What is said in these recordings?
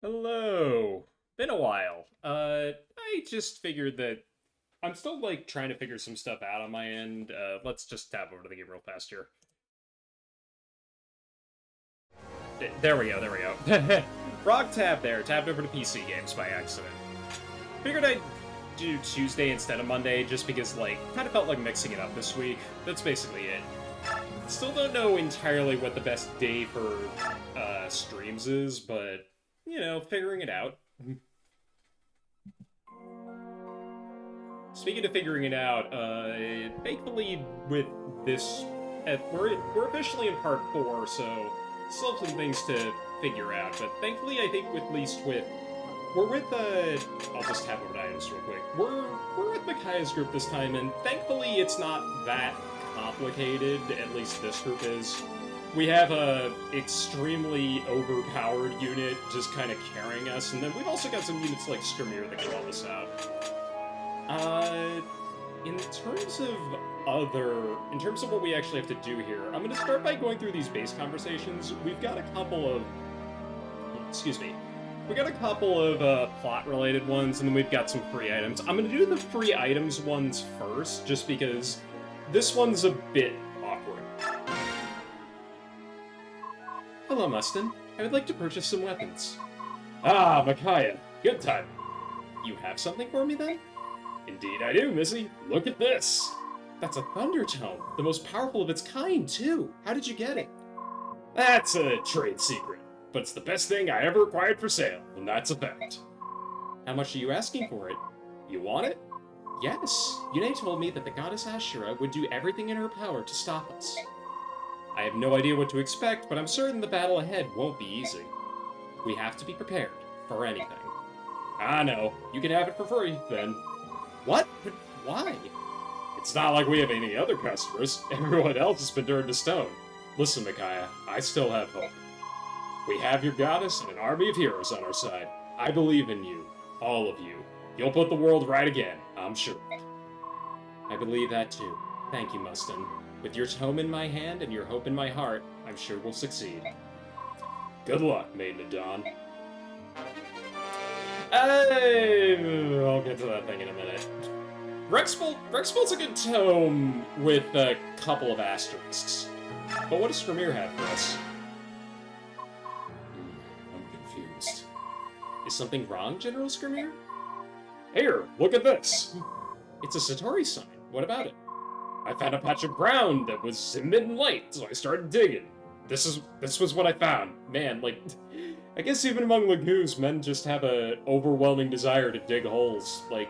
Hello. Been a while. I just figured that I'm still like trying to figure some stuff out on my end. Let's just tap over to the game real fast here. There we go, there we go. Frog tab there, tabbed over to PC games by accident. Figured I'd do Tuesday instead of Monday just because, like, kind of felt like mixing it up this week. That's basically it. Still don't know entirely what the best day for streams is, but, you know, figuring it out. Speaking of figuring it out, thankfully with this, we're officially in part 4, so still have some things to figure out, but thankfully I think at least with, we're with, I'll just tap over to items real quick. We're with Micaiah's group this time, and thankfully it's not that complicated, at least this group is. We have a extremely overpowered unit just kind of carrying us, and then we've also got some units like Skirmir that can help us out. In terms of what we actually have to do here, I'm going to start by going through these base conversations. We've got a couple of, we got a couple of plot-related ones, and then we've got some free items. I'm going to do the free items ones first, just because this one's a bit awkward. Hello, Mustin. I would like to purchase some weapons. Ah, Micaiah. Good time. You have something for me, then? Indeed I do, Missy. Look at this. That's a Thundertome. The most powerful of its kind, too. How did you get it? That's a trade secret, but it's the best thing I ever acquired for sale, and that's a fact. How much are you asking for it? You want it? Yes. Yune told me that the goddess Ashura would do everything in her power to stop us. I have no idea what to expect, but I'm certain the battle ahead won't be easy. We have to be prepared for anything. I know. You can have it for free, then. What? But why? It's not like we have any other customers. Everyone else has been turned to stone. Listen, Micaiah, I still have hope. We have your goddess and an army of heroes on our side. I believe in you. All of you. You'll put the world right again, I'm sure. I believe that too. Thank you, Mustin. With your tome in my hand and your hope in my heart, I'm sure we'll succeed. Good luck, Maiden of Dawn. I'll get to that thing in a minute. Rexbolt's a good tome with a couple of asterisks. But what does Skirmir have for us? I'm confused. Is something wrong, General Skirmir? Here, look at this! It's a Satori sign. What about it? I found a patch of ground that was emitting light, so I started digging. This was what I found. Man, like, I guess even among Lagoos, men just have a overwhelming desire to dig holes. Like,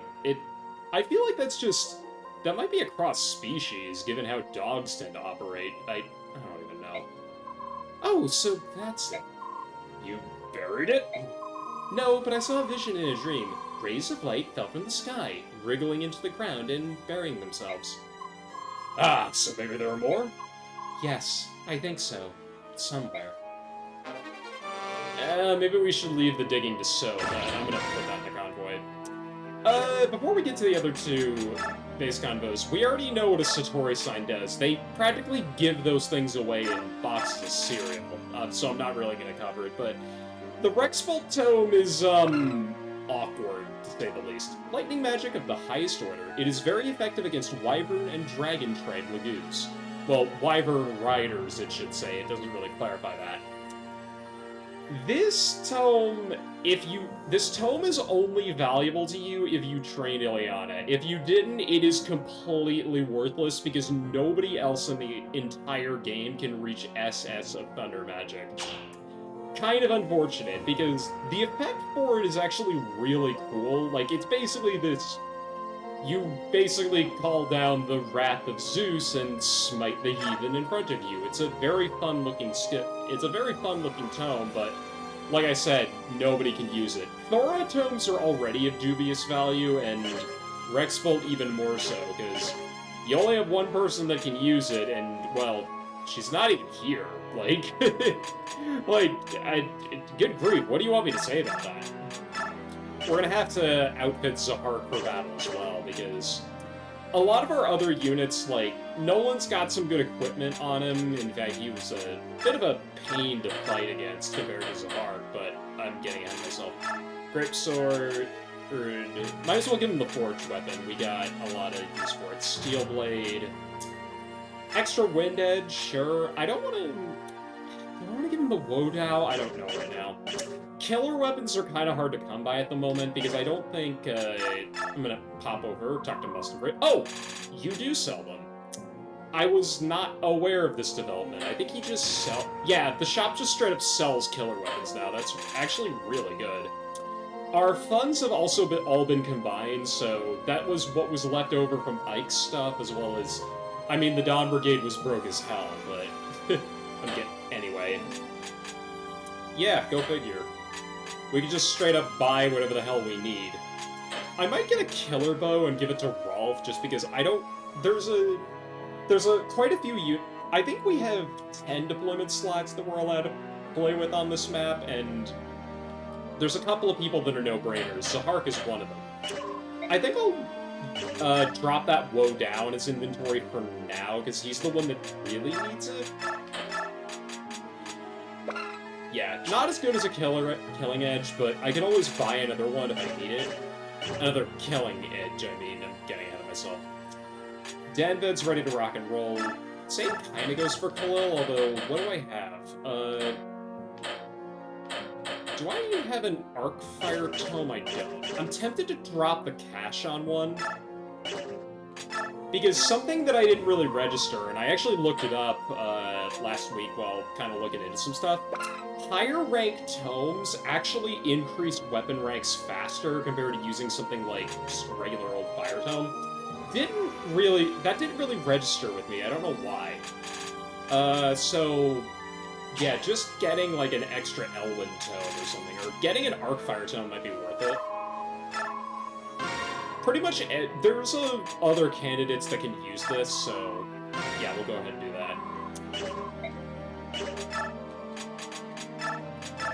I feel like that might be across species, given how dogs tend to operate. I don't even now. Oh, so that's it. You buried it? No, but I saw a vision in a dream. Rays of light fell from the sky, wriggling into the ground and burying themselves. Ah, so maybe there are more? Yes, I think so. Somewhere. Maybe we should leave the digging to sow, but I'm gonna put that in the convoy. Before we get to the other two base convos, we already know what a Satori sign does. They practically give those things away in boxes of cereal, so I'm not really gonna cover it, but the Rexbolt Tome is, awkward, to say the least. Lightning magic of the highest order, it is very effective against Wyvern and Dragon Tribe Lagoos. Well, Wyvern Riders, it should say. It doesn't really clarify that. This tome is only valuable to you if you train Ileana. If you didn't, it is completely worthless because nobody else in the entire game can reach SS of Thunder Magic. Kind of unfortunate, because the effect for it is actually really cool. Like, it's basically this... You basically call down the wrath of Zeus and smite the heathen in front of you. It's a very fun-looking It's a very fun-looking tome, but like I said, nobody can use it. Thora tomes are already of dubious value, and Rexbolt even more so, because you only have one person that can use it, and, well, she's not even here. Like, good grief, what do you want me to say about that? We're gonna have to outfit Zahar for battle as well, because a lot of our other units, like, Nolan's got some good equipment on him. In fact, he was a bit of a pain to fight against compared to Zahar, but I'm getting ahead of myself. Grape Sword, might as well give him the Forge Weapon. We got a lot of use for it. Steel Blade, extra Wind Edge, sure. Do I want to give him the Wodao? I don't know right now. Killer weapons are kind of hard to come by at the moment, because I don't think, I'm gonna pop over, talk to Mustard. Oh! You do sell them. I was not aware of this development. I think he just yeah, the shop just straight up sells killer weapons now. That's actually really good. Our funds have also all been combined, so that was what was left over from Ike's stuff, as well as... I mean, the Dawn Brigade was broke as hell, but... Anyway. Yeah, go figure. We could just straight up buy whatever the hell we need. I might get a killer bow and give it to Rolf, just because I don't... There's quite a few I think we have 10 deployment slots that we're allowed to play with on this map, and there's a couple of people that are no-brainers. Zahark is one of them. I think I'll drop that Woe down his inventory for now, because he's the one that really needs it. Yeah, not as good as a Killing Edge, but I can always buy another one if I need it. Another Killing Edge, I mean. I'm getting ahead of myself. Danved's ready to rock and roll. Same kinda goes for Khalil, although, what do I have? Do I have an Arcfire Tome? I don't. I'm tempted to drop the cash on one. Because something that I didn't really register, and I actually looked it up last week while kind of looking into some stuff, higher rank tomes actually increase weapon ranks faster compared to using something like just a regular old fire tome. That didn't really register with me. I don't know why. So yeah, just getting like an extra Elwyn tome or something, or getting an Arcfire tome might be worth it. Pretty much, there's other candidates that can use this, so yeah, we'll go ahead and do that.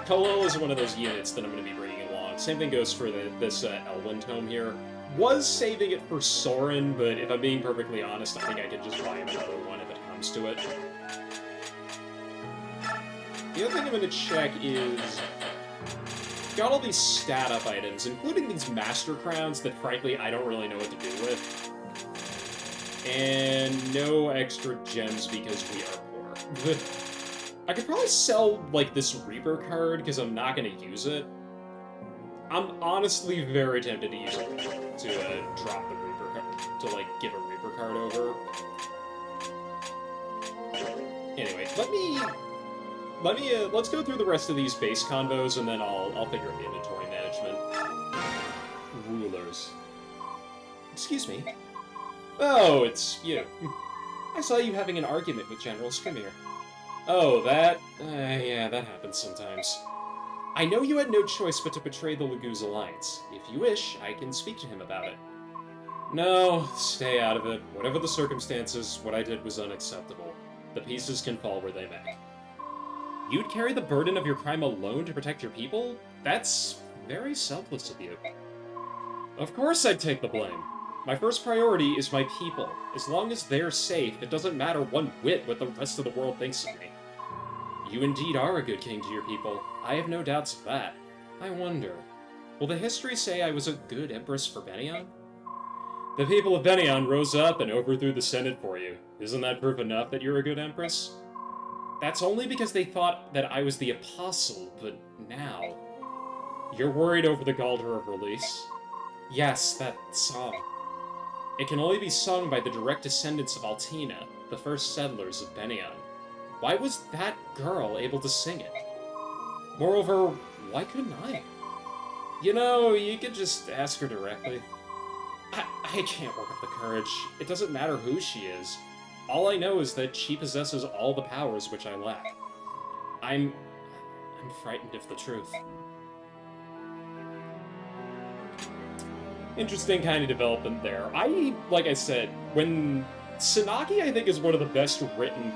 Khalil is one of those units that I'm going to be bringing along. Same thing goes for this Elwyn tome here. Was saving it for Soren, but if I'm being perfectly honest, I think I could just buy him another one if it comes to it. The other thing I'm going to check is... got all these stat-up items, including these Master Crowns that, frankly, I don't really know what to do with. And no extra gems because we are poor. I could probably sell, like, this Reaper card, because I'm not going to use it. I'm honestly very tempted to use it to drop the Reaper card, to, like, give a Reaper card over. Anyway, let's go through the rest of these base convos, and then I'll figure out inventory management. Rulers. Excuse me. Oh, it's you. I saw you having an argument with General Skrimir. Oh, that... yeah, that happens sometimes. I know you had no choice but to betray the Laguz Alliance. If you wish, I can speak to him about it. No, stay out of it. Whatever the circumstances, what I did was unacceptable. The pieces can fall where they may. You'd carry the burden of your crime alone to protect your people? That's very selfless of you. Of course I'd take the blame. My first priority is my people. As long as they're safe, it doesn't matter one whit what the rest of the world thinks of me. You indeed are a good king to your people. I have no doubts of that. I wonder, will the history say I was a good empress for Bennion? The people of Bennion rose up and overthrew the Senate for you. Isn't that proof enough that you're a good empress? That's only because they thought that I was the apostle, but now... You're worried over the Galdr of Release? Yes, that song. It can only be sung by the direct descendants of Altina, the first settlers of Bennion. Why was that girl able to sing it? Moreover, why couldn't I? You know, you could just ask her directly. I can't work up the courage. It doesn't matter who she is. All I know is that she possesses all the powers which I lack. I'm frightened of the truth. Interesting kind of development there. Like I said, when Tsunaki, I think, is one of the best written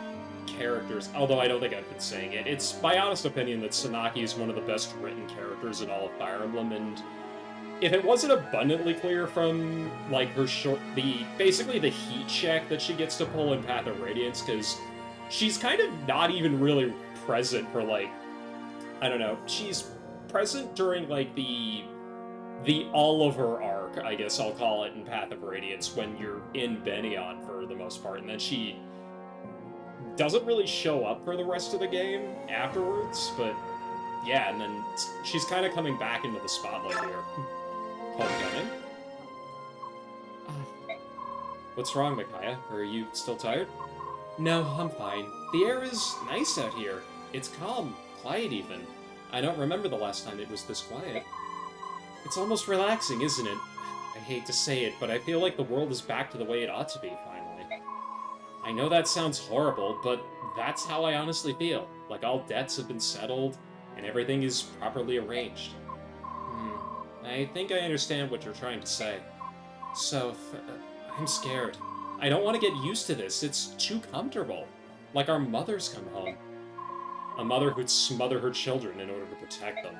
characters, although I don't think I've been saying it. It's my honest opinion that Tsunaki is one of the best written characters in all of Fire Emblem, and if it wasn't abundantly clear from, like, her basically the heat check that she gets to pull in Path of Radiance, because she's kind of not even really present for, like, I don't know, she's present during, like, the Oliver arc, I guess I'll call it, in Path of Radiance, when you're in Bennion for the most part, and then she doesn't really show up for the rest of the game afterwards, but yeah, and then she's kind of coming back into the spotlight here. Homecoming? What's wrong, Micaiah? Are you still tired? No, I'm fine. The air is nice out here. It's calm, quiet even. I don't remember the last time it was this quiet. It's almost relaxing, isn't it? I hate to say it, but I feel like the world is back to the way it ought to be, finally. I know that sounds horrible, but that's how I honestly feel. Like all debts have been settled, and everything is properly arranged. I think I understand what you're trying to say. So, I'm scared. I don't want to get used to this. It's too comfortable. Like our mothers come home. A mother who'd smother her children in order to protect them.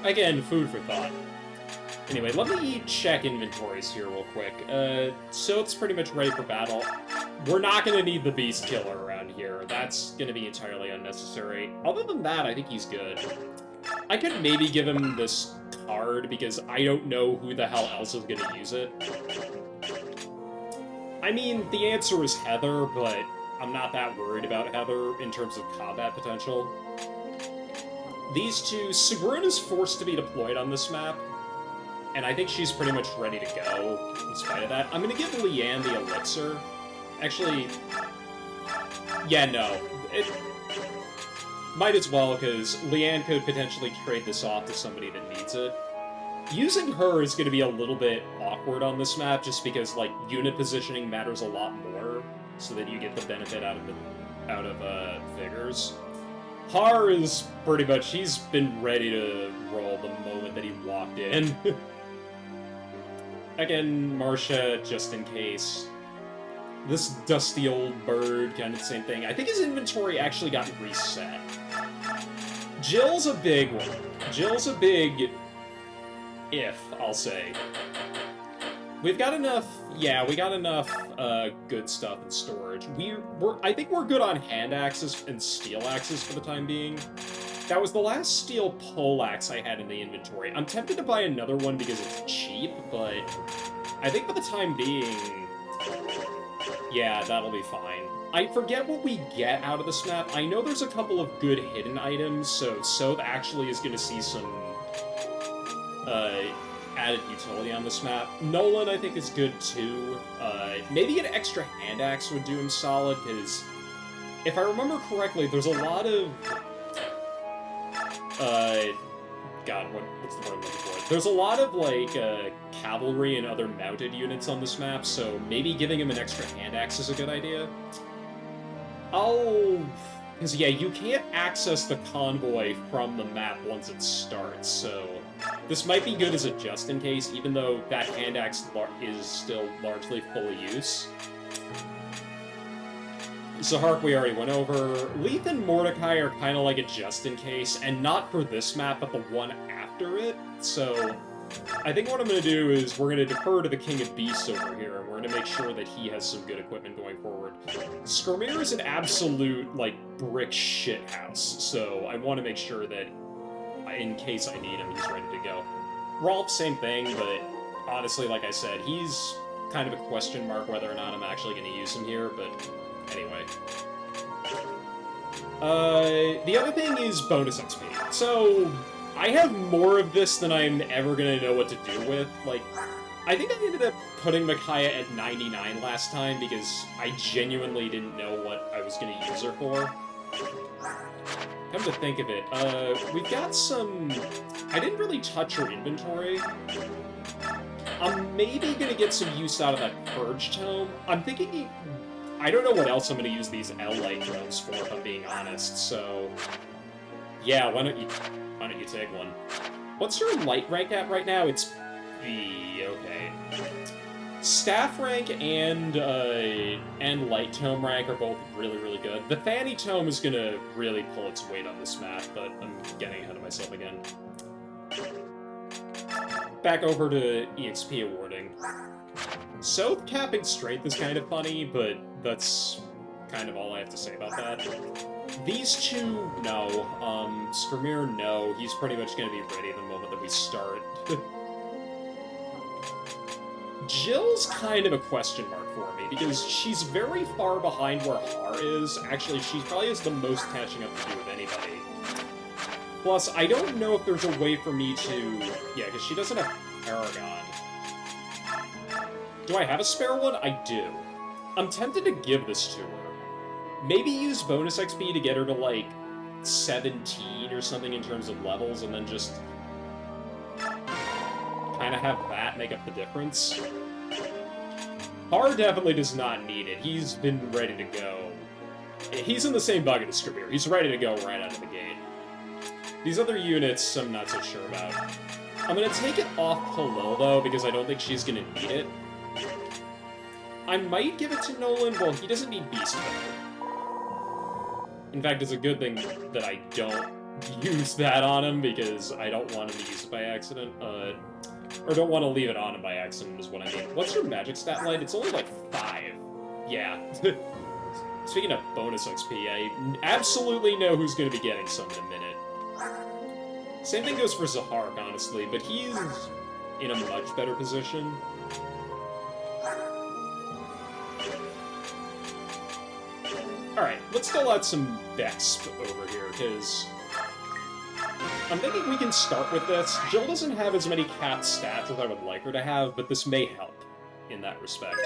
Again, food for thought. Anyway, let me check inventories here real quick. So it's pretty much ready for battle. We're not going to need the Beast Killer around here. That's going to be entirely unnecessary. Other than that, I think he's good. I could maybe give him this card, because I don't know who the hell else is going to use it. I mean, the answer is Heather, but I'm not that worried about Heather in terms of combat potential. These two, Sigrun is forced to be deployed on this map, and I think she's pretty much ready to go, in spite of that. I'm going to give Leanne the Elixir. Actually, yeah, no. Might as well, because Leanne could potentially trade this off to somebody that needs it. Using her is going to be a little bit awkward on this map, just because, like, unit positioning matters a lot more, so that you get the benefit out of Vigors. Har is pretty much, he's been ready to roll the moment that he walked in. Again, Marcia, just in case. This dusty old bird, kind of the same thing. I think his inventory actually got reset. Jill's a big one. Jill's a big if, I'll say. We've got enough, yeah, we got enough good stuff in storage. I think we're good on hand axes and steel axes for the time being. That was the last steel pole axe I had in the inventory. I'm tempted to buy another one because it's cheap, but I think for the time being, yeah, that'll be fine. I forget what we get out of this map. I know there's a couple of good hidden items, so Soth actually is going to see some added utility on this map. Nolan, I think, is good too. Maybe an extra hand axe would do him solid, because if I remember correctly, there's a lot of... God, what's the word I'm looking for? There's a lot of, like, cavalry and other mounted units on this map, so maybe giving him an extra hand axe is a good idea. Because, yeah, you can't access the convoy from the map once it starts, so... This might be good as a just-in-case, even though that hand axe is still largely full of use. Zahark we already went over. Leith and Mordecai are kind of like a just-in-case, and not for this map, but the one after it, so... I think what I'm going to do is we're going to defer to the King of Beasts over here, and we're going to make sure that he has some good equipment going forward. Skirmir is an absolute, like, brick shit house, so I want to make sure that, in case I need him, he's ready to go. Rolf, same thing, but honestly, like I said, he's kind of a question mark whether or not I'm actually going to use him here, but anyway. The other thing is bonus XP. So... I have more of this than I'm ever gonna know what to do with. Like, I think I ended up putting Micaiah at 99 last time because I genuinely didn't know what I was gonna use her for. Come to think of it, we've got some... I didn't really touch her inventory. I'm maybe gonna get some use out of that Purge Tome. I'm thinking... I don't know what else I'm gonna use these L-Light drones for, if I'm being honest, so... Yeah, why don't you take one? What's your light rank at right now? It's B, okay. Staff rank and light tome rank are both really, really good. The Fanny Tome is gonna really pull its weight on this map, but I'm getting ahead of myself again. Back over to EXP awarding. Soth capping strength is kind of funny, but that's kind of all I have to say about that. These two, no. Skirmir, no. He's pretty much going to be ready the moment that we start. Jill's kind of a question mark for me, because she's very far behind where Har is. Actually, she probably has the most catching up to do with anybody. Plus, I don't know if there's a way for me to... Yeah, because she doesn't have Paragon. Do I have a spare one? I do. I'm tempted to give this to her. Maybe use bonus XP to get her to, like, 17 or something in terms of levels, and then just kind of have that make up the difference. Har definitely does not need it. He's been ready to go. He's in the same bucket as Skirmir. He's ready to go right out of the gate. These other units, I'm not so sure about. I'm going to take it off Halil, though, because I don't think she's going to need it. I might give it to Nolan. Well, he doesn't need Beast Mode. In fact, it's a good thing that I don't use that on him, because I don't want him to use it by accident. Or don't want to leave it on him by accident, is what I mean. What's your magic stat line? It's only like 5. Yeah. Speaking of bonus XP, I absolutely know who's going to be getting some in a minute. Same thing goes for Zahark, honestly, but he's in a much better position. Alright, let's fill out some Bex over here, because I'm thinking we can start with this. Jill doesn't have as many capped stats as I would like her to have, but this may help in that respect.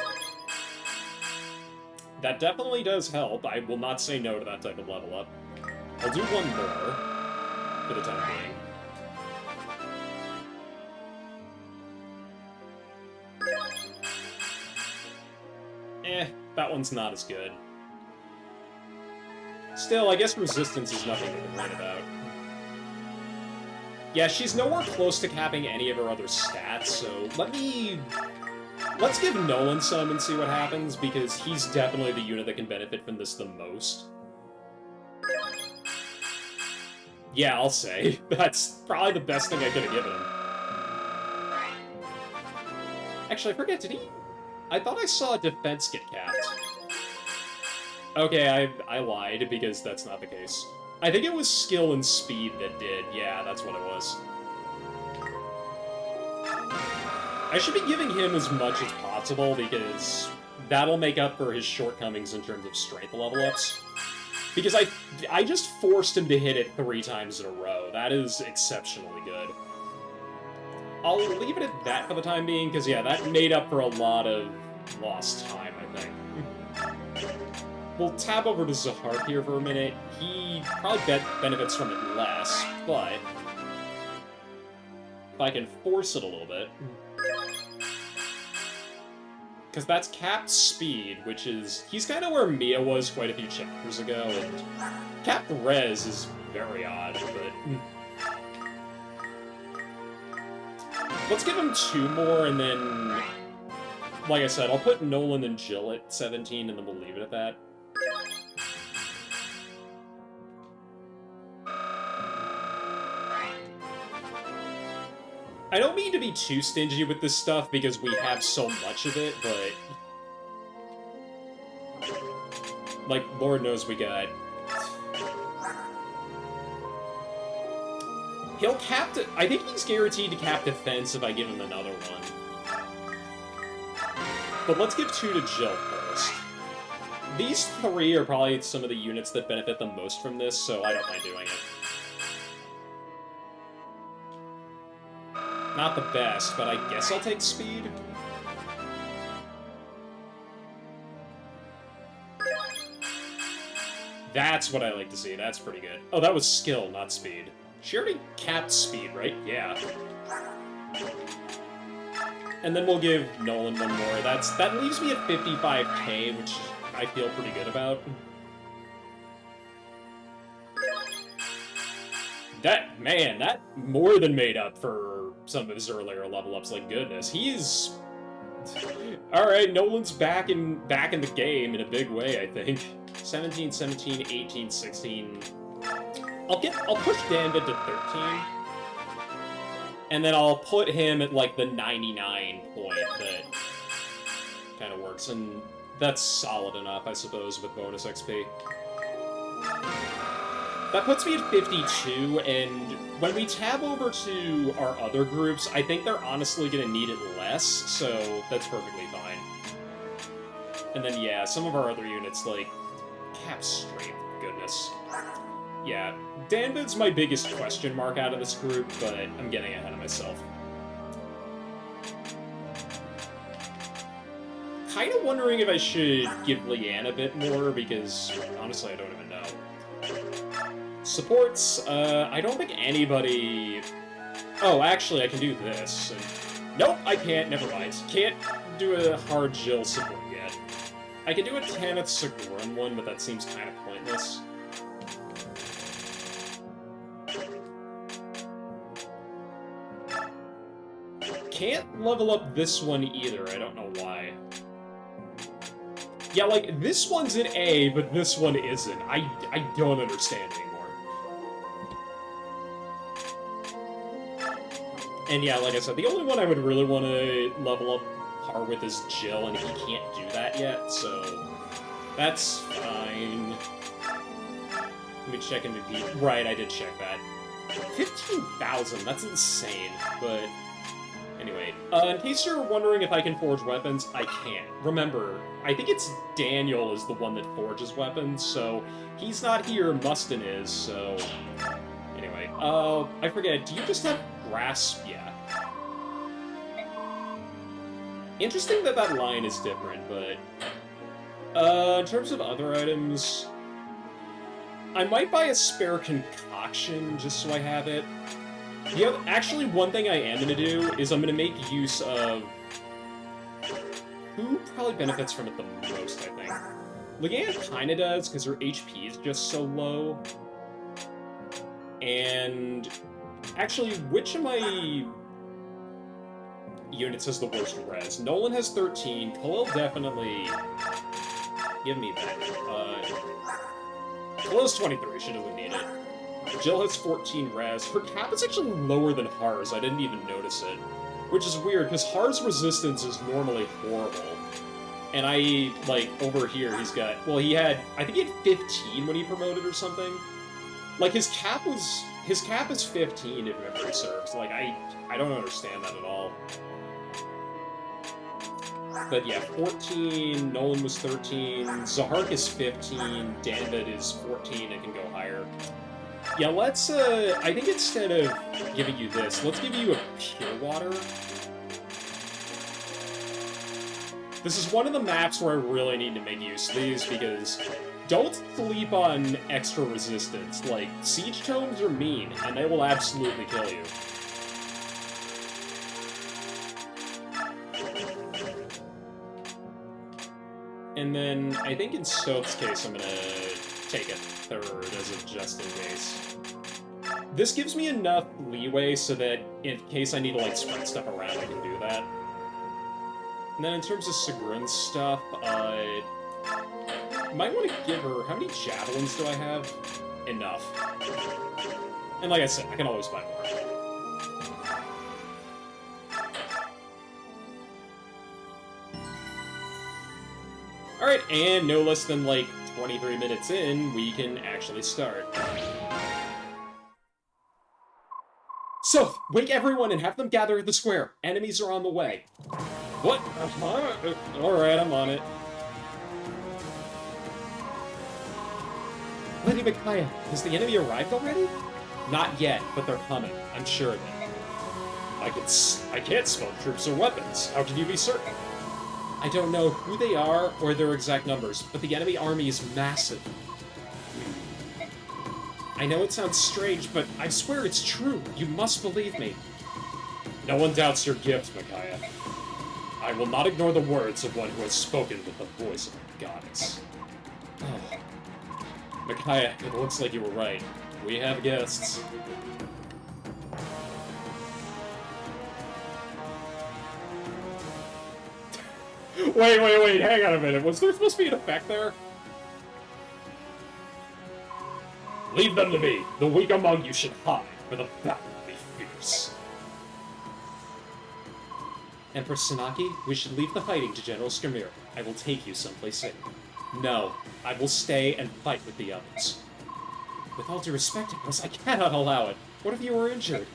That definitely does help. I will not say no to that type of level up. I'll do one more for the time being. That one's not as good. Still, I guess resistance is nothing to complain about. Yeah, she's nowhere close to capping any of her other stats, so let's give Nolan some and see what happens, because he's definitely the unit that can benefit from this the most. Yeah, I'll say. That's probably the best thing I could have given him. Actually, I forget, did he... I thought I saw defense get capped. Okay, I lied, because that's not the case. I think it was skill and speed that did. Yeah, that's what it was. I should be giving him as much as possible, because that'll make up for his shortcomings in terms of strength level-ups. Because I just forced him to hit it 3 times in a row. That is exceptionally good. I'll leave it at that for the time being, because yeah, that made up for a lot of lost time, I think. We'll tab over to Zahark here for a minute. He probably benefits from it less, but if I can force it a little bit... Because that's capped speed, which is... He's kind of where Mia was quite a few chapters ago, and capped res is very odd, but... Let's give him 2 more, and then... Like I said, I'll put Nolan and Jill at 17, and then we'll leave it at that. I don't mean to be too stingy with this stuff because we have so much of it, but... Like, Lord knows we got... He'll cap... I think he's guaranteed to cap defense if I give him another one. But let's give 2 to Jill first. These 3 are probably some of the units that benefit the most from this, so I don't mind doing it. Not the best, but I guess I'll take speed. That's what I like to see. That's pretty good. Oh, that was skill, not speed. She already capped speed, right? Yeah. And then we'll give Nolan 1 more. That leaves me at 55k, which I feel pretty good about. That more than made up for some of his earlier level ups, like goodness. He's... Alright, Nolan's back in the game in a big way, I think. 17, 17, 18, 16. I'll push Danvid to 13. And then I'll put him at, like, the 99 point that kind of works. And that's solid enough, I suppose, with bonus XP. That puts me at 52, and when we tab over to our other groups, I think they're honestly going to need it less, so that's perfectly fine. And then, yeah, some of our other units, like, cap strength, goodness. Yeah, Danvid's my biggest question mark out of this group, but I'm getting ahead of myself. Kind of wondering if I should give Leanne a bit more, because honestly I don't even know. Supports, I don't think anybody... Oh, actually I can do this. Nope, I can't, never mind. Can't do a hard Jill support yet. I can do a Tanith Sigrun one, but that seems kind of pointless. Can't level up this one either, I don't know why. Yeah, like, this one's an A, but this one isn't. I don't understand anymore. And yeah, like I said, the only one I would really want to level up par with is Jill, and he can't do that yet, so... That's fine. Let me check MVP. Right, I did check that. 15,000, that's insane, but... Anyway, in case you're wondering if I can forge weapons, I can't. Remember, I think it's Daniel is the one that forges weapons, so he's not here, Mustin is, so... Anyway, I forget, do you just have grass? Yeah. Interesting that that line is different, but... in terms of other items... I might buy a spare concoction, just so I have it. Actually, one thing I am going to do is I'm going to make use of... Who probably benefits from it the most, I think? Leanne kind of does, because her HP is just so low. And... Actually, which of my units has the worst res? Nolan has 13, Khalil definitely... Give me that. Khalil's 23, she doesn't need it. Jill has 14 res. Her cap is actually lower than Har's. I didn't even notice it. Which is weird, because Har's resistance is normally horrible. And I, like, over here, he's got... Well, he had... I think he had 15 when he promoted or something. Like, his cap was... His cap is 15, if memory serves. Like, I don't understand that at all. But yeah, 14, Nolan was 13, Zahark is 15, Danvid is 14, and can go higher. Yeah, let's, I think instead of giving you this, let's give you a pure water. This is one of the maps where I really need to make use of these, because don't sleep on extra resistance. Like, siege tomes are mean, and they will absolutely kill you. And then, I think in Soap's case, I'm gonna take a third as a just in case. This gives me enough leeway so that in case I need to, like, spread stuff around, I can do that. And then in terms of Sigrun's stuff, might want to give her... How many javelins do I have? Enough. And like I said, I can always buy more. Alright, and no less than, like, 23 minutes in, we can actually start. So, wake everyone and have them gather at the square. Enemies are on the way. What? Alright, I'm on it. Lady Micaiah, has the enemy arrived already? Not yet, but they're coming. I'm sure of it. I can't smell troops or weapons. How can you be certain? I don't know who they are or their exact numbers, but the enemy army is massive. I know it sounds strange, but I swear it's true. You must believe me. No one doubts your gift, Micaiah. I will not ignore the words of one who has spoken with the voice of a goddess. Oh. Micaiah, it looks like you were right. We have guests. Wait, hang on a minute. Was there supposed to be an effect there? Leave them to me. The weak among you should hide, for the battle will be fierce. Empress Sanaki, we should leave the fighting to General Skirmir. I will take you someplace safe. No, I will stay and fight with the others. With all due respect, Empress, I cannot allow it. What if you were injured?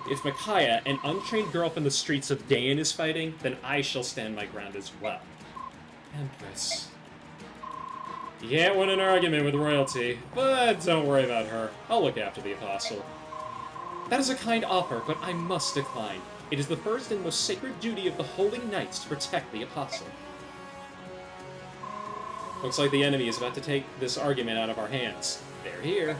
If Micaiah, an untrained girl from the streets of Dain, is fighting, then I shall stand my ground as well. Empress. You can't win an argument with royalty, but don't worry about her. I'll look after the Apostle. That is a kind offer, but I must decline. It is the first and most sacred duty of the Holy Knights to protect the Apostle. Looks like the enemy is about to take this argument out of our hands. They're here.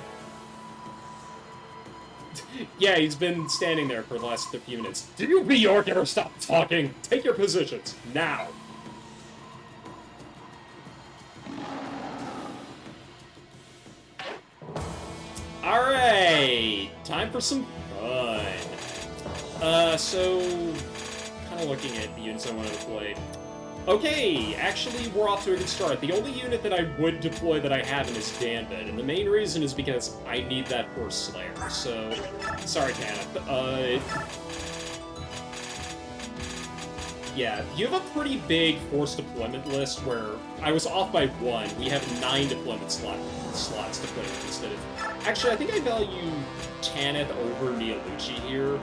Yeah, he's been standing there for the last few minutes. Did you Bjork ever stop talking? Take your positions, now! Alright! Time for some fun. So... kind of looking at the units I wanted to play. Okay, actually, we're off to a good start. The only unit that I would deploy that I haven't is Gambit, and the main reason is because I need that for Slayer, so... Sorry, Tanith. Yeah, you have a pretty big force deployment list where I was off by 1. We have 9 deployment slots to play with instead of... Actually, I think I value Tanith over Neolucci here.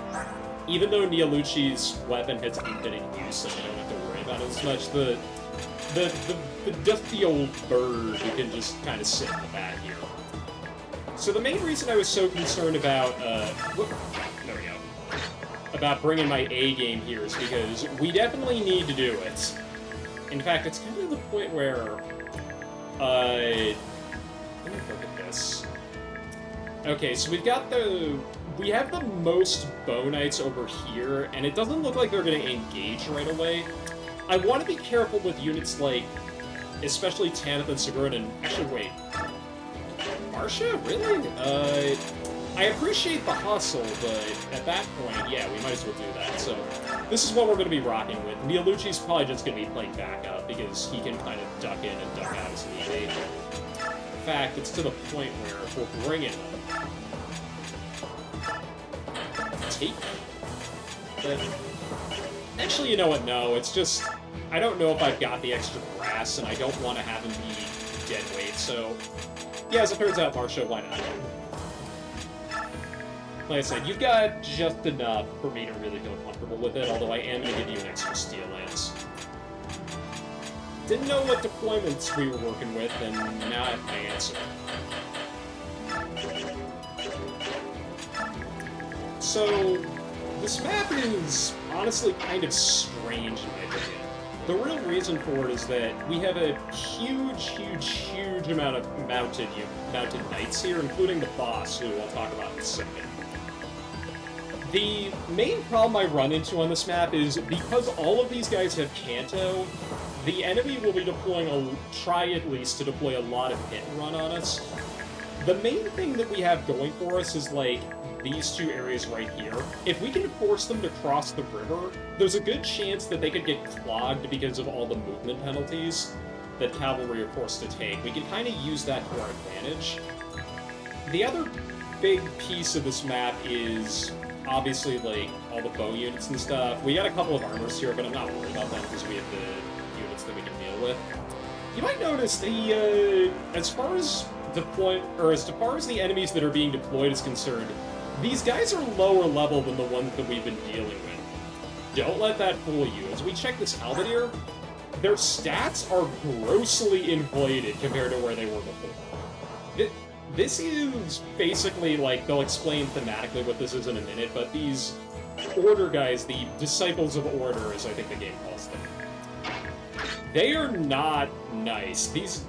Even though Neolucci's weapon hits infinite use, so I don't have to worry about it as much. The dusty old bird who can just kind of sit in the back here. So the main reason I was so concerned about, there we go, about bringing my A game here is because we definitely need to do it. In fact, it's kind of the point where, let me look at this. Okay, so we have the most Bow Knights over here, and it doesn't look like they're going to engage right away. I want to be careful with units like, especially Tanith and Sigrun, and actually, wait. Marcia? Really? I appreciate the hustle, but at that point, yeah, we might as well do that. So, this is what we're going to be rocking with. Neolucci's probably just going to be playing backup, because he can kind of duck in and duck out as needed. In fact, it's to the point where if we're bringing them, take them. Actually, you know what? No, it's just I don't know if I've got the extra brass, and I don't want to have him be dead weight. So, yeah, as it turns out, Marcia, why not? Like I said, you've got just enough for me to really feel comfortable with it. Although I am going to give you an extra Steel Lance. Didn't know what deployments we were working with, and now I have my answer. So, this map is honestly kind of strange in my opinion. The real reason for it is that we have a huge amount of mounted knights here, including the boss, who I'll talk about in a second. The main problem I run into on this map is because all of these guys have Canto, the enemy will be try at least to deploy a lot of hit and run on us. The main thing that we have going for us is, like, these two areas right here. If we can force them to cross the river, there's a good chance that they could get clogged because of all the movement penalties that cavalry are forced to take. We can kind of use that to our advantage. The other big piece of this map is obviously, like, all the bow units and stuff. We got a couple of armors here, but I'm not worried about them because we have the units that we can deal with. You might notice as far as the enemies that are being deployed is concerned, these guys are lower level than the ones that we've been dealing with. Don't let that fool you. As we check this Halberdier, their stats are grossly inflated compared to where they were before. This is basically, like, they'll explain thematically what this is in a minute, but these Order guys, the Disciples of Order, as I think the game calls them, they are not nice. This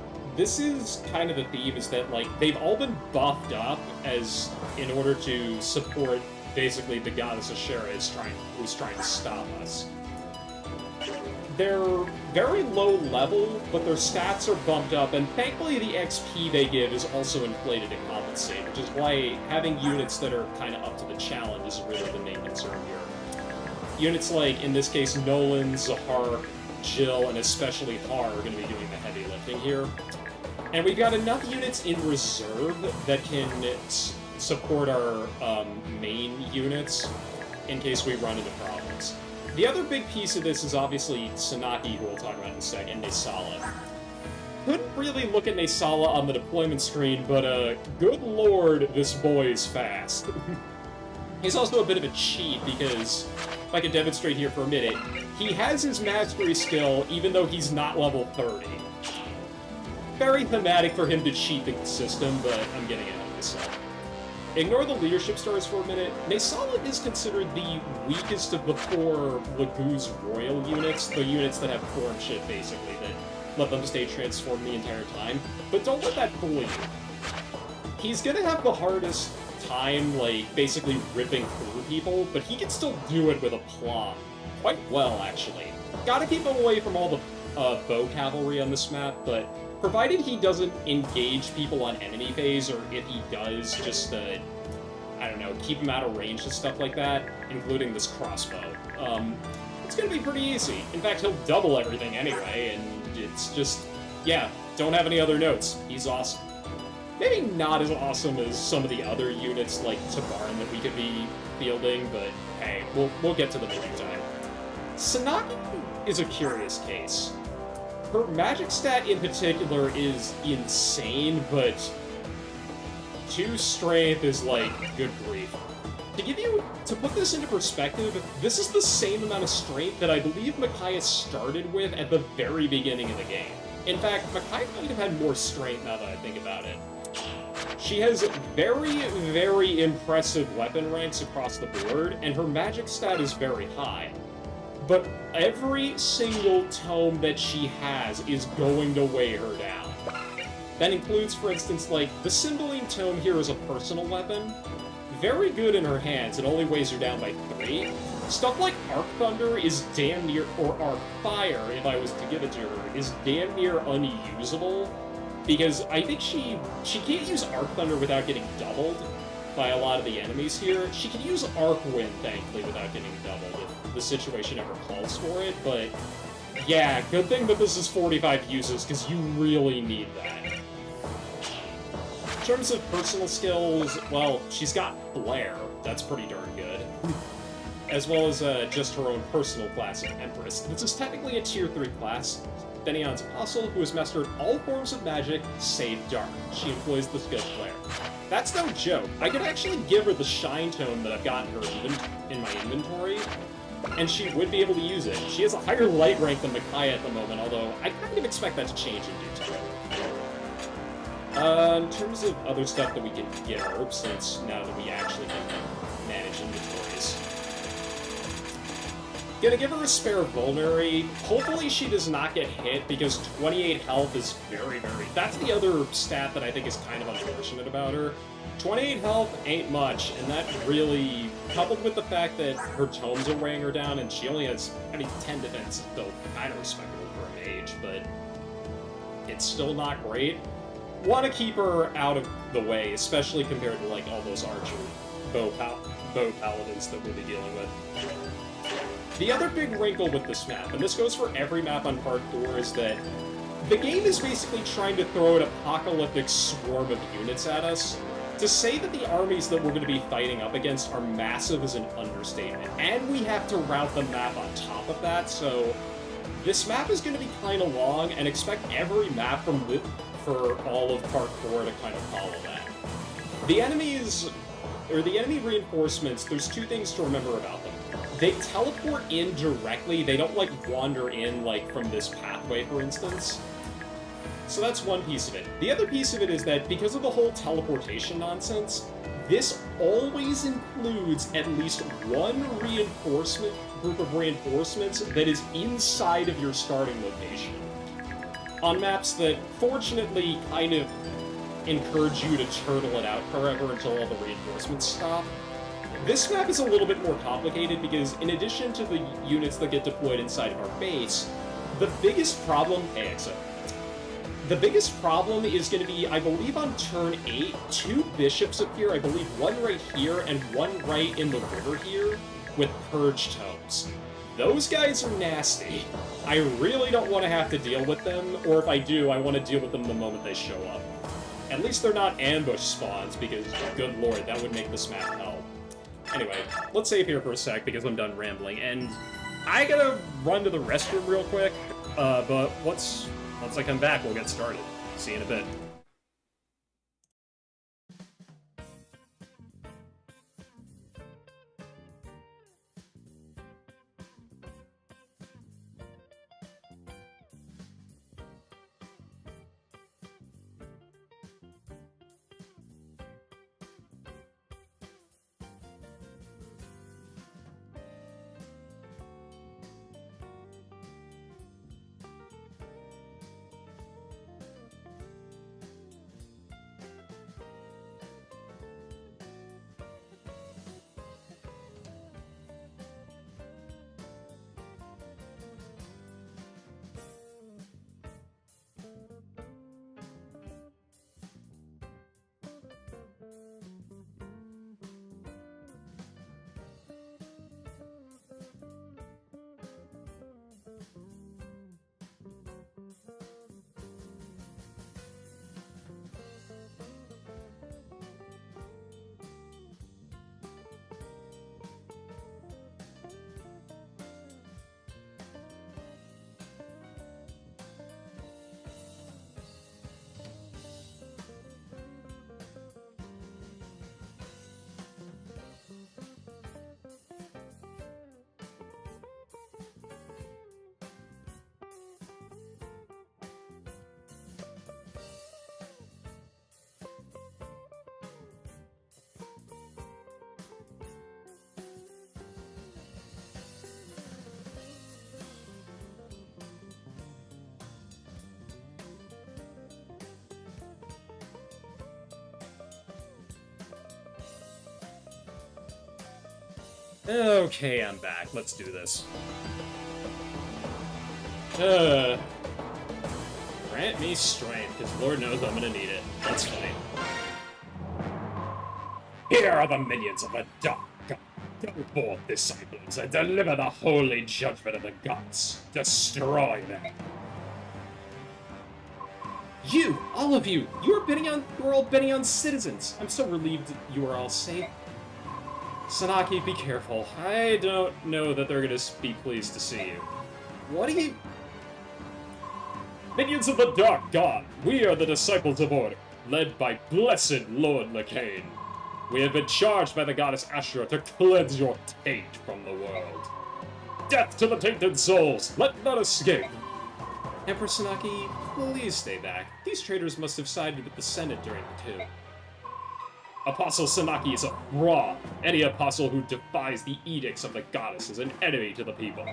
is kind of the theme, is that, like, they've all been buffed up in order to support, basically, the goddess Ashera who's trying to stop us. They're very low level, but their stats are bumped up, and thankfully the XP they give is also inflated to compensate, which is why having units that are kind of up to the challenge is really the main concern here. Units like, in this case, Nolan, Zahar, Jill, and especially Har are going to be doing the heavy lifting here. And we've got enough units in reserve that can support our main units in case we run into problems. The other big piece of this is obviously Sanaki, who we'll talk about in a second, Naysala. Couldn't really look at Naysala on the deployment screen, but good lord, this boy is fast. He's also a bit of a cheat, because, if I can demonstrate here for a minute, he has his mastery skill even though he's not level 30. Very thematic for him to cheat the system, but I'm getting ahead of myself. Ignore the leadership stars for a minute. Naysala is considered the weakest of the 4 Laguz Royal units, the units that have form shit, basically, that let them stay transformed the entire time. But don't let that fool you. He's gonna have the hardest time, like, basically ripping through people, but he can still do it with aplomb. Quite well, actually. Gotta keep him away from all the bow cavalry on this map, but provided he doesn't engage people on enemy phase, or if he does, just, I don't know, keep him out of range and stuff like that, including this crossbow, it's gonna be pretty easy. In fact, he'll double everything anyway, and it's just, yeah, don't have any other notes. He's awesome. Maybe not as awesome as some of the other units like Tabaran that we could be fielding, but hey, we'll get to them in due time. Sanaki is a curious case. Her magic stat in particular is insane, but 2 strength is like, good grief. To put this into perspective, this is the same amount of strength that I believe Micaiah started with at the very beginning of the game. In fact, Micaiah might have had more strength now that I think about it. She has very, very impressive weapon ranks across the board, and her magic stat is very high. But every single tome that she has is going to weigh her down. That includes, for instance, like, the Cymbeline tome here is a personal weapon. Very good in her hands, it only weighs her down by 3. Stuff like Arc Thunder is damn near, or Arc Fire, if I was to give it to her, is damn near unusable. Because I think she can't use Arc Thunder without getting doubled by a lot of the enemies here. She can use Arc Wind, thankfully, without getting doubled if the situation ever calls for it, but yeah, good thing that this is 45 uses, because you really need that. In terms of personal skills, well, she's got Flair, that's pretty darn good. As well as just her own personal class of Empress. This is technically a tier 3 class. Benion's Apostle, who has mastered all forms of magic, save Dark. She employs the skill Flair. That's no joke. I could actually give her the Shine Tome that I've got in my inventory, and she would be able to use it. She has a higher light rank than Micaiah at the moment, although I kind of expect that to change in due time. In terms of other stuff that we can get her, since now that we actually can manage inventories. Gonna give her a spare Vulnerary. Hopefully she does not get hit, because 28 health is very, very... That's the other stat that I think is kind of unfortunate about her. 28 health ain't much, and that really, coupled with the fact that her tomes are weighing her down, and she only has, 10 defense, though kind of respectable for a mage. damage, but it's still not great. Want to keep her out of the way, especially compared to, like, all those archer bow paladins that we'll be dealing with. The other big wrinkle with this map, and this goes for every map on Part 4, is that the game is basically trying to throw an apocalyptic swarm of units at us. To say that the armies that we're going to be fighting up against are massive is an understatement, and we have to route the map on top of that, so this map is going to be kind of long, and expect every map for all of Part 4 to kind of follow that. The enemies, or the enemy reinforcements, there's two things to remember about them. They teleport in directly, they don't, like, wander in, like, from this pathway, for instance. So that's one piece of it. The other piece of it is that, because of the whole teleportation nonsense, this always includes at least one group of reinforcements that is inside of your starting location. On maps that, fortunately, kind of encourage you to turtle it out forever until all the reinforcements stop. This map is a little bit more complicated because, in addition to the units that get deployed inside of our base, the biggest problem... The biggest problem is going to be, I believe on turn 8, 2 bishops appear, I believe one right here and one right in the river here, with purge tomes. Those guys are nasty. I really don't want to have to deal with them, or if I do, I want to deal with them the moment they show up. At least they're not ambush spawns, because, good lord, that would make this map hell. Anyway, let's save here for a sec, because I'm done rambling, and I gotta run to the restroom real quick, but once I come back, we'll get started. See you in a bit. Okay, I'm back. Let's do this. Grant me strength, because Lord knows I'm gonna need it. Let's fight. Here are the minions of the Dark God. Go forth, disciples, and deliver the holy judgment of the gods. Destroy them. You! All of you! You're all betting on citizens! I'm so relieved you are all safe. Sanaki, be careful. I don't know that they're gonna be pleased to see you. What are you... Minions of the Dark God, we are the disciples of Horde, led by blessed Lord Lacane. We have been charged by the goddess Ashura to cleanse your taint from the world. Death to the tainted souls! Let none escape! Empress Sanaki, please stay back. These traitors must have sided with the Senate during the coup. Apostle Sanaki is a fraud. Any apostle who defies the edicts of the goddess is an enemy to the people.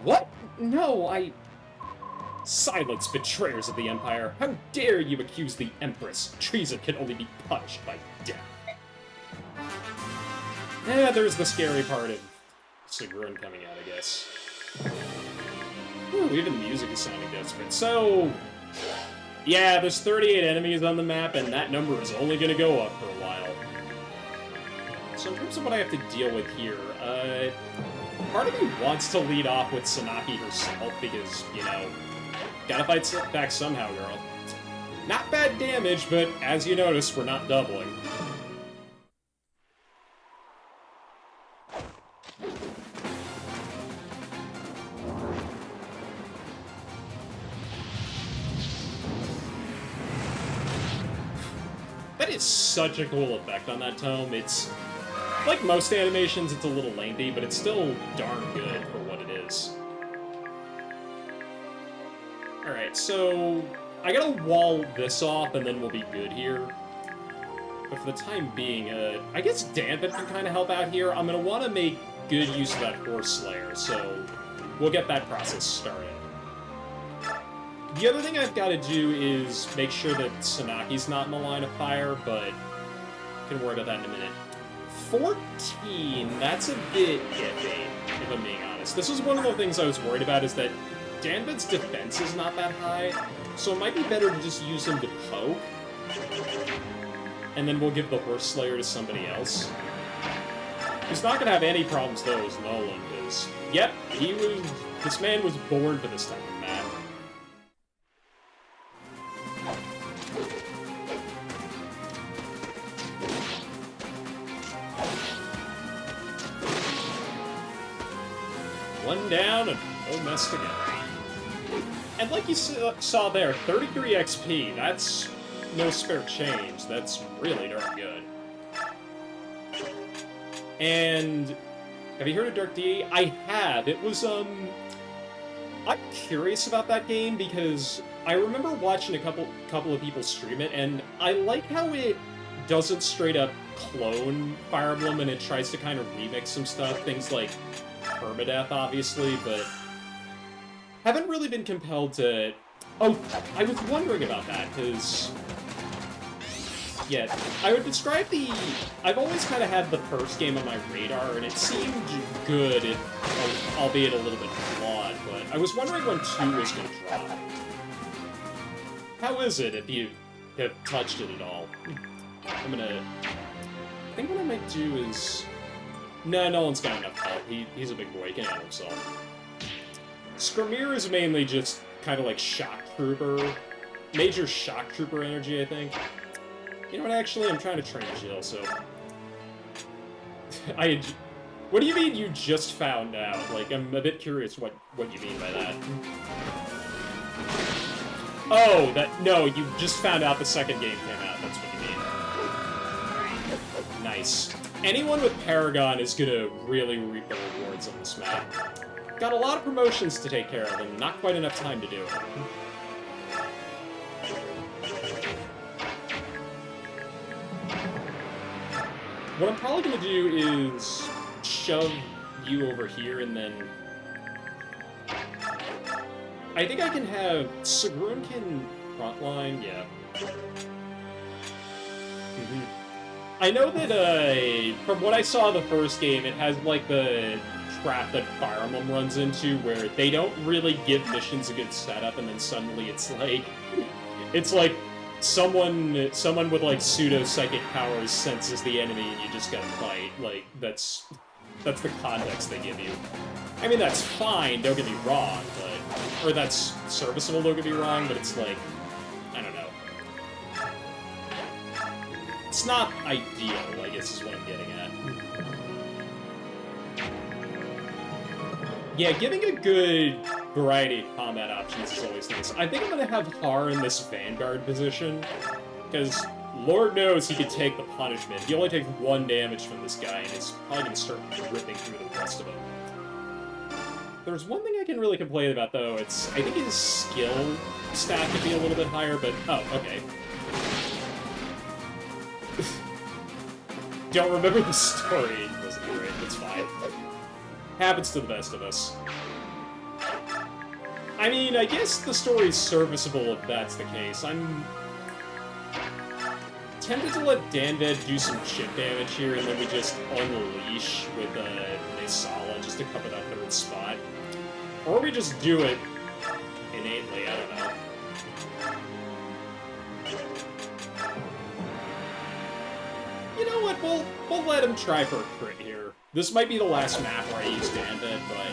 What? No, Silence, betrayers of the Empire! How dare you accuse the Empress? Treason can only be punished by death. There's the scary part of Sigrun coming out, I guess. Ooh, even the music is sounding desperate. So, yeah, there's 38 enemies on the map, and that number is only going to go up for a while. So in terms of what I have to deal with here, part of me wants to lead off with Sanaki herself, because, you know, gotta fight back somehow, girl. Not bad damage, but as you notice, we're not doubling. That is such a cool effect on that tome. It's, like most animations, it's a little lengthy, but it's still darn good for what it is. Alright, so I gotta wall this off, and then we'll be good here. But for the time being, I guess Danvit can kind of help out here. I'm gonna want to make good use of that Horse Slayer, so we'll get that process started. The other thing I've got to do is make sure that Sanaki's not in the line of fire, but I can worry about that in a minute. 14, that's a bit iffy, if I'm being honest. This was one of the things I was worried about, is that Danvit's defense is not that high, so it might be better to just use him to poke, and then we'll give the Horse Slayer to somebody else. He's not gonna have any problems, though, as Nolan is. Yep, this man was born for this type of map. One down and no mess together. And like you saw there, 33 XP, that's no spare change. That's really darn good. And have you heard of Dark D? I have. It was, I'm curious about that game because I remember watching a couple of people stream it, and I like how it doesn't straight up clone Fire Emblem, and it tries to kind of remix some stuff, things like permadeath, obviously, but haven't really been compelled to... Oh, I was wondering about that, because... Yeah, I would describe the... I've always kind of had the first game on my radar, and it seemed good, albeit a little bit flawed, but I was wondering when 2 was going to drop. How is it, if you have touched it at all? I'm gonna... I think what I might do is... No, Nolan's got enough health. He's a big boy, he can handle himself. Skirmir is mainly just kind of like Shock Trooper. Major Shock Trooper energy, I think. You know what, actually, I'm trying to train Jill, so... What do you mean you just found out? Like, I'm a bit curious what you mean by that. Oh, no, you just found out the second game came out, that's what you mean. Nice. Anyone with Paragon is gonna really reap the rewards on this map. Got a lot of promotions to take care of, and not quite enough time to do it. What I'm probably gonna do is shove you over here, and then... I think I can have... Sigrun can frontline, yeah. I know that, from what I saw of the first game, it has, like, the trap that Fire Emblem runs into, where they don't really give missions a good setup, and then suddenly it's like someone with, like, pseudo-psychic powers senses the enemy, and you just gotta fight. Like, that's the context they give you. I mean, that's fine, don't get me wrong, but... Or that's serviceable, don't get me wrong, but it's like... I don't know. It's not ideal, I guess is what I'm getting at. Yeah, giving a good variety of combat options is always nice. I think I'm gonna have Har in this Vanguard position, because Lord knows he could take the punishment. He only takes 1 damage from this guy, and it's probably gonna start ripping through the rest of him. There's one thing I can really complain about, though. I think his skill stat could be a little bit higher, but... Oh, okay. Don't remember the story. It wasn't great. It's fine. Happens to the best of us. I mean, I guess the story's serviceable if that's the case. I'm tempted to let Danved do some chip damage here, and then we just unleash with Nisala just to cover that 3rd spot. Or we just do it innately, I don't know. You know what, we'll let him try for a crit here. This might be the last map where I use Gambit, but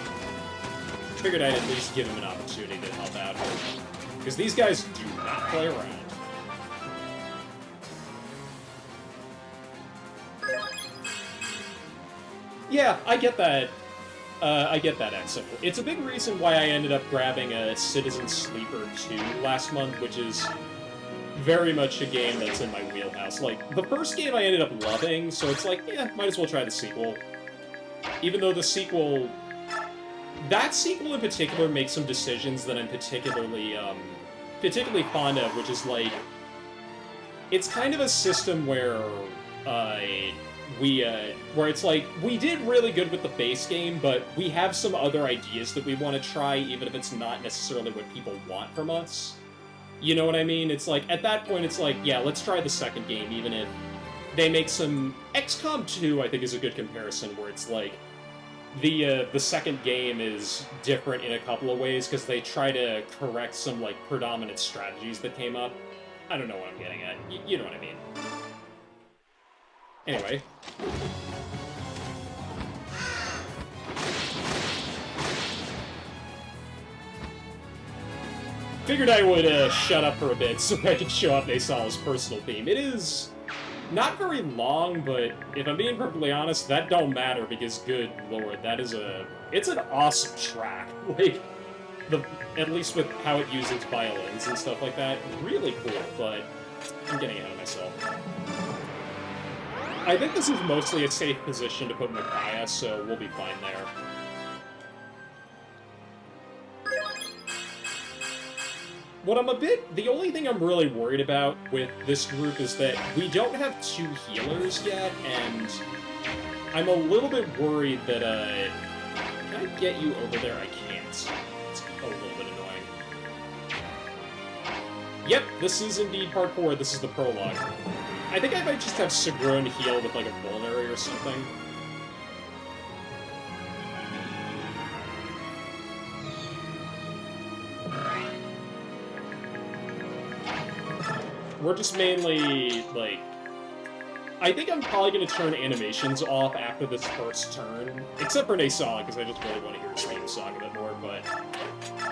figured I'd at least give him an opportunity to help out here. Because these guys do not play around. Yeah, I get that. Exo. It's a big reason why I ended up grabbing a Citizen Sleeper 2 last month, which is very much a game that's in my wheelhouse. Like, the first game I ended up loving, so it's like, yeah, might as well try the sequel. Even though the sequel... That sequel in particular makes some decisions that I'm particularly fond of, which is like... It's kind of a system where, where it's like, we did really good with the base game, but we have some other ideas that we want to try, even if it's not necessarily what people want from us. You know what I mean? It's like, at that point, it's like, yeah, let's try the second game, even if they make some... XCOM 2, I think, is a good comparison, where it's like, the second game is different in a couple of ways, because they try to correct some, like, predominant strategies that came up. I don't know what I'm getting at. You know what I mean. Anyway. Figured I would shut up for a bit so I could show off Nasala's personal theme. It is not very long, but if I'm being perfectly honest, that don't matter because, good lord, that is it's an awesome track. Like, at least with how it uses violins and stuff like that, really cool, but I'm getting ahead of myself. I think this is mostly a safe position to put Micaiah, so we'll be fine there. The only thing I'm really worried about with this group is that we don't have 2 healers yet, and I'm a little bit worried that, can I get you over there? I can't. It's a little bit annoying. Yep, this is indeed part 4. This is the prologue. I think I might just have Sigrun heal with, like, a vulnerary or something. We're just mainly, like... I think I'm probably going to turn animations off after this first turn. Except for Nasala, because I just really want to hear his theme song a bit more, but...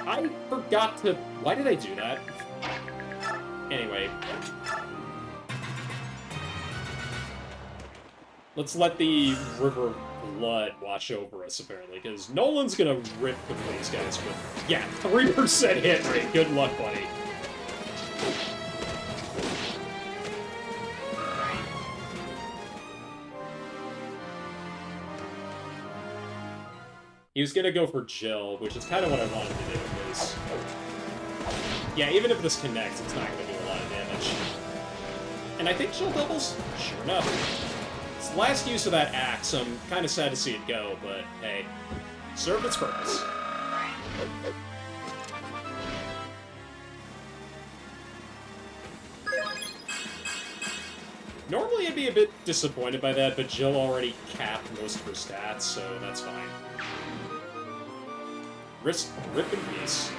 I forgot to... Why did I do that? Anyway. Let's let the River Blood watch over us, apparently, because Nolan's gonna rip through these guys with... Yeah, 3% hit rate. Good luck, buddy. He was gonna go for Jill, which is kind of what I wanted to do, because... Yeah, even if this connects, it's not gonna do a lot of damage. And I think Jill doubles? Sure enough. It's the last use of that axe, so I'm kind of sad to see it go, but hey, served its purpose. Normally I'd be a bit disappointed by that, but Jill already capped most of her stats, so that's fine. Rip in peace.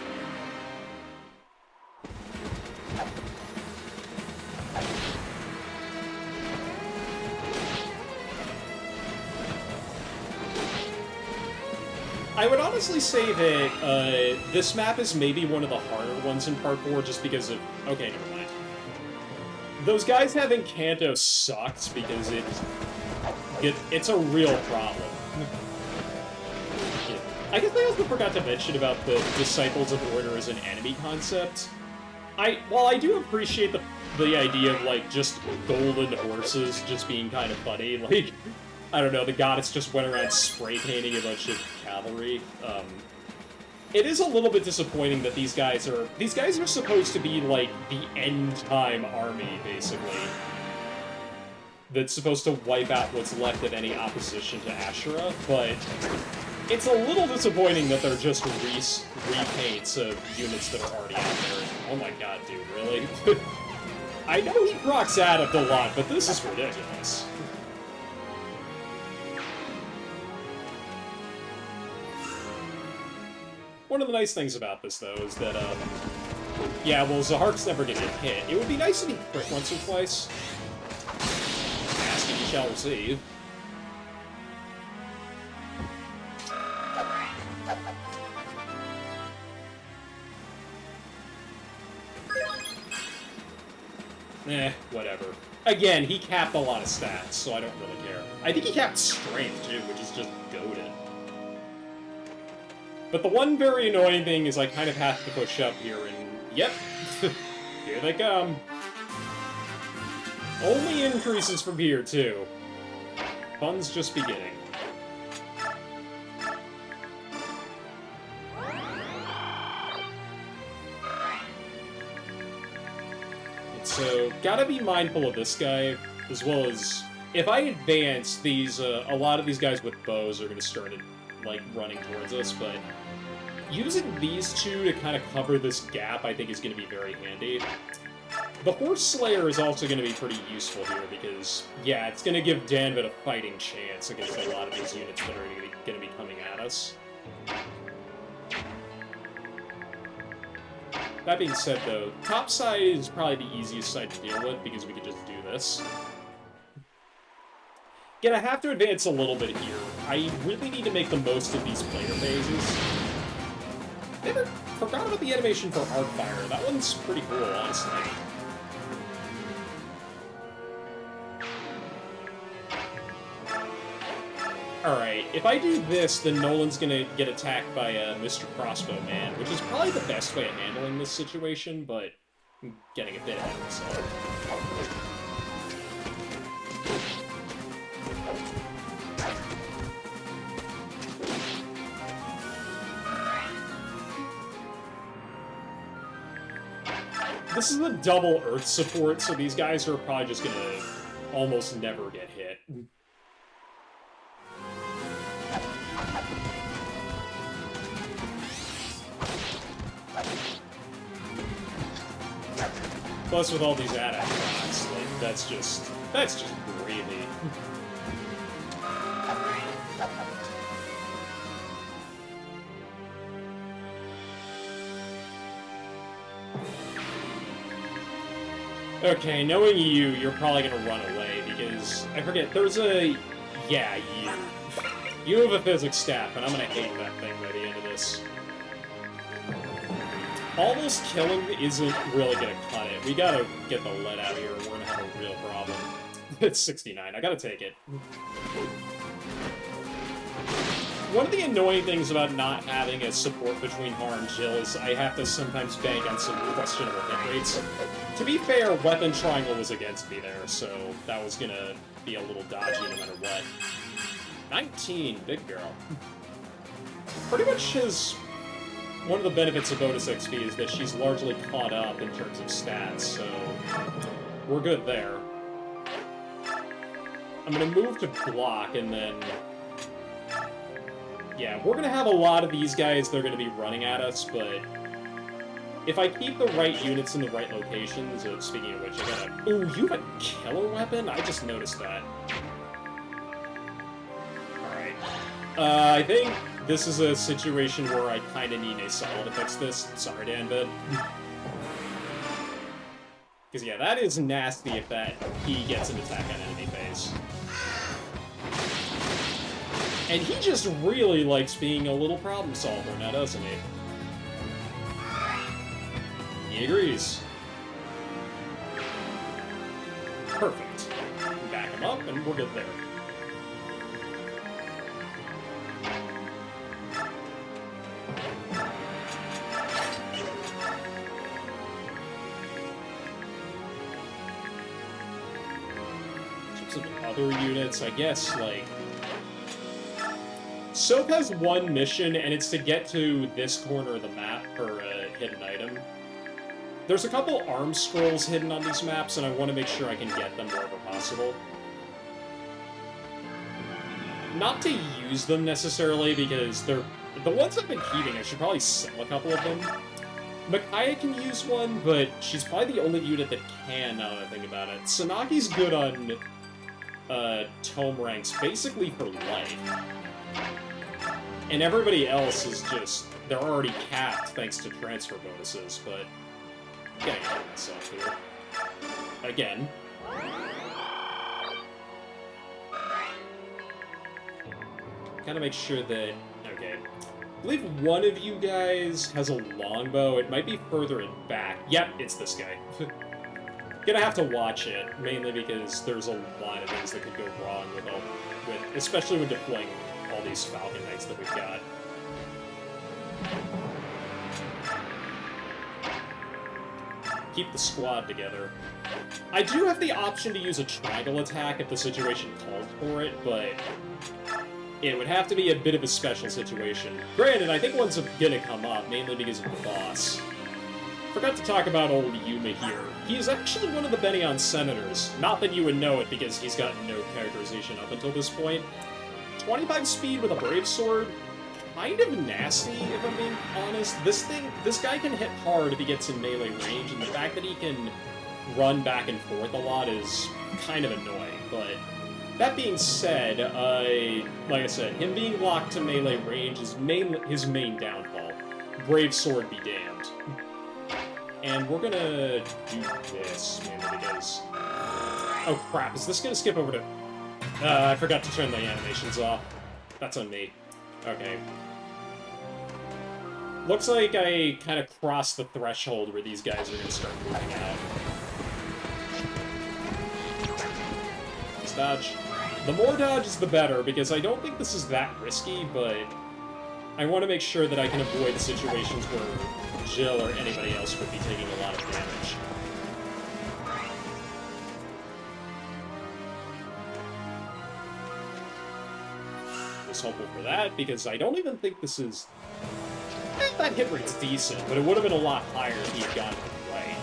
I would honestly say that this map is maybe one of the harder ones in Part 4 just because of... Okay, never mind. Those guys having Kanto sucks because it's a real problem. Yeah. I guess I also forgot to mention about the Disciples of Order as an enemy concept. While I do appreciate the idea of, like, just golden horses just being kind of funny, like... I don't know, the goddess just went around spray painting a bunch of cavalry. It is a little bit disappointing that these guys are supposed to be, like, the end-time army, basically. That's supposed to wipe out what's left of any opposition to Ashura, but it's a little disappointing that they're just repaints of units that are already out there. Oh my god, dude, really? I know he procs Addict a lot, but this is ridiculous. one of the nice things about this, though, is that, yeah, well, Zahark's never gonna get hit. It would be nice if he crit once or twice. Ask and you shall receive. Whatever. Again, he capped a lot of stats, so I don't really care. I think he capped strength, too, which is just goated. But the one very annoying thing is I kind of have to push up here, and yep, here they come. Only increases from here, too. Fun's just beginning. So, gotta be mindful of this guy, as well as... If I advance, these, a lot of these guys with bows are gonna start, like, running towards us, but... Using these two to kind of cover this gap, I think, is gonna be very handy. The Horse Slayer is also gonna be pretty useful here, because, yeah, it's gonna give Danvid a fighting chance against a lot of these units that are gonna be coming at us. That being said, though, top side is probably the easiest side to deal with, because we can just do this. Again, I have to advance a little bit here. I really need to make the most of these player phases. Never forgot about the animation for Arcfire. That one's pretty cool, honestly. Alright, if I do this, then Nolan's gonna get attacked by Mr. Crossbow Man, which is probably the best way of handling this situation, but I'm getting a bit ahead of myself. This is a double Earth support, so these guys are probably just gonna almost never get hit. Plus, with all these add-ons, like, that's just gravy. Okay, knowing you, you're probably gonna run away, because, I forget, there's a... Yeah, you. You have a physics staff, and I'm gonna hate that thing by the end of this. All this killing isn't really gonna cut it. We gotta get the lead out here, or we're gonna have a real problem. It's 69, I gotta take it. One of the annoying things about not having a support between Har and Jill is I have to sometimes bank on some questionable hit rates. To be fair, Weapon Triangle was against me there, so that was gonna be a little dodgy no matter what. 19, big girl. Pretty much his... One of the benefits of bonus XP is that she's largely caught up in terms of stats, so we're good there. I'm gonna move to block, and then... Yeah, we're gonna have a lot of these guys that are gonna be running at us, but... If I keep the right units in the right locations, speaking of which, I gotta... Ooh, you have a killer weapon? I just noticed that. Alright. I think this is a situation where I kinda need a solid to fix this. Sorry, Danvid. Because, yeah, that is nasty if he gets an attack on enemy phase. And he just really likes being a little problem solver, now doesn't he? He agrees. Perfect. Back him up, and we're good there. In terms of other units, I guess, like... Soap has one mission, and it's to get to this corner of the map for a hidden item. There's a couple arm scrolls hidden on these maps, and I want to make sure I can get them wherever possible. Not to use them necessarily, because they're... The ones I've been keeping, I should probably sell a couple of them. Micaiah can use one, but she's probably the only unit that can, now that I think about it. Sanaki's good on tome ranks, basically for life. And everybody else is just, they're already capped thanks to transfer bonuses, but I'm getting ahead of myself here. Again. Gotta make sure that, okay. I believe one of you guys has a longbow. It might be further in back. Yep, it's this guy. Gonna have to watch it, mainly because there's a lot of things that could go wrong especially when deploying all these Falcon Knights that we've got. Keep the squad together. I do have the option to use a triangle attack if the situation calls for it, but it would have to be a bit of a special situation. Granted, I think one's gonna come up, mainly because of the boss. Forgot to talk about old Yuma here. He is actually one of the Bennion Senators. Not that you would know it, because he's got no characterization up until this point. 25 speed with a Brave Sword, kind of nasty, if I'm being honest. This guy can hit hard if he gets in melee range, and the fact that he can run back and forth a lot is kind of annoying, but that being said, like I said, him being locked to melee range is his main downfall. Brave Sword be damned. And we're gonna do this, mainly because... Oh crap, is this gonna skip over to... I forgot to turn the animations off. That's on me. Okay. Looks like I kind of crossed the threshold where these guys are gonna start moving out. Let's dodge. The more dodges, the better, because I don't think this is that risky, but I want to make sure that I can avoid situations where Jill or anybody else would be taking a lot of damage. Was hopeful for that, because I don't even think this is... That hit rate's decent, but it would have been a lot higher if he had gotten it right.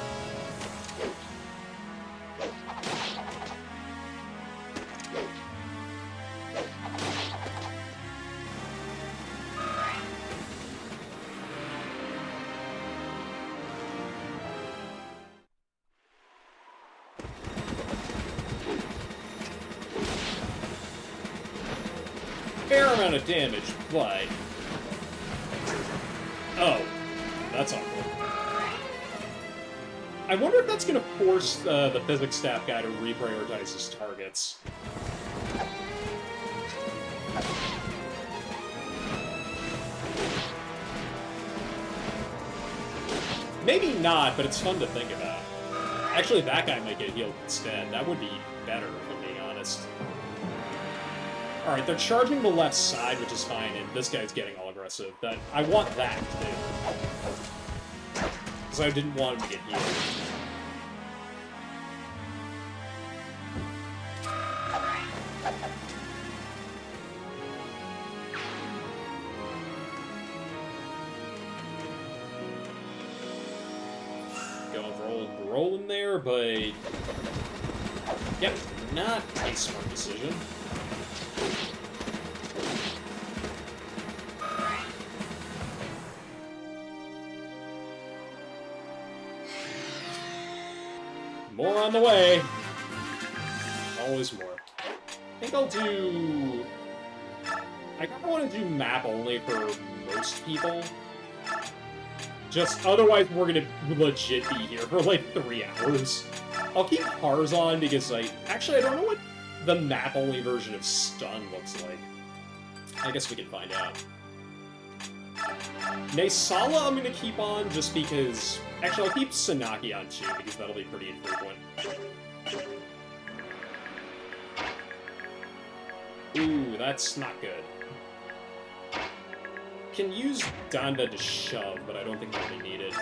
Fair amount of damage, but... Oh, that's awful. I wonder if that's going to force the physics staff guy to reprioritize his targets. Maybe not, but it's fun to think about. Actually, that guy might get healed instead. That would be better, if I'm being honest. Alright, they're charging the left side, which is fine, and this guy's getting all aggressive. I want that, too. Because I didn't want him to get healed. Going for rolling there, but... Yep, not a smart decision. More on the way. Always more. I think I'll do... I kind of want to do map only for most people. Just, otherwise we're gonna legit be here for like 3 hours. I'll keep Hars on because actually I don't know what the map only version of Stun looks like. I guess we can find out. Naysala I'm gonna keep on just because... Actually, I'll keep Sanaki on too, because that'll be pretty infrequent. Ooh, that's not good. Can use Donda to shove, but I don't think that'll be needed.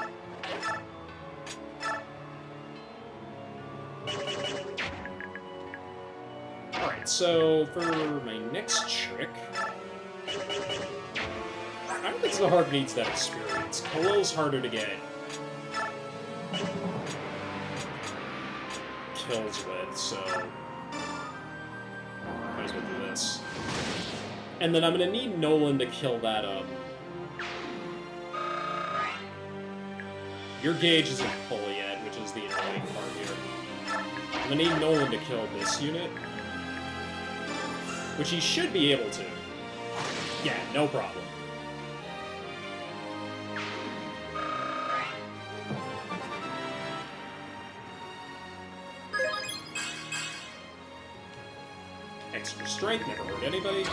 Alright, so for my next trick... I don't think Zahar needs that experience. Kalil's harder to get kills with, so might as well do this. And then I'm gonna need Nolan to kill that Your gauge isn't full yet, which is the annoying part here. I'm gonna need Nolan to kill this unit, which he should be able to. Yeah, no problem. Extra strength, never hurt anybody.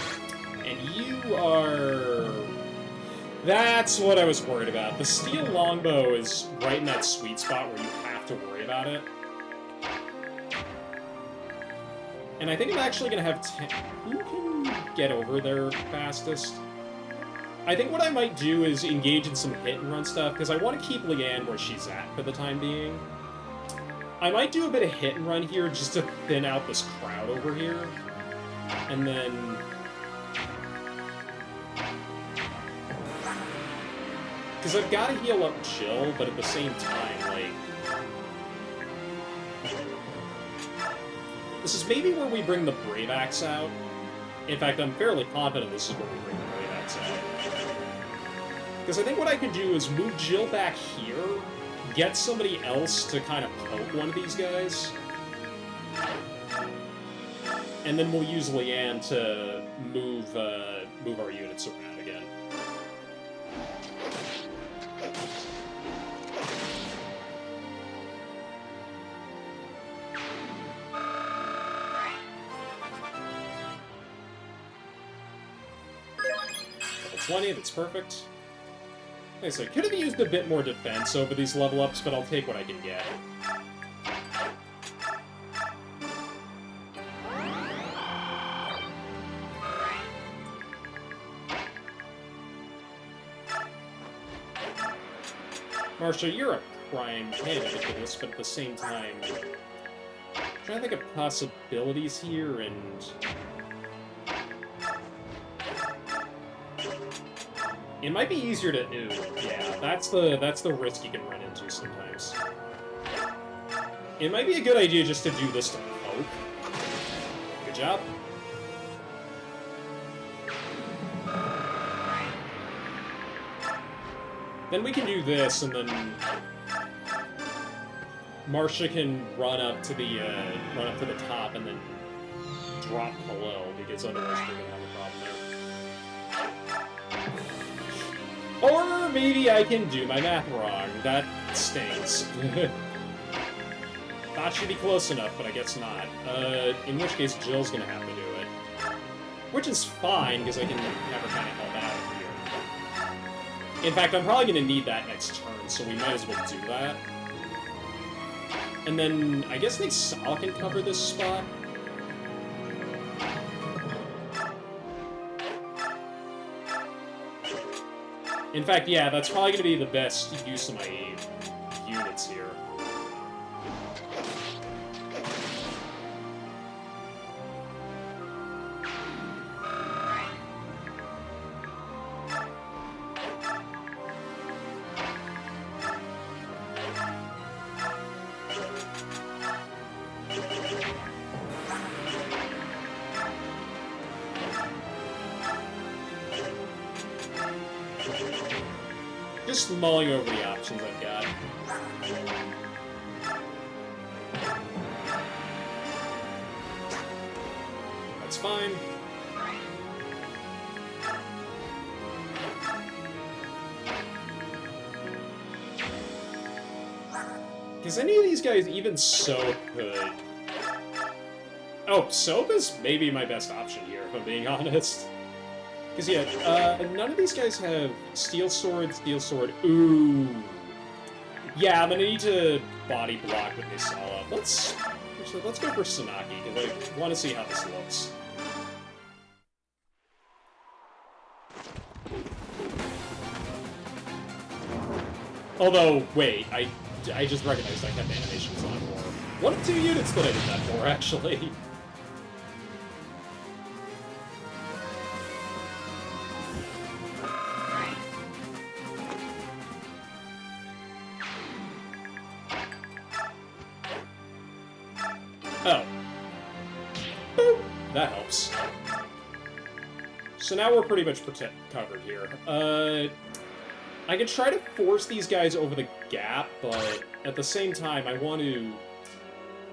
And you are... That's what I was worried about. The steel longbow is right in that sweet spot where you have to worry about it. And I think I'm actually going to have... Who can get over there fastest? I think what I might do is engage in some hit-and-run stuff, because I want to keep Leanne where she's at for the time being. I might do a bit of hit-and-run here just to thin out this crowd over here. And then... Because I've got to heal up Jill, but at the same time, like... This is maybe where we bring the Brave Axe out. In fact, I'm fairly confident this is where we bring the Brave Axe out. Because I think what I could do is move Jill back here, get somebody else to kind of poke one of these guys, and then we'll use Leanne to move our units around again. Level 20, that's perfect. Like I said, could have used a bit more defense over these level ups, but I'll take what I can get. Marsha, you're a prime candidate for this, but at the same time, I'm trying to think of possibilities here, and it might be easier to... Ooh, yeah, that's the risk you can run into sometimes. It might be a good idea just to do this to poke. Good job. Then we can do this, and then Marsha can run up to the top and then drop below, because otherwise we're gonna have a problem there. Or maybe I can do my math wrong. That stings. Thought she'd be close enough, but I guess not. In which case Jill's gonna have to do it. Which is fine, because I can have her kind of help out here. In fact, I'm probably gonna need that next turn, so we might as well do that. And then, I guess Sal can cover this spot. In fact, yeah, that's probably going to be the best use of my units here. Just mulling over the options I've got. That's fine. Is any of these guys even Soap could... Oh, Soap is maybe my best option here, if I'm being honest. Because, yeah, none of these guys have Steel Sword. Ooh. Yeah, I'm gonna need to body block with Nisala. Let's go for Sanaki, because I want to see how this looks. Although, wait, I just recognized I kept animations on for one of 2 units that I did that for, actually. Oh. Boop. That helps. So now we're pretty much covered here. I can try to force these guys over the gap, but at the same time, I want to...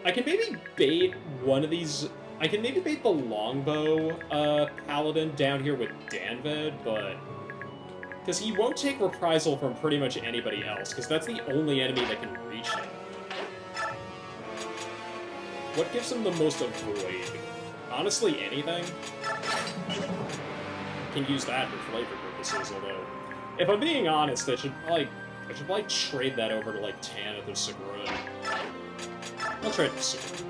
I can maybe bait one of these I can maybe bait the longbow paladin down here with Danved, but... Because he won't take reprisal from pretty much anybody else, because that's the only enemy that can reach him. What gives him the most avoid? Honestly, anything. Can use that for flavor purposes, although... If I'm being honest, I should probably trade that over to, like, Tanith or Sigrun. I'll trade for Sigrun.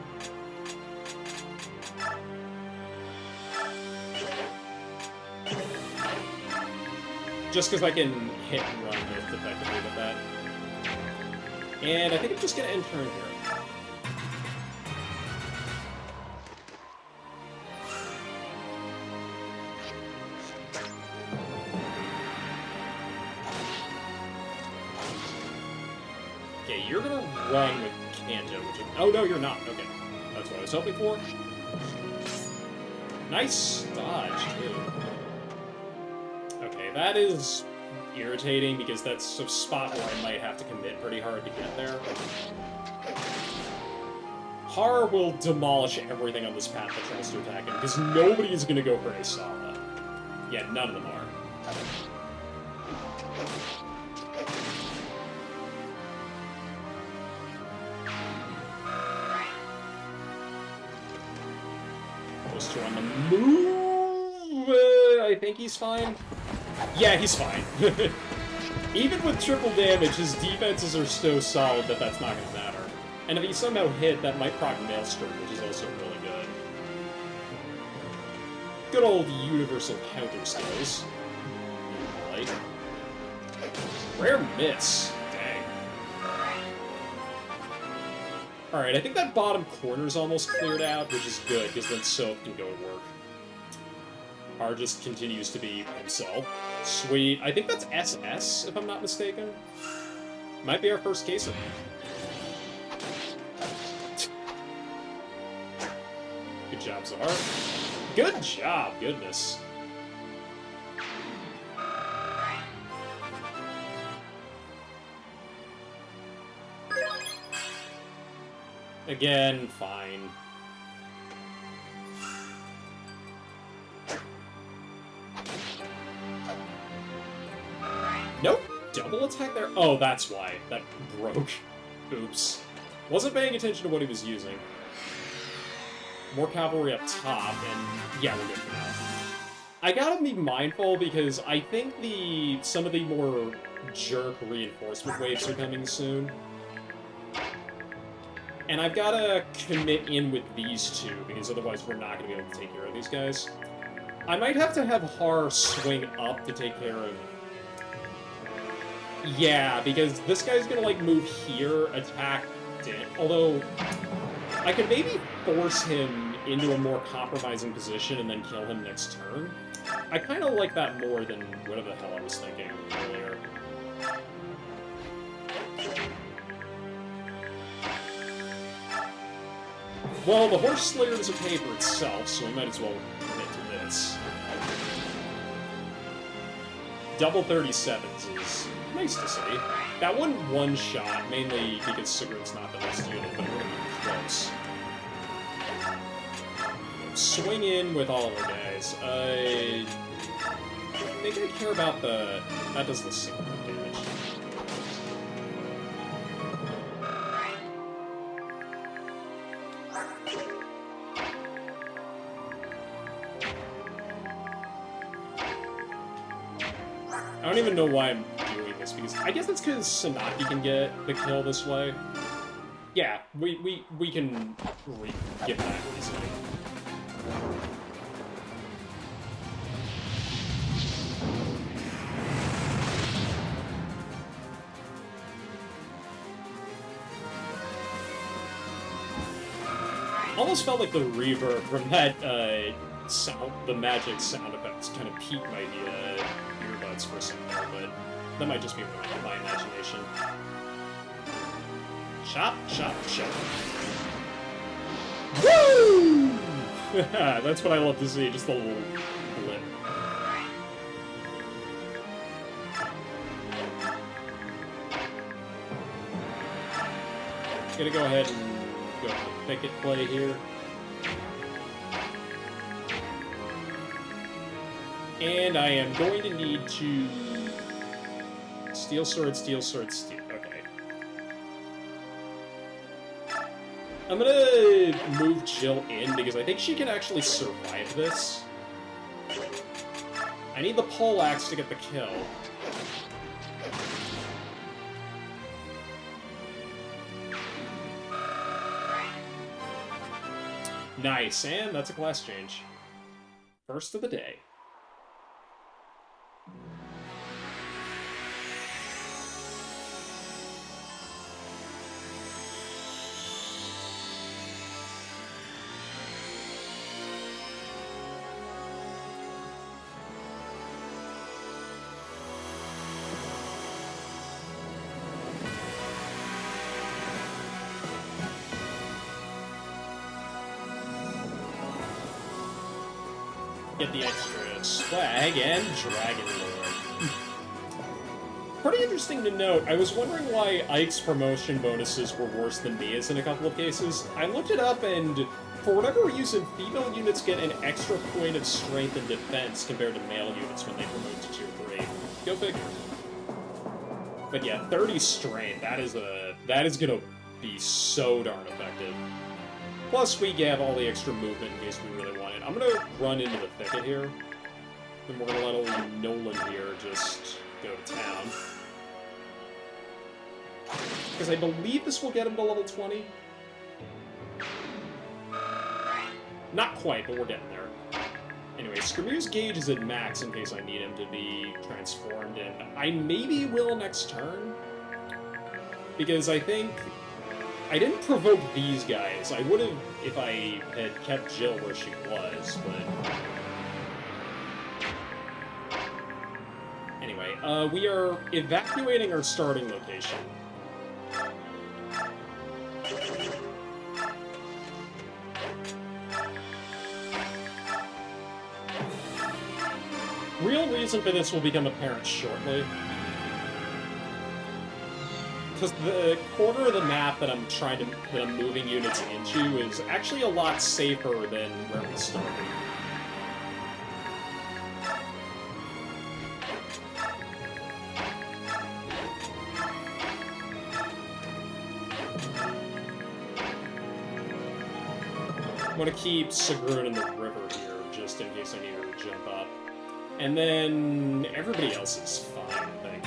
Just because I can hit and run most effectively with that. And I think I'm just going to end turn here. Okay, you're going to run with Kanto, which is... Oh, no, you're not. Okay. That's what I was hoping for. Nice dodge, too. Okay, that is irritating because that's a spot where I might have to commit pretty hard to get there. Har will demolish everything on this path that tries to attack him, because nobody is going to go for a Sala. Yeah, none of them are. Those two on the move! I think he's fine. Yeah, he's fine. Even with triple damage, his defenses are so solid that that's not going to matter. And if he somehow hit, that might proc Maelstrom, which is also really good. Good old universal counter skills. Like. Rare miss. Dang. Alright, I think that bottom corner's almost cleared out, which is good, because then Soap can go to work. Har just continues to be himself. Sweet. I think that's SS, if I'm not mistaken. Might be our first case of it. Good job, Zahar. Good job, goodness. Again, fine. Nope. Double attack there? Oh, that's why. That broke. Oops. Wasn't paying attention to what he was using. More cavalry up top, and yeah, we're good for now. I gotta be mindful because I think some of the more jerk reinforcement waves are coming soon. And I've gotta commit in with these two, because otherwise we're not gonna be able to take care of these guys. I might have to have Har swing up to take care of... Yeah, because this guy's gonna, like, move here, attack Dan. Although, I could maybe force him into a more compromising position and then kill him next turn. I kind of like that more than whatever the hell I was thinking earlier. Well, the Horse Slayer is a pay for itself, so we might as well commit to this. Double 37s is nice to see. That one shot, mainly because Sigurd's not the best unit, but it would have been close. Swing in with all of our guys. I think I care about the... That does the single damage. I don't even know why I'm doing this, because I guess it's because Sanaki can get the kill this way. Yeah, we can get that easily. Almost felt like the reverb from that sound, the magic sound effects, kind of piqued my earbuds for a second there, but that might just be my imagination. Chop, chop, chop. Woo! That's what I love to see, just a little blip. Gonna go ahead and go for the thicket play here. And I am going to need to... Steel sword, steel sword, steel... Okay. I'm gonna move Jill in, because I think she can actually survive this. I need the poleaxe to get the kill. Nice, and that's a class change. First of the day. Get the extra swag and Dragon Lord. Pretty interesting to note, I was wondering why Ike's promotion bonuses were worse than Mia's in a couple of cases. I looked it up, and for whatever reason, female units get an extra point of strength and defense compared to male units when they promote to tier 3. Go figure. But yeah, 30 strength, that is gonna be so darn effective. Plus, we have all the extra movement in case we really want it. I'm gonna run into the thicket here. Then we're gonna let old Nolan here just go to town. Because I believe this will get him to level 20. Not quite, but we're getting there. Anyway, Skirmir's gauge is at max in case I need him to be transformed, and I maybe will next turn. Because I think... I didn't provoke these guys. I would have if I had kept Jill where she was, but... Anyway, we are evacuating our starting location. Real reason for this will become apparent shortly. Because the corner of the map that I'm moving units into is actually a lot safer than where we started. I'm gonna keep Sigrun in the river here, just in case I need her to jump up. And then everybody else is fine, I think.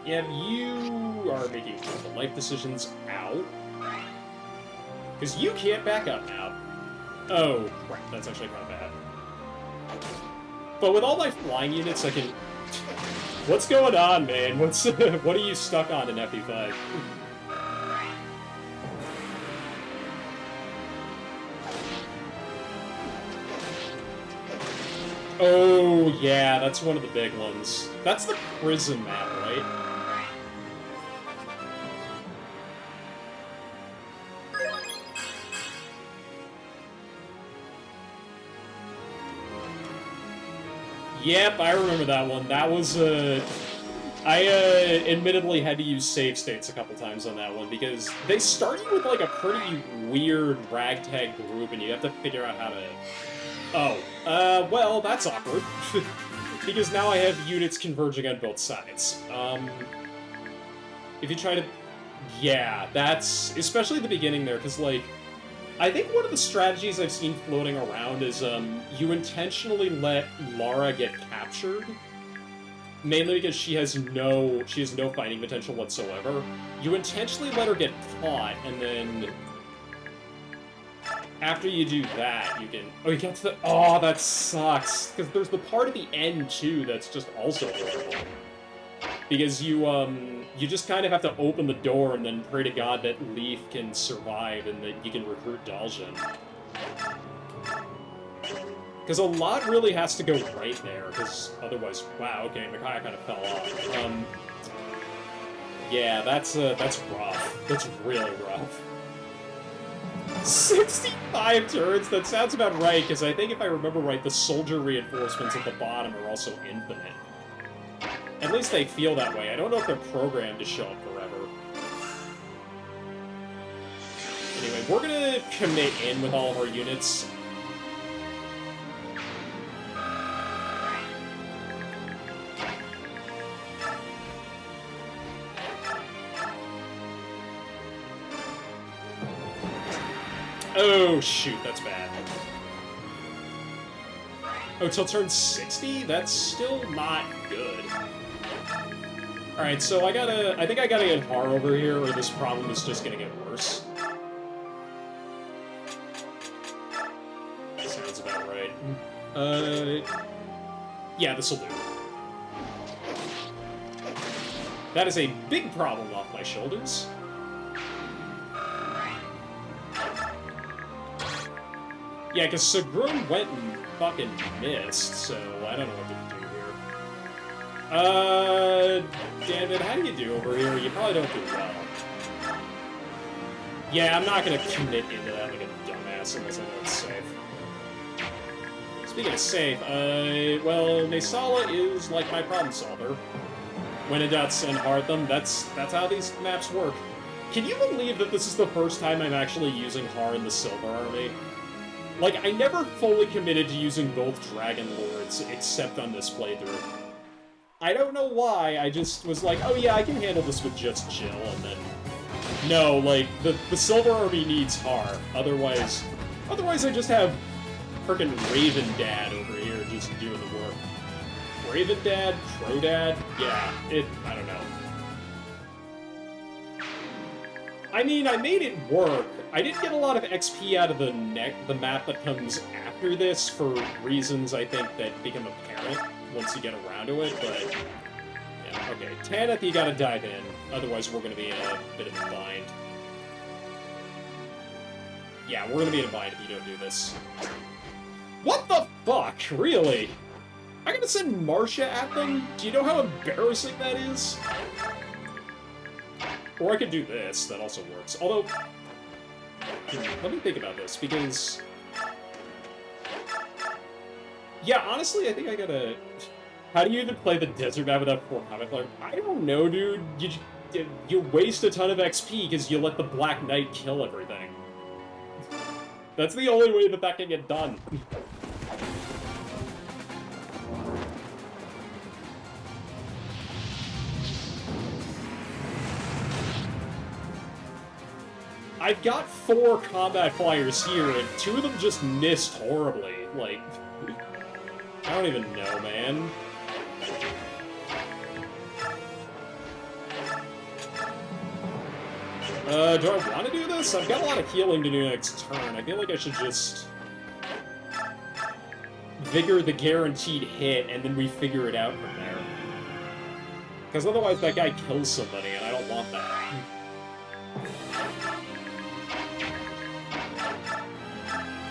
Yeah, you are making critical life decisions. Ow. Because you can't back up now. Oh, crap, that's actually kind of bad. But with all my flying units, I can... What's going on, man? What are you stuck on in FE5? Oh, yeah, that's one of the big ones. That's the prison map, right? Yep, I remember that one. That was, I, admittedly had to use save states a couple times on that one, because they start you with, like, a pretty weird ragtag group, and you have to figure out how to... Oh, well, that's awkward. Because now I have units converging on both sides. If you try to... Yeah, that's... Especially at the beginning there, because, like... I think one of the strategies I've seen floating around is, you intentionally let Lara get captured. Mainly because she has no fighting potential whatsoever. You intentionally let her get caught, and then... After you do that, you can... Oh, you get to the... Oh, that sucks! Because there's the part at the end, too, that's just also horrible. Because you just kind of have to open the door and then pray to God that Leaf can survive and that you can recruit Daljan. Because a lot really has to go right there, because otherwise... Wow, okay, Micaiah kind of fell off. Yeah, that's rough. That's really rough. 65 turrets? That sounds about right, because I think if I remember right, the soldier reinforcements at the bottom are also infinite. At least they feel that way. I don't know if they're programmed to show up forever. Anyway, we're gonna commit in with all of our units. Oh, shoot, that's bad. Oh, till turn 60? That's still not good. Alright, so I think I gotta get Har over here, or this problem is just gonna get worse. Sounds about right. Yeah, this'll do. That is a big problem off my shoulders. Yeah, because Sagrun went and fucking missed, so I don't know what to do here. Damn it, how do you do over here? You probably don't do well. Yeah, I'm not gonna commit into that like a dumbass unless I know it's safe. Speaking of safe, well, Mesala is like my problem solver. When in doubt, send Hartham. That's how these maps work. Can you believe that this is the first time I'm actually using Har in the Silver Army? Like, I never fully committed to using both Dragon Lords, except on this playthrough. I don't know why, I just was like, oh yeah, I can handle this with just Jill, and then... No, like, the Silver Army needs Har, otherwise I just have frickin' Raven Dad over here just doing the work. Raven Dad? Crow Dad? Yeah, I don't know. I mean, I made it work. I didn't get a lot of XP out of the map that comes after this for reasons, I think, that become apparent once you get around to it, but... Yeah, okay. Tanith, you gotta dive in, otherwise we're gonna be in a bit of a bind. Yeah, we're gonna be in a bind if you don't do this. What the fuck? Really? I gotta send Marcia at them? Do you know how embarrassing that is? Or I could do this, that also works. Although, let me think about this, because... Yeah, honestly, I think I gotta... How do you even play the desert map without 4 combat flare? I don't know, dude. You waste a ton of XP because you let the Black Knight kill everything. That's the only way that can get done. I've got 4 combat flyers here, and 2 of them just missed horribly. Like, I don't even know, man. Do I want to do this? I've got a lot of healing to do next turn. I feel like I should just... Vigor the guaranteed hit, and then we figure it out from there. Because otherwise that guy kills somebody, and I don't want that.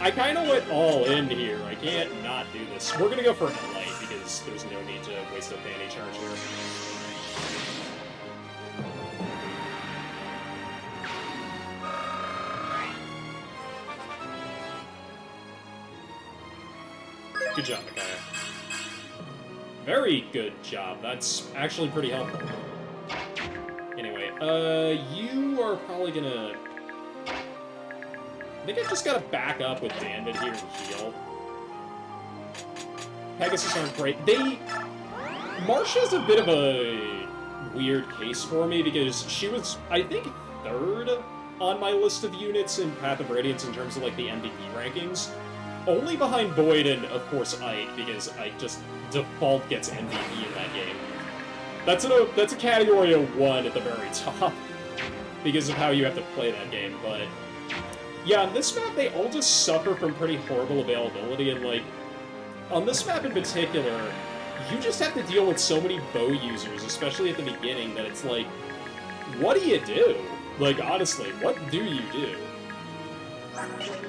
I kind of went all in here. I can't not do this. We're gonna go for a light because there's no need to waste a fanny charge here. Good job, Micaiah. Very good job. That's actually pretty helpful. Anyway, you are probably gonna... I think I just gotta back up with Danvid here and heal. Pegasus aren't great. Marcia's a bit of a weird case for me because she was, I think, 3rd on my list of units in Path of Radiance in terms of, like, the MVP rankings. Only behind Boyd and, of course, Ike, because Ike just default gets MVP in that game. That's a category of 1 at the very top because of how you have to play that game, but... Yeah, on this map, they all just suffer from pretty horrible availability, and, like, on this map in particular, you just have to deal with so many bow users, especially at the beginning, that it's like, what do you do? Like, honestly, what do you do?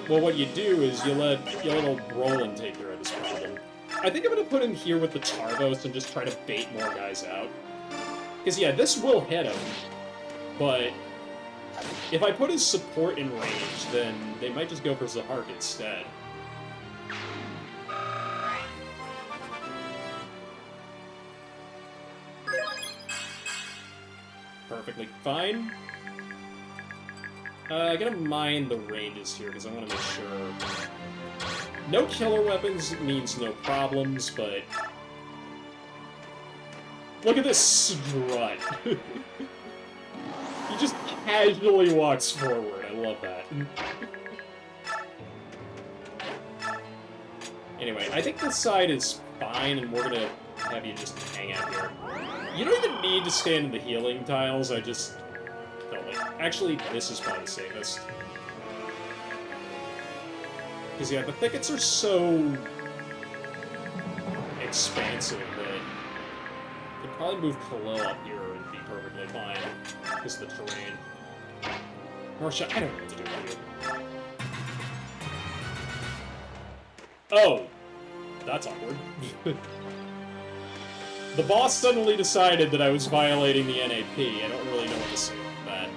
Well, what you do is you let old Brolin take care of this problem. I think I'm gonna put him here with the Tarvos and just try to bait more guys out. Because, yeah, this will hit him, but... If I put his support in range, then they might just go for Zahark instead. Perfectly fine. I gotta mind the ranges here, because I want to make sure... No killer weapons means no problems, but... Look at this strut! He just casually walks forward. I love that. Anyway, I think this side is fine, and we're gonna have you just hang out here. You don't even need to stand in the healing tiles, I just felt like... Actually, this is probably the safest. Because, yeah, the thickets are so... expansive that... Could probably move Kalo up here and be perfectly fine. Because of the terrain. Marsha, I don't know what to do with you. Oh! That's awkward. The boss suddenly decided that I was violating the NAP. I don't really know what to say about that.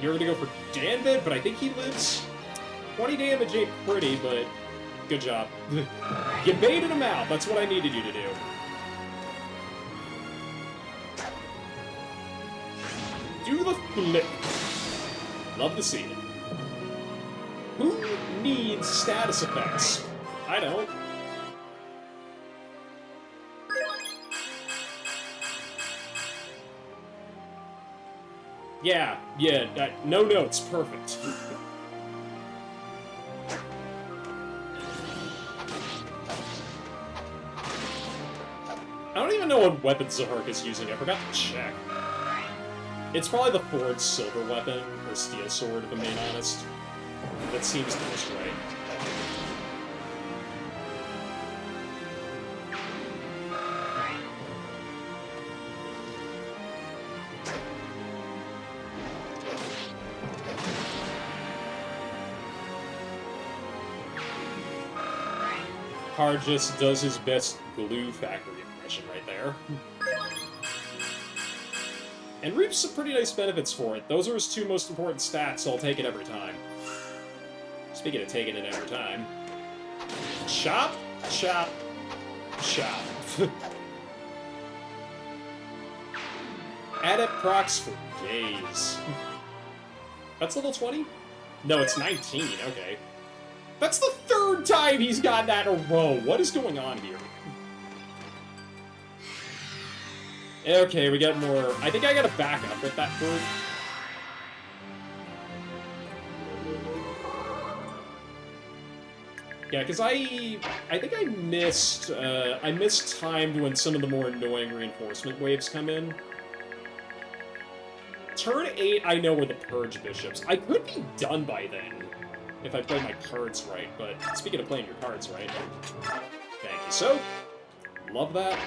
You're gonna go for Danvid, but I think he lives. 20 damage ain't pretty, but good job. You baited him out. That's what I needed you to do. Do the flip. Love to see it. Who needs status effects? I don't. Yeah, no notes, perfect. I don't even know what weapon Zahark is using, I forgot to check. It's probably the Ford's silver weapon, or steel sword, if I'm being honest. That seems the most right. Hard just does his best glue factory impression right there. And reaps some pretty nice benefits for it. Those are his two most important stats, so I'll take it every time. Speaking of taking it every time. Chop, chop, chop. Adept procs for days. That's level 20? No, it's 19, okay. That's the third time he's got that in a row. What is going on here? Okay, we got more. I think I gotta back up with that bird. Yeah, because I think I mistimed when some of the more annoying reinforcement waves come in. Turn 8, I know where the Purge Bishops. I could be done by then, if I play my cards right, but speaking of playing your cards right, thank you. So, love that.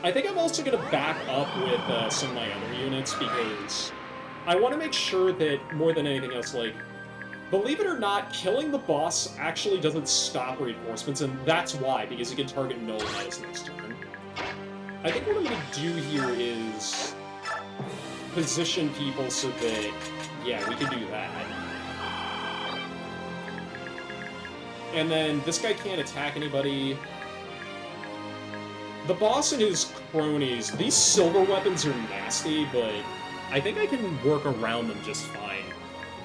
I think I'm also going to back up with some of my other units, because I want to make sure that, more than anything else, like, believe it or not, killing the boss actually doesn't stop reinforcements, and that's why, because you can target Null Knights next turn. I think what I'm going to do here is position people so that, yeah, we can do that. And then this guy can't attack anybody. The boss and his cronies, these silver weapons are nasty, but I think I can work around them just fine.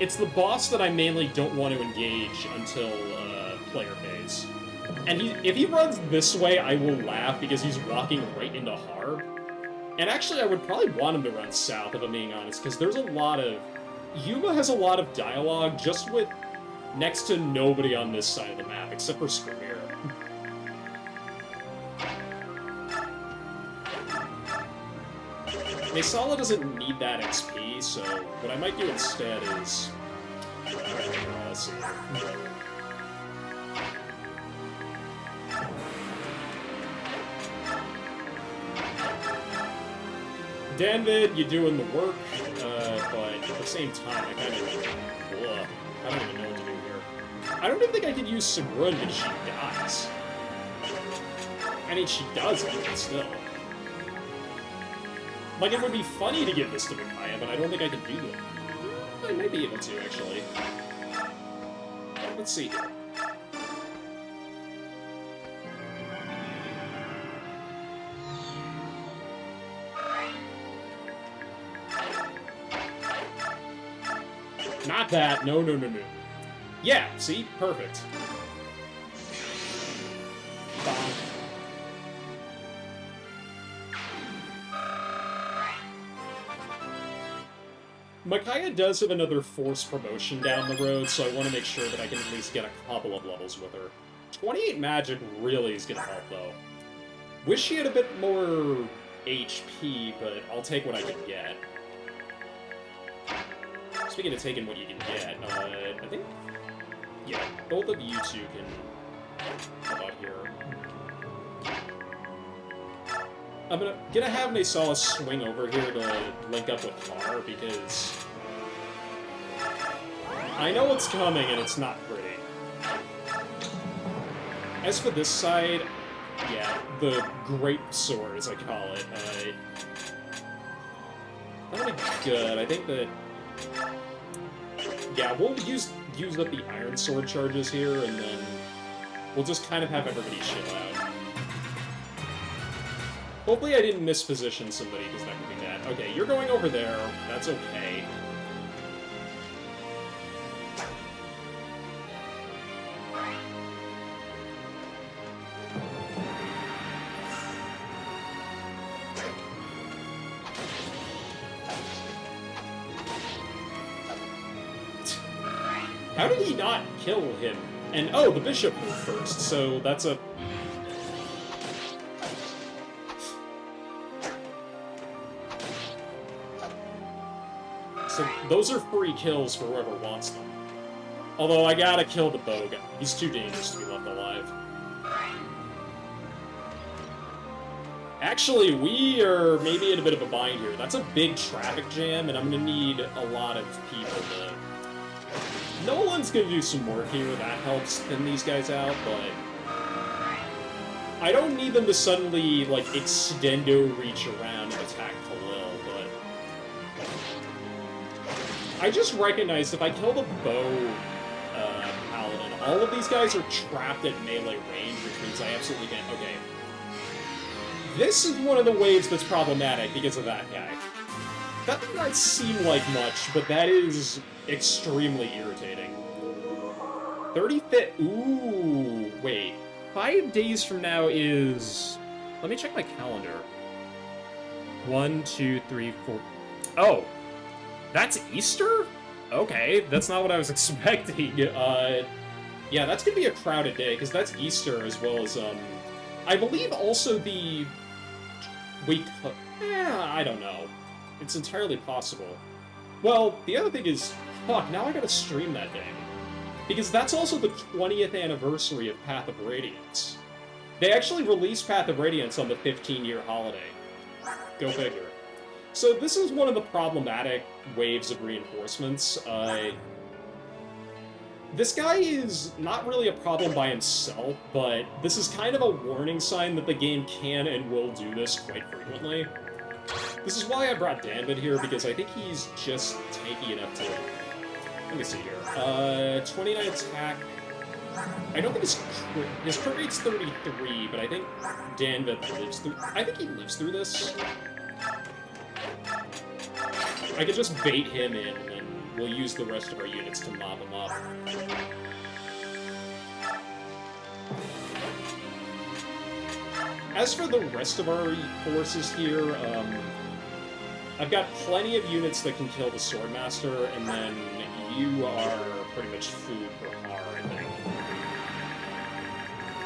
It's the boss that I mainly don't want to engage until player phase. And if he runs this way, I will laugh because he's walking right into Har. And actually, I would probably want him to run south, if I'm being honest, because there's a lot of... Yuma has a lot of dialogue just with next to nobody on this side of the map, except for Skrimir. Mesala doesn't need that XP, so what I might do instead is... let's see. Danvid, you're doing the work, but at the same time, I kind of... Ugh, I don't even know what to do here. I don't even think I could use Sigrun if she dies. I mean, she doesn't, but still. Like, it would be funny to give this to Micaiah, but I don't think I could do it. I might be able to, actually. Let's see here. Not that. No, no, no, no. Yeah, see? Perfect. Bonk. Micaiah does have another force promotion down the road, so I want to make sure that I can at least get a couple of levels with her. 28 magic really is going to help, though. Wish she had a bit more HP, but I'll take what I can get. Speaking of taking what you can get, I think... Yeah, both of you two can help out here. I'm gonna have Nasalis swing over here to link up with Har, because I know what's coming and it's not pretty. As for this side, yeah, the Great Sword, as I call it, that'll be good. I think that, yeah, we'll use up the Iron Sword charges here, and then we'll just kind of have everybody chill out. Hopefully I didn't misposition somebody, because that could be bad. Okay, you're going over there. That's okay. How did he not kill him? And, oh, the bishop moved first, so that's a... So those are free kills for whoever wants them. Although I gotta kill the bow guy. He's too dangerous to be left alive. Actually, we are maybe in a bit of a bind here. That's a big traffic jam, and I'm gonna need a lot of people to... Nolan's gonna do some work here, that helps thin these guys out, but... I don't need them to suddenly, like, extendo reach around and attack Khalil, but... I just recognized if I kill the bow paladin, all of these guys are trapped at melee range, which means I absolutely can't... Okay. This is one of the waves that's problematic because of that guy. That might not seem like much, but that is extremely irritating. 35th... Ooh, wait. 5 days from now is... Let me check my calendar. 1, 2, 3, 4... Oh! That's Easter? Okay, that's not what I was expecting. Yeah, that's gonna be a crowded day, because that's Easter as well as, I believe also the... Wait, I don't know. It's entirely possible. Well, the other thing is, fuck, now I gotta stream that day. Because that's also the 20th anniversary of Path of Radiance. They actually released Path of Radiance on the 15-year holiday. Go figure. So this is one of the problematic waves of reinforcements. This guy is not really a problem by himself, but this is kind of a warning sign that the game can and will do this quite frequently. This is why I brought Danvid here, because I think he's just tanky enough to... Let me see here. 29 attack. I don't think his crit rate's 33, but I think Danvid lives through... I think he lives through this. I could just bait him in, and then we'll use the rest of our units to mob him up. As for the rest of our forces here, I've got plenty of units that can kill the Swordmaster, and then you are pretty much food for Har, I think.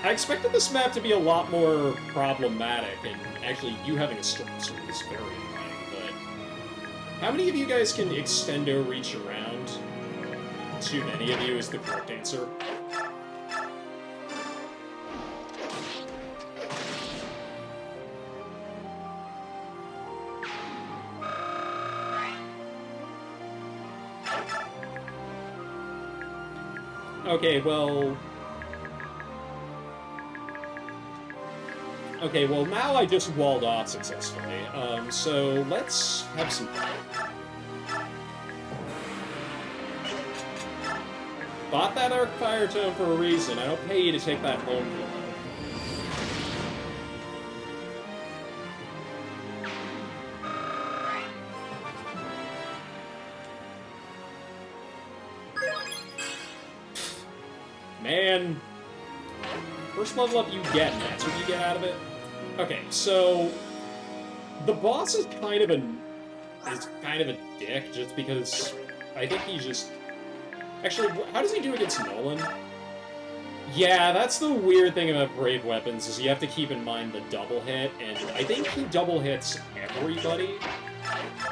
I expected this map to be a lot more problematic, and actually you having a strong sword is very annoying, but... How many of you guys can extendo reach around? Too many of you is the correct answer. Okay, well... Okay, well, now I just walled off successfully, so let's have some fun. Bought that Arc Fire Tome for a reason. I don't pay you to take that home with you. Man, first level up you get, and that's what you get out of it. Okay, so the boss is kind of a... is kind of a dick, just because I think he just... Actually, how does he do against Nolan? Yeah, that's the weird thing about Brave Weapons, is you have to keep in mind the double hit, and I think he double hits everybody.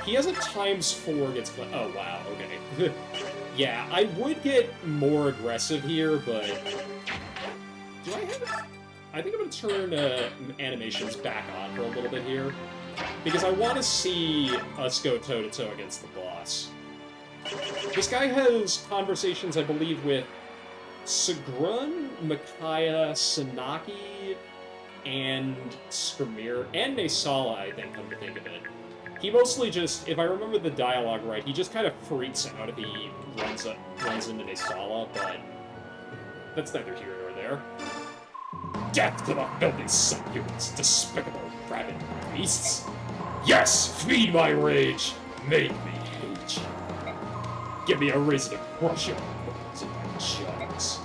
He has a ×4 against... Oh, wow, okay. Yeah, I would get more aggressive here, but... Do I have it? I think I'm going to turn animations back on for a little bit here, because I want to see us go toe-to-toe against the boss. This guy has conversations, I believe, with Sigrun, Micaiah, Sanaki, and Skrimir, and Nasala, I think, come to think of it. He mostly just, if I remember the dialogue right, he just kind of freaks out if he runs into Nasala, but that's neither here nor there. Death to the filthy subhumans, despicable rabid beasts! Yes, feed my rage! Make me hate you! Give me a reason to crush your bones in my jaws.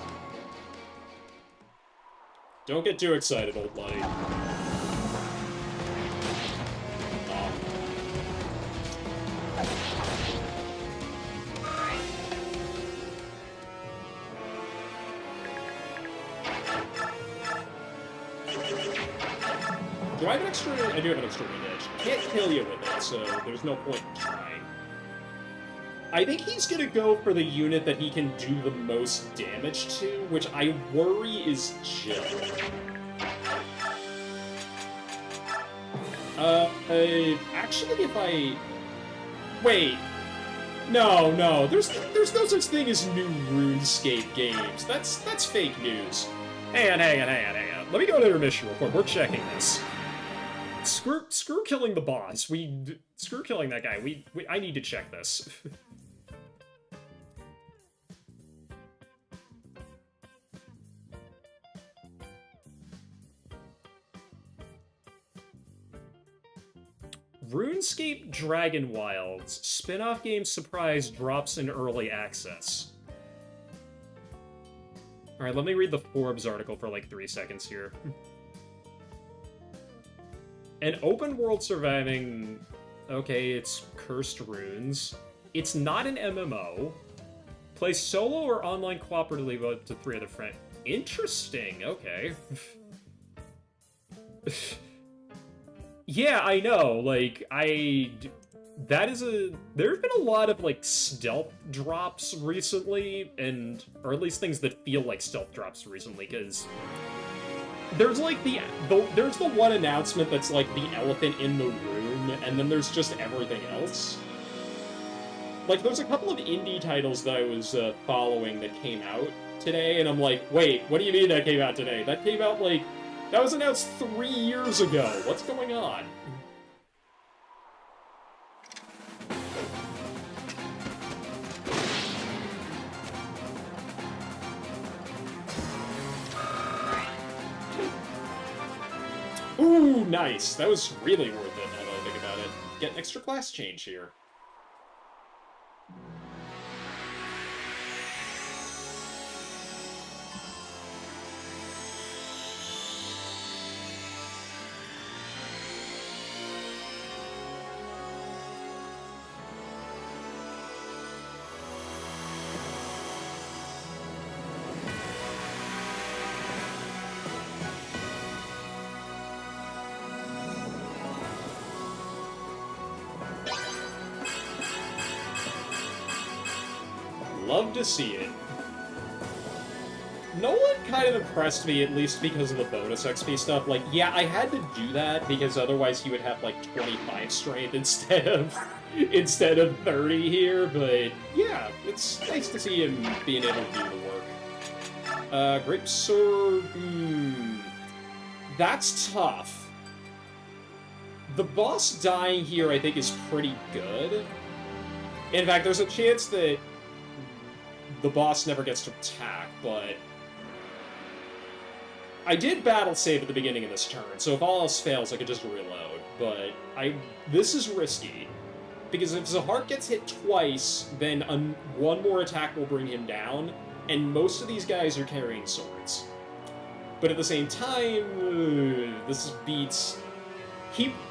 Don't get too excited, old buddy. Do I have an extra... I do have an extra wind edge. Can't kill you with it, so there's no point in trying. I think he's gonna go for the unit that he can do the most damage to, which I worry is Jill. Actually, if I... Wait. No, there's no such thing as new RuneScape games. That's fake news. Hang on. Let me go to intermission real quick. We're checking this. Screw killing the boss. Screw killing that guy. I need to check this. RuneScape Dragon Wilds spin-off game surprise drops in early access. Alright, let me read the Forbes article for like 3 seconds here. An open world surviving... Okay, it's Cursed Runes. It's not an MMO. Play solo or online cooperatively with up to 3 other friends. Interesting, okay. Yeah, I know, like, that is there have been a lot of, like, stealth drops recently, or at least things that feel like stealth drops recently, because there's, like, there's the one announcement that's, like, the elephant in the room, and then there's just everything else. Like, there's a couple of indie titles that I was following that came out today, and I'm like, wait, what do you mean that came out today? That came out, like, that was announced 3 years ago. What's going on? Ooh, nice. That was really worth it, now that I think about it. Get an extra class change here. Love to see it. Nolan kind of impressed me, at least because of the bonus XP stuff. Like, yeah, I had to do that, because otherwise he would have, like, 25 strength instead of 30 here, but yeah, it's nice to see him being able to do the work. Grape Sword... That's tough. The boss dying here, I think, is pretty good. In fact, there's a chance that the boss never gets to attack, but I did battle save at the beginning of this turn, so if all else fails, I could just reload. But this is risky, because if Zahart gets hit twice, then one more attack will bring him down, and most of these guys are carrying swords. But at the same time, this beats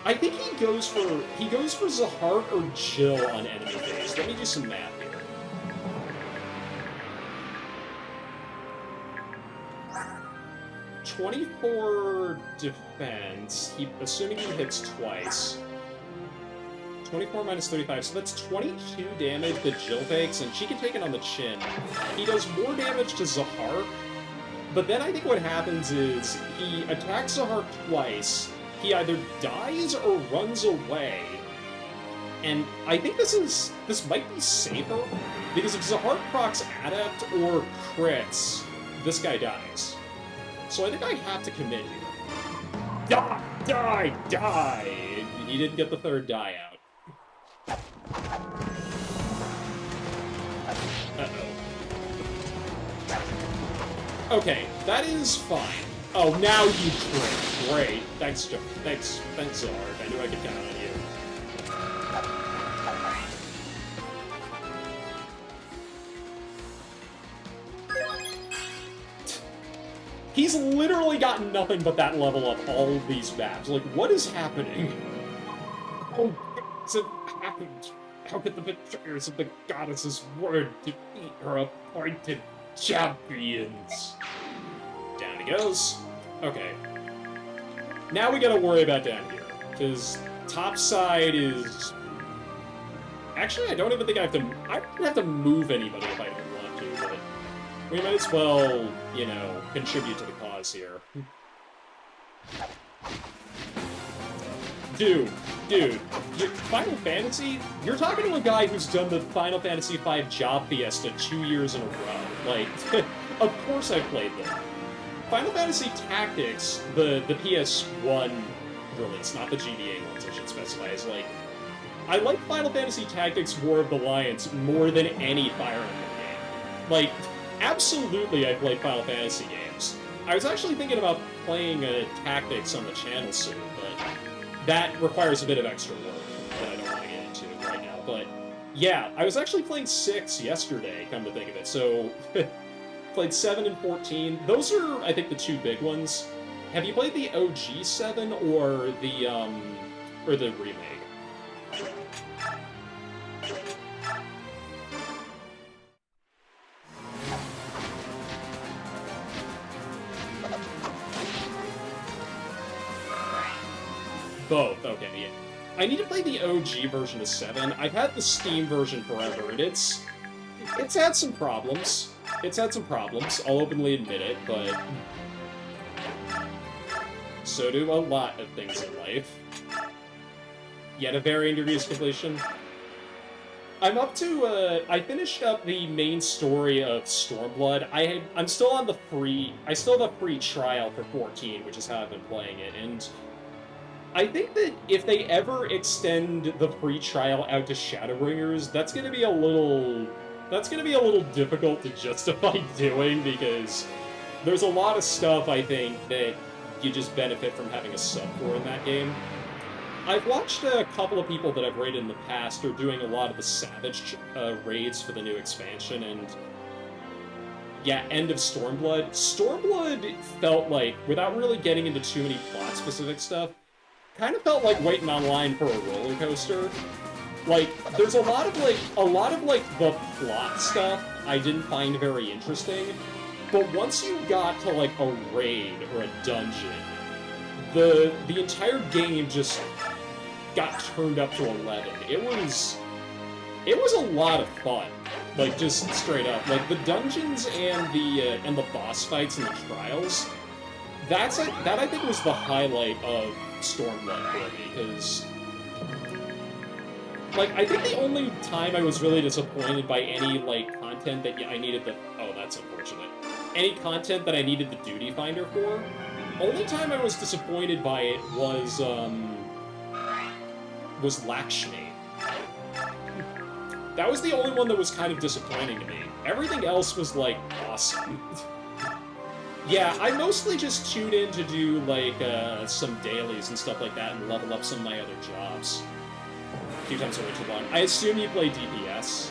I think he goes for Zahart or Jill on enemy phase. Let me do some math here. 24 defense, assuming he hits twice. 24 minus 35, so that's 22 damage that Jill takes, and she can take it on the chin. He does more damage to Zahar, but then I think what happens is he attacks Zahar twice, he either dies or runs away, and I think this might be safer, because if Zahar procs Adept or crits, this guy dies. So I think I have to commit here. Die! Die! Die! He didn't get the third die out. Uh-oh. Okay, that is fine. Oh, now you crit. Great. Thanks, Zard. I knew I could count on you. He's literally gotten nothing but that level up all of these maps. Like, what is happening? Oh, what's happened? How could the betrayers of the goddess's word defeat her appointed champions? Down he goes. Okay. Now we gotta worry about down here, because top side is... Actually, I don't even think I don't have to move anybody if I don't want to, but we might as well, you know, contribute to the cause here. Dude, Final Fantasy? You're talking to a guy who's done the Final Fantasy V Job Fiesta 2 years in a row. Like, of course I played them. Final Fantasy Tactics, the PS1 release, not the GBA ones, I should specify, is like... I like Final Fantasy Tactics War of the Alliance more than any Fire Emblem game. Like, absolutely I played Final Fantasy games. I was actually thinking about playing Tactics on the channel soon, but that requires a bit of extra work that I don't want to get into right now. But yeah, I was actually playing 6 yesterday, come to think of it. So, played 7 and 14. Those are, I think, the two big ones. Have you played the OG 7 or the remake? Both, okay, yeah. I need to play the OG version of 7. I've had the Steam version forever, and it's had some problems. I'll openly admit it, but so do a lot of things in life. Yet a varying degrees of completion. I'm up to, I finished up the main story of Stormblood. I'm still on the free, I still have a free trial for 14, which is how I've been playing it, and I think that if they ever extend the free trial out to Shadowbringers, that's gonna be a little difficult to justify doing, because there's a lot of stuff, I think, that you just benefit from having a sub for in that game. I've watched a couple of people that I've raided in the past are doing a lot of the Savage raids for the new expansion, and yeah, end of Stormblood. Stormblood felt like, without really getting into too many plot-specific stuff, kind of felt like waiting online for a roller coaster. Like, there's a lot of the plot stuff I didn't find very interesting, but once you got to, like, a raid or a dungeon, the entire game just got turned up to 11. It was a lot of fun. Like, just straight up. Like, the dungeons and the boss fights and the trials, that I think was the highlight of Stormblood for me, because like, I think the only time I was really disappointed by any, like, content that I needed the... Oh, that's unfortunate. Any content that I needed the Duty Finder for, only time I was disappointed by it was Lakshmi. That was the only one that was kind of disappointing to me. Everything else was, like, awesome. Yeah, I mostly just tune in to do, like, some dailies and stuff like that and level up some of my other jobs. A few times a week too long. I assume you play DPS.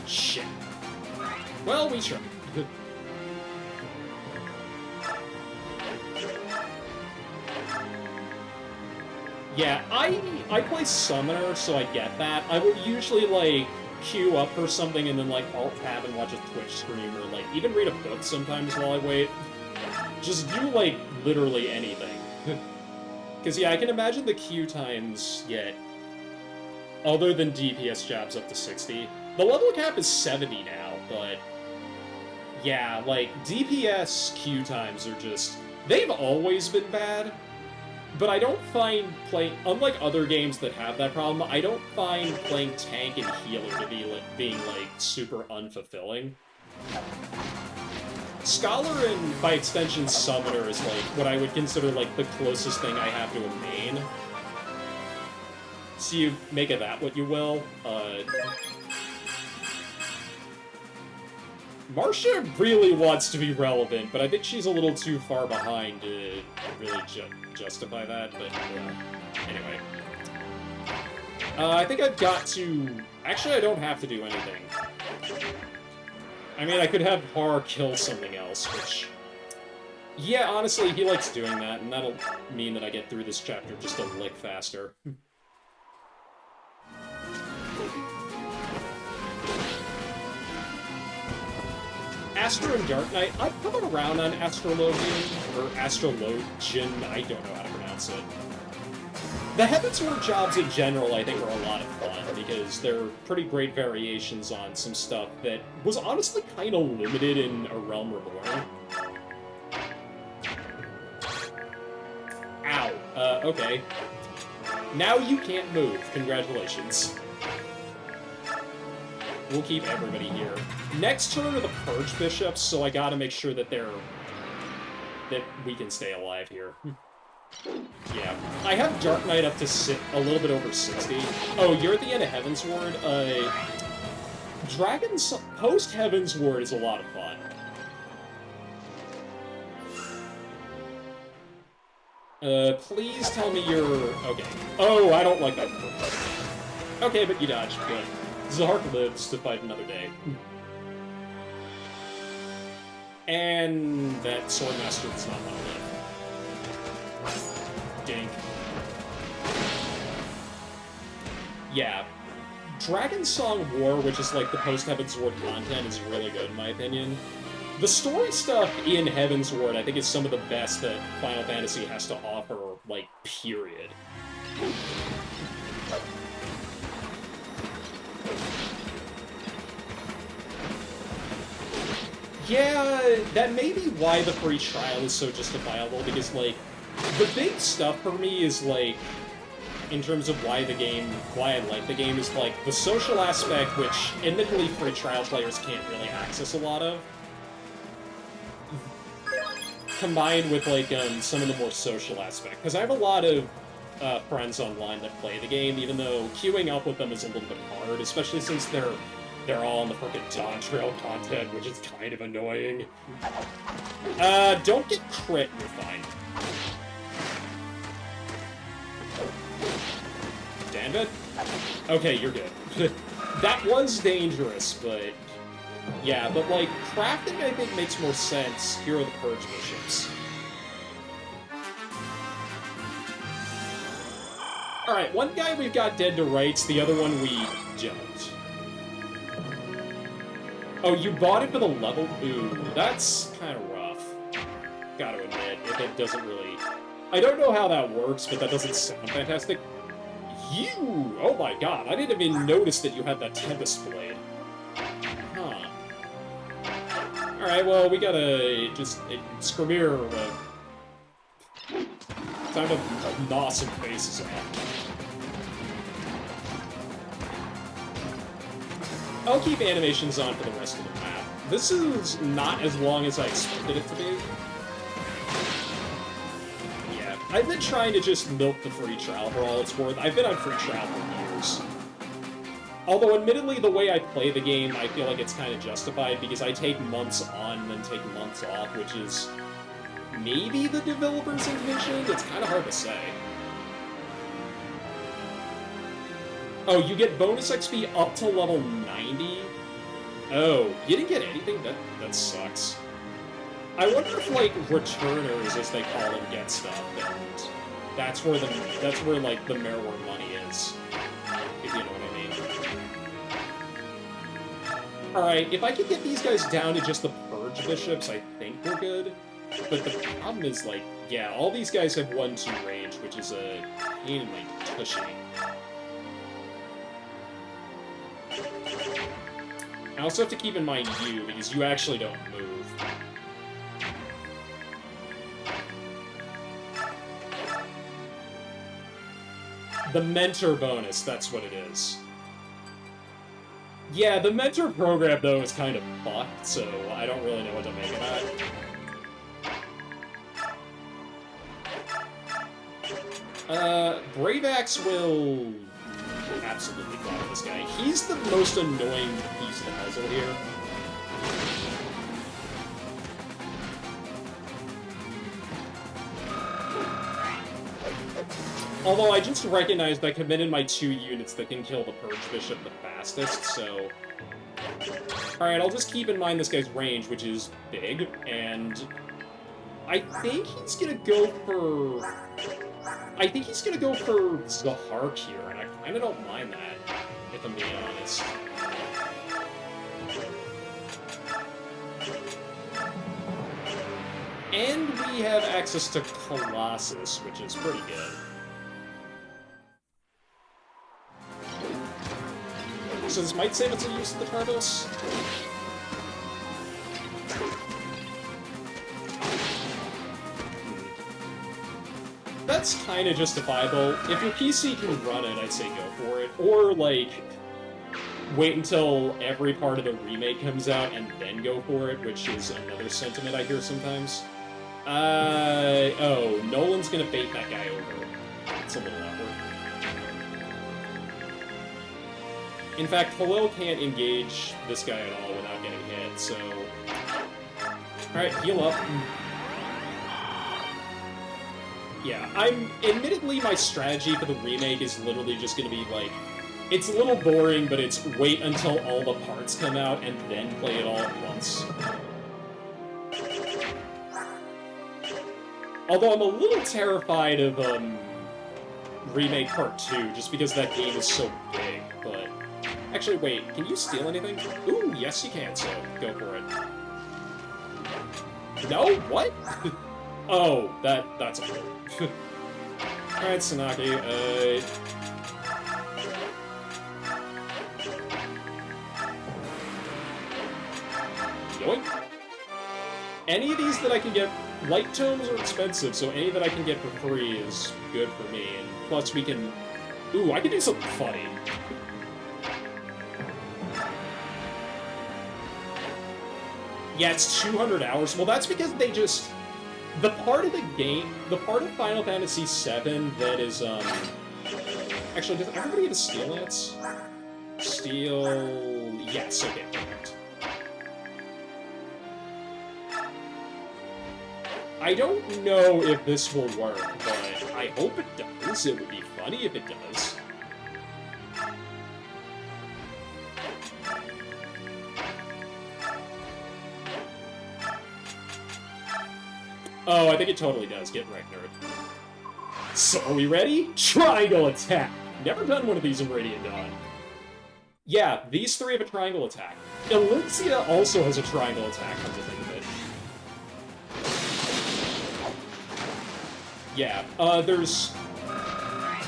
Shit. Well, we tried. Yeah, I play Summoner, so I get that. I would usually, like, queue up for something and then, like, alt-tab and watch a Twitch stream, or, like, even read a book sometimes while I wait. Just do, like, literally anything. Because, yeah, I can imagine the queue times get, other than DPS jobs, up to 60. The level cap is 70 now, but yeah, like, DPS queue times are just... They've always been bad, but I don't find playing... Unlike other games that have that problem, I don't find playing tank and healer to be, like, being, like, super unfulfilling. Scholar and, by extension, Summoner is, like, what I would consider, like, the closest thing I have to a main. So you make of that what you will. Marcia really wants to be relevant, but I think she's a little too far behind to really justify that, but anyway. I think I've got to... Actually, I don't have to do anything. I mean, I could have Har kill something else, which... Yeah, honestly, he likes doing that, and that'll mean that I get through this chapter just a lick faster. Astro and Dark Knight, I've come around on Astrologian, or Astrologian, I don't know how to pronounce it. The Heavensward jobs in general, I think, are a lot of fun, because they're pretty great variations on some stuff that was honestly kind of limited in A Realm Reborn. Ow. Okay. Now you can't move. Congratulations. We'll keep everybody here. Next turn are the Purge Bishops, so I gotta make sure that that we can stay alive here. Yeah. I have Dark Knight up to a little bit over 60. Oh, you're at the end of Heavensward? Post Heavensward is a lot of fun. Please tell me you're... Okay. Oh, I don't like that. Okay, but you dodged. Good. Zark lives to fight another day. And that Swordmaster does not want to live. Dink. Yeah. Dragon Song War, which is like the post-Heavensward content, is really good in my opinion. The story stuff in Heavensward, I think, is some of the best that Final Fantasy has to offer, like, period. Yeah, that may be why the free trial is so justifiable, because, like, the big stuff for me is, like, in terms of why I like the game, is, like, the social aspect, which, admittedly, free trial players can't really access a lot of, combined with, like, some of the more social aspect. Because I have a lot of friends online that play the game, even though queuing up with them is a little bit hard, especially since they're all on the frickin' Dawn Trail content, which is kind of annoying. Don't get crit, you're fine. Damn it. Okay, you're good. That was dangerous, but... Yeah, but, like, crafting, I think, makes more sense. Here are the Purge Bishops. Alright, one guy we've got dead to rights, the other one we don't. Oh, you bought it for the level? Ooh, that's kind of rough. Gotta admit, if it doesn't really... I don't know how that works, but that doesn't sound fantastic. You! Oh my god, I didn't even notice that you had that Tempest Blade. Huh. Alright, well, we gotta just... Skrimir, time to gnaw some faces off. I'll keep animations on for the rest of the map. This is not as long as I expected it to be. Yeah, I've been trying to just milk the free trial for all it's worth. I've been on free trial for years. Although, admittedly, the way I play the game, I feel like it's kind of justified, because I take months on and then take months off, which is maybe the developer's intention? It's kind of hard to say. Oh, you get bonus XP up to level 90? Oh, you didn't get anything? That sucks. I wonder if, like, returners, as they call them, get stuff, and That's where like the Merwar money is, if you know what I mean. Alright, if I could get these guys down to just the Purge Bishops, I think we're good. But the problem is, like, yeah, all these guys have 1-2 range, which is a pain in my tushy. I also have to keep in mind you, because you actually don't move. The Mentor bonus, that's what it is. Yeah, the Mentor program, though, is kind of fucked, so I don't really know what to make of that. Brave Axe will absolutely follow this guy. He's the most annoying piece of the puzzle here. Although I just recognized I committed my 2 units that can kill the Purge Bishop the fastest, so... Alright, I'll just keep in mind this guy's range, which is big, and... I think he's gonna go for... Zahark here, and I kinda don't mind that, if I'm being honest. And we have access to Colossus, which is pretty good. So this might save us a use of the Tardos. That's kind of justifiable. If your PC can run it, I'd say go for it. Or, like, wait until every part of the remake comes out and then go for it, which is another sentiment I hear sometimes. Oh, Nolan's gonna bait that guy over. It's a little awkward. In fact, Hillel can't engage this guy at all without getting hit, so... Alright, heal up. Yeah, admittedly, my strategy for the remake is literally just gonna be, like... It's a little boring, but it's wait until all the parts come out and then play it all at once. Although I'm a little terrified of, Remake Part 2, just because that game is so big, but... Actually, wait, can you steal anything? Ooh, yes you can, so go for it. No? What? Oh, that's a hurt. Alright, Sanaki, Yoink. Any of these that I can get... Light tomes are expensive, so any that I can get for free is good for me, and plus we can... Ooh, I can do something funny. Yeah, it's 200 hours. Well, that's because they just... The part of the game... The part of Final Fantasy VII that is, Actually, does everybody get a Steel Lance? Steel... Yes, okay, perfect. I don't know if this will work, but I hope it does. It would be funny if it does. Oh, I think it totally does. Get wrecked, nerd. So, are we ready? Triangle attack! Never done one of these in Radiant Dawn. Yeah, these 3 have a triangle attack. Elysia also has a triangle attack, come to think of it. Yeah, there's...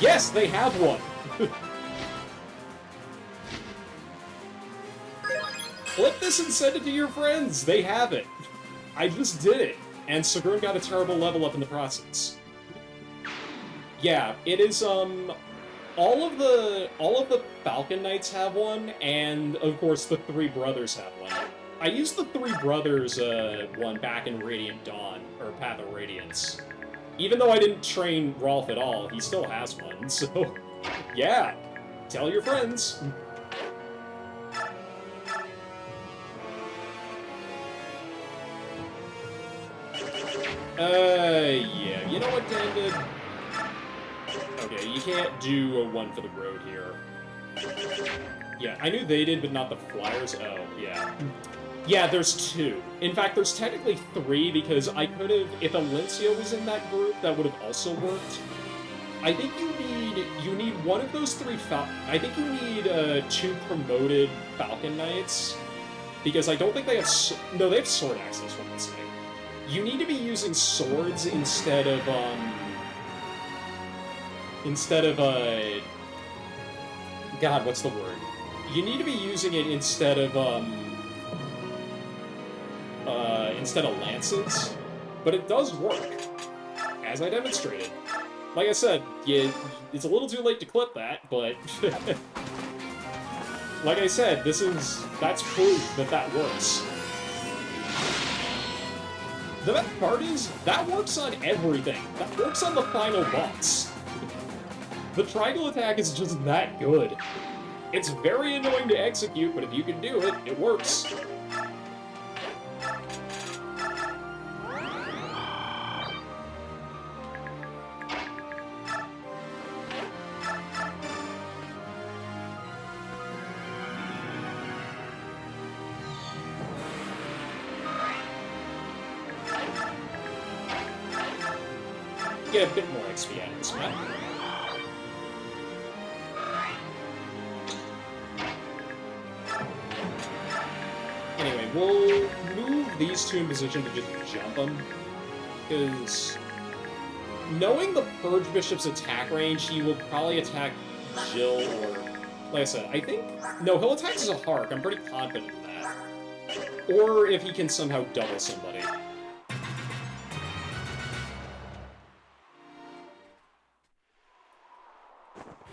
Yes, they have one! Flip this and send it to your friends! They have it! I just did it! And Sigrun got a terrible level up in the process. Yeah, it is, all of the Falcon Knights have one, and, of course, the 3 Brothers have one. I used the 3 Brothers, one back in Radiant Dawn, or Path of Radiance. Even though I didn't train Rolf at all, he still has one, so... Yeah! Tell your friends! Yeah, you know what, David? Okay, you can't do a one for the road here. Yeah, I knew they did, but not the Flyers. Oh, yeah. Yeah, there's 2. In fact, there's technically 3, because I could've... If Elysia was in that group, that would've also worked. I think you need one of those three I think you need 2 promoted Falcon Knights, because I don't think they have no, they have sword axes from this thing. You need to be using swords instead of God, what's the word? You need to be using it instead of lances, but it does work, as I demonstrated. Like I said, yeah, it's a little too late to clip that, but like I said, that's proof that works. The best part is, that works on everything. That works on the final boss. The triangle attack is just that good. It's very annoying to execute, but if you can do it, it works. Get a bit more XP out of this map. Anyway, we'll move these two in position to just jump them, because knowing the Purge Bishop's attack range, he will probably attack Jill, or, like I said, I think... No, he'll attack Zahark, I'm pretty confident in that. Or if he can somehow double somebody.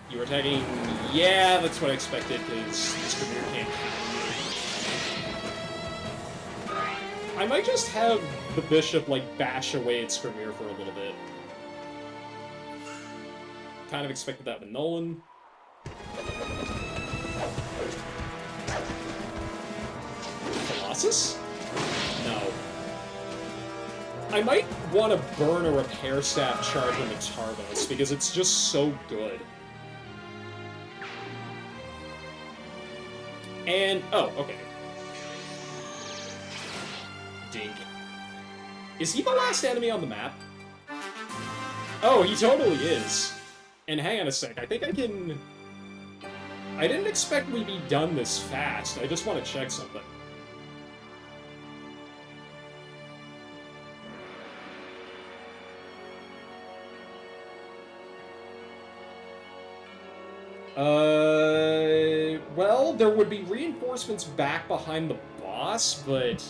You were attacking... Yeah, that's what I expected, because this Premier can't... I might just have the Bishop, like, bash away at Skrimir for a little bit. Kind of expected that with Nolan. Colossus? No. I might want to burn a Repair Staff charge on the Tarvos, because it's just so good. And... oh, okay. Dink. Is he the last enemy on the map? Oh, he totally is. And hang on a sec, I think I can... I didn't expect we'd be done this fast. I just want to check something. Well, there would be reinforcements back behind the boss, but...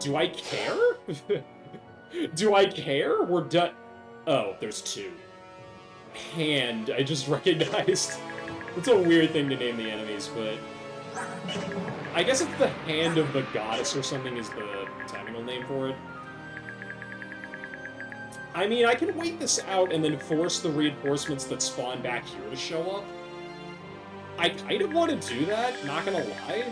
do I care? Do I care? We're done. Oh, there's 2. Hand, I just recognized. It's a weird thing to name the enemies, but... I guess it's the Hand of the Goddess or something is the technical name for it. I mean, I can wait this out and then force the reinforcements that spawn back here to show up. I kind of want to do that, not gonna lie.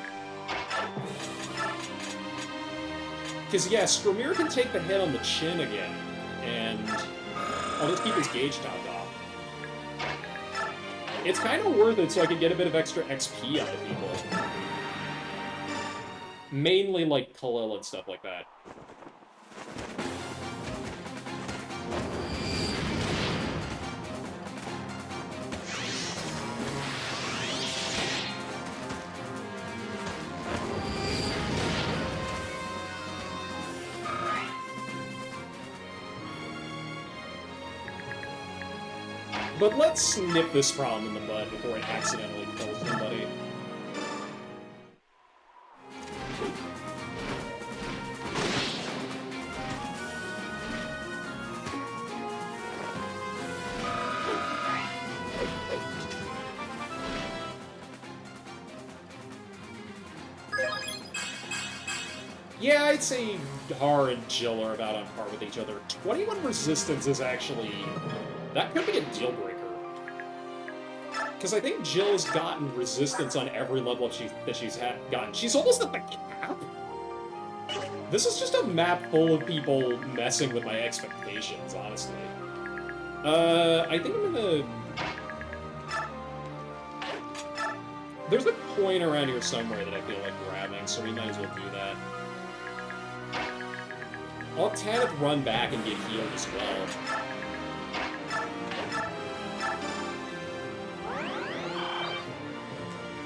Because, yeah, Skrimir can take the hit on the chin again, and I'll just keep his gauge topped off. It's kind of worth it so I can get a bit of extra XP out of people. Mainly, like, Khalil and stuff like that. But let's nip this problem in the bud before it accidentally kills somebody. Yeah, I'd say Har and Jill are about on par with each other. 21 resistance is actually... that could be a deal breaker. Because I think Jill's gotten resistance on every level that she's gotten. She's almost at the cap? This is just a map full of people messing with my expectations, honestly. I think I'm gonna... There's a point around here somewhere that I feel like grabbing, so we might as well do that. I'll have Tanith run back and get healed as well.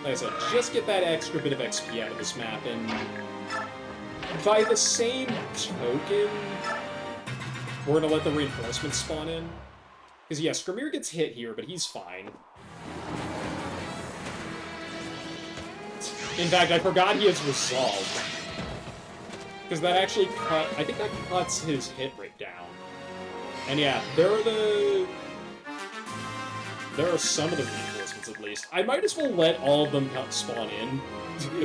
like I said, just get that extra bit of XP out of this map, and by the same token, we're gonna let the reinforcements spawn in. Because, yeah, Skramir gets hit here, but he's fine. In fact, I forgot he has Resolve. Because that actually I think that cuts his hit rate down. And yeah, there are some of the reinforcements, at least. I might as well let all of them spawn in.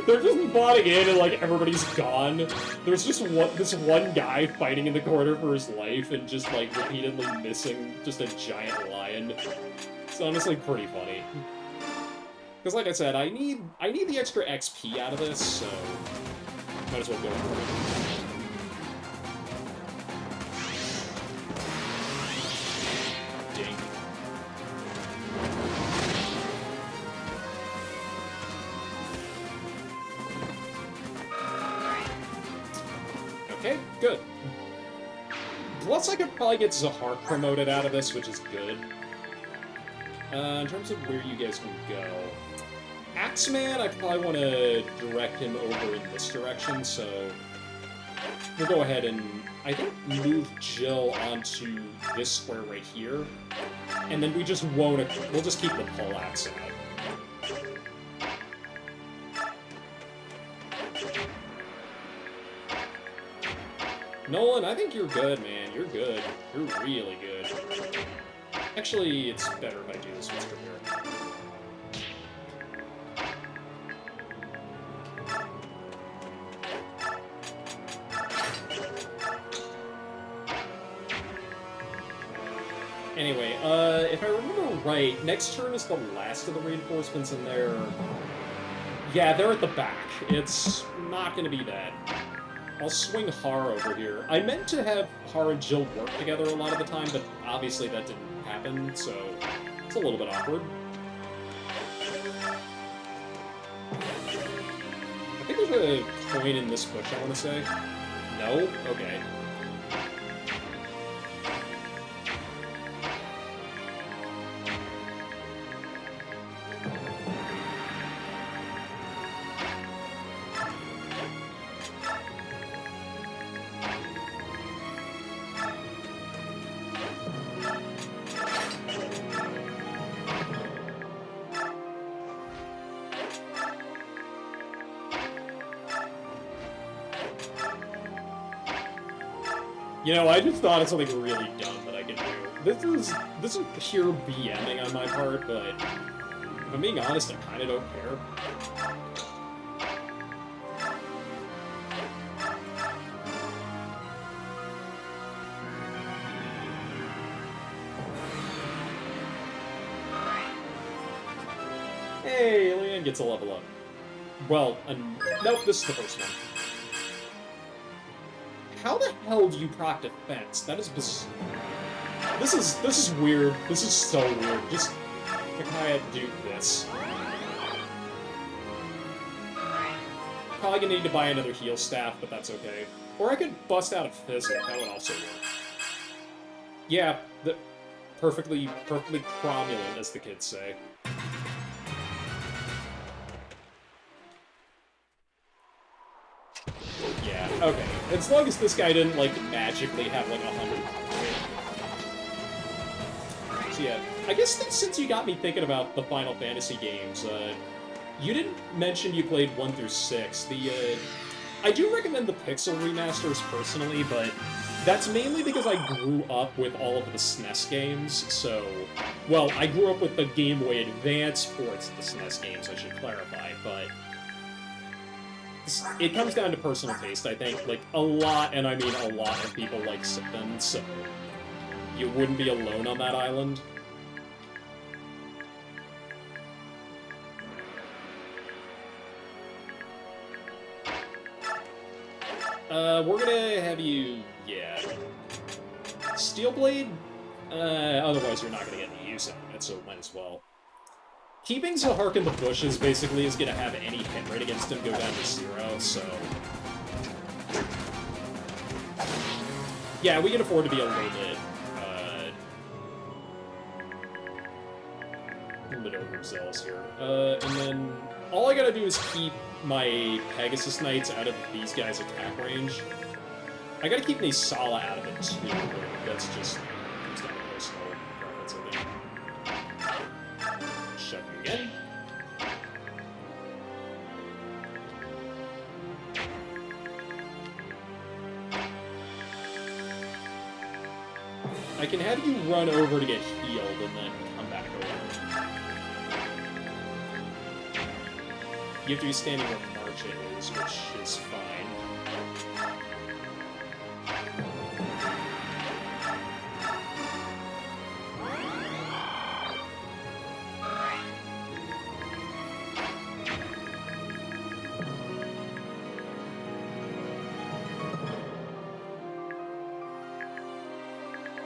They're just spawning in and, like, everybody's gone. There's just this one guy fighting in the corner for his life and just, like, repeatedly missing just a giant lion. It's honestly pretty funny. Because, like I said, I need the extra XP out of this, so might as well go for it. Okay, good. Plus, I could probably get Zahar promoted out of this, which is good. In terms of where you guys can go, Axeman, I probably want to direct him over in this direction, so we'll go ahead and, I think, move Jill onto this square right here, and then we'll just keep the poleaxe out. Nolan, I think you're good, man. You're good. You're really good. Actually, it's better if I do this with Skramir. Anyway, if I remember right, next turn is the last of the reinforcements, and yeah, they're at the back. It's not going to be bad. I'll swing Har over here. I meant to have Har and Jill work together a lot of the time, but obviously that didn't happen, so it's a little bit awkward. I think there's a coin in this bush, I want to say. No? Okay. You know, I just thought of something really dumb that I can do. This is pure BMing on my part, but if I'm being honest, I kind of don't care. Hey, Leanne gets a level up. Well, nope, this is the first one. How the hell do you proc defense? That is bizarre. This is weird. This is so weird. Just Micaiah do this. Probably gonna need to buy another heal staff, but that's okay. Or I could bust out a physic. That would also work. Yeah, perfectly cromulent, as the kids say. Yeah, okay. As long as this guy didn't, like, magically have, like, 100... So yeah, I guess since you got me thinking about the Final Fantasy games, you didn't mention you played 1 through 6. I do recommend the Pixel remasters personally, but that's mainly because I grew up with all of the SNES games, so... Well, I grew up with the Game Boy Advance ports of the SNES games, I should clarify, but... It comes down to personal taste, I think. Like, a lot, and I mean a lot of people like Siphon, so you wouldn't be alone on that island. We're gonna have you... yeah. Steelblade? Otherwise you're not gonna get any use out of it, so might as well. Keeping Zahark in the bushes basically is going to have any hit rate against him go down to 0, so... Yeah, we can afford to be a little bit overzealous here. And then all I gotta do is keep my Pegasus Knights out of these guys' attack range. I gotta keep Nisala out of it too. That's just comes down to personal preference, I think. Shove you again. I can have you run over to get healed and then come back over. You have to be standing where March is, which is fine.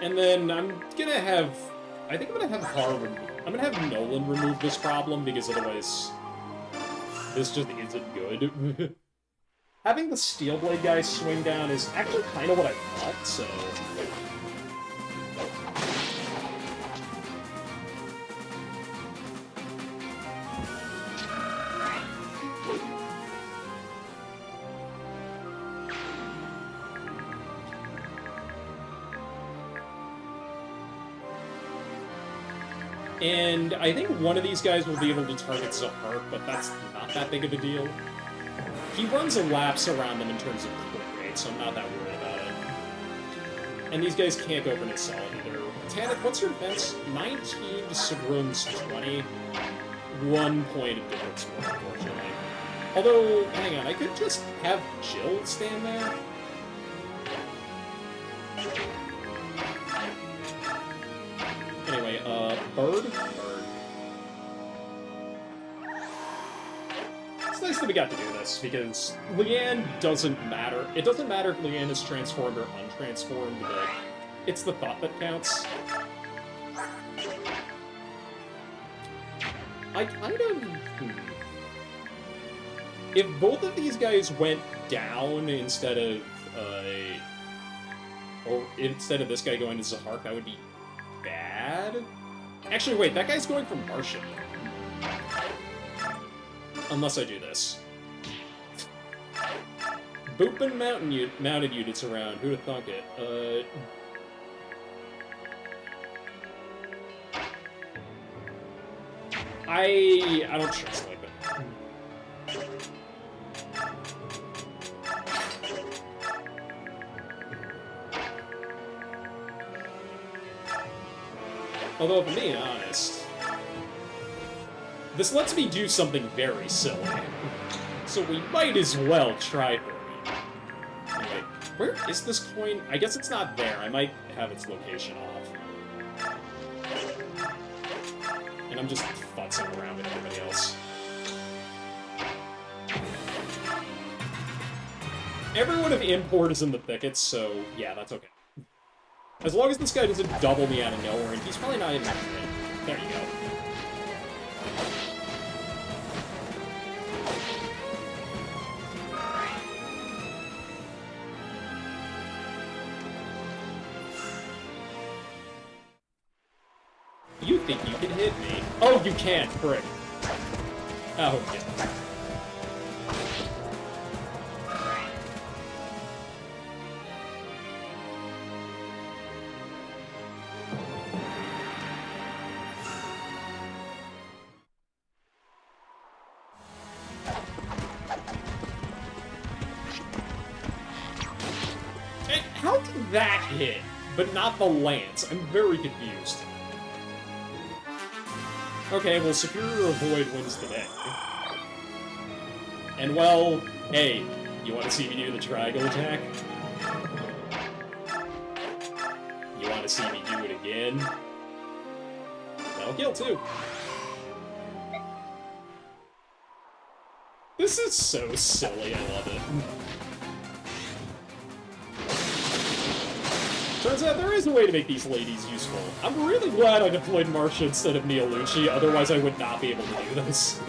And then I'm gonna have... I think I'm gonna have I'm gonna have Nolan remove this problem, because otherwise... this just isn't good. Having the Steelblade guy swing down is actually kind of what I thought, so... And I think one of these guys will be able to target Zahart, but that's not that big of a deal. He runs a lapse around them in terms of crit rate, so I'm not that worried about it. And these guys can't go for Nisala either. Tanith, what's your defense? 19 to Sigrun's 20. 1 point of difference more, unfortunately. Although, hang on, I could just have Jill stand there. Anyway, Bird? Bird. It's nice that we got to do this, because Leanne doesn't matter. It doesn't matter if Leanne is transformed or untransformed, but it's the thought that counts. I kind of... If both of these guys went down instead of, or instead of this guy going to Zahart, that would be bad? Actually, wait, that guy's going for Martian. Unless I do this. Boopin' mounted units around. Who'd have thunk it? I don't trust like that. Although, if I'm being honest, this lets me do something very silly. So we might as well try for it. Anyway, where is this coin? I guess it's not there. I might have its location off. And I'm just futzing around with everybody else. Everyone of import is in the thickets, so yeah, that's okay. As long as this guy doesn't double me out of nowhere, and he's probably not even... There you go. You think you can hit me? Oh, you can't, frick. Oh, okay. How did that hit, but not the lance? I'm very confused. Okay, well, Superior Avoid wins the day. And well, hey, you want to see me do the triangle attack? You want to see me do it again? That'll kill too. This is so silly, I love it. Turns out there is a way to make these ladies useful. I'm really glad I deployed Marcia instead of Neolucci, otherwise I would not be able to do this.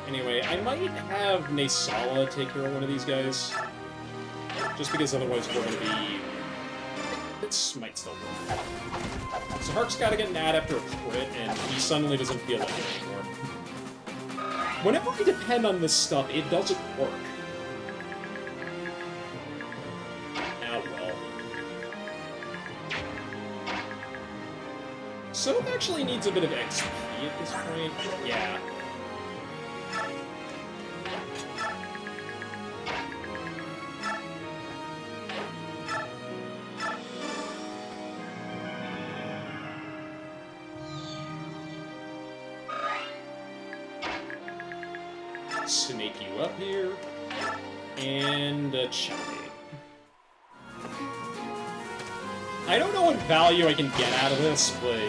Anyway, I might have Nasala take care of one of these guys. Just because otherwise we're going to be... This might still work. So Hark's got to get Nat after a crit, and he suddenly doesn't feel like it anymore. Whenever I depend on this stuff, it doesn't work. Ah, well. So it actually needs a bit of XP at this point. Yeah. Snake you up here, and a checkmate. I don't know what value I can get out of this, but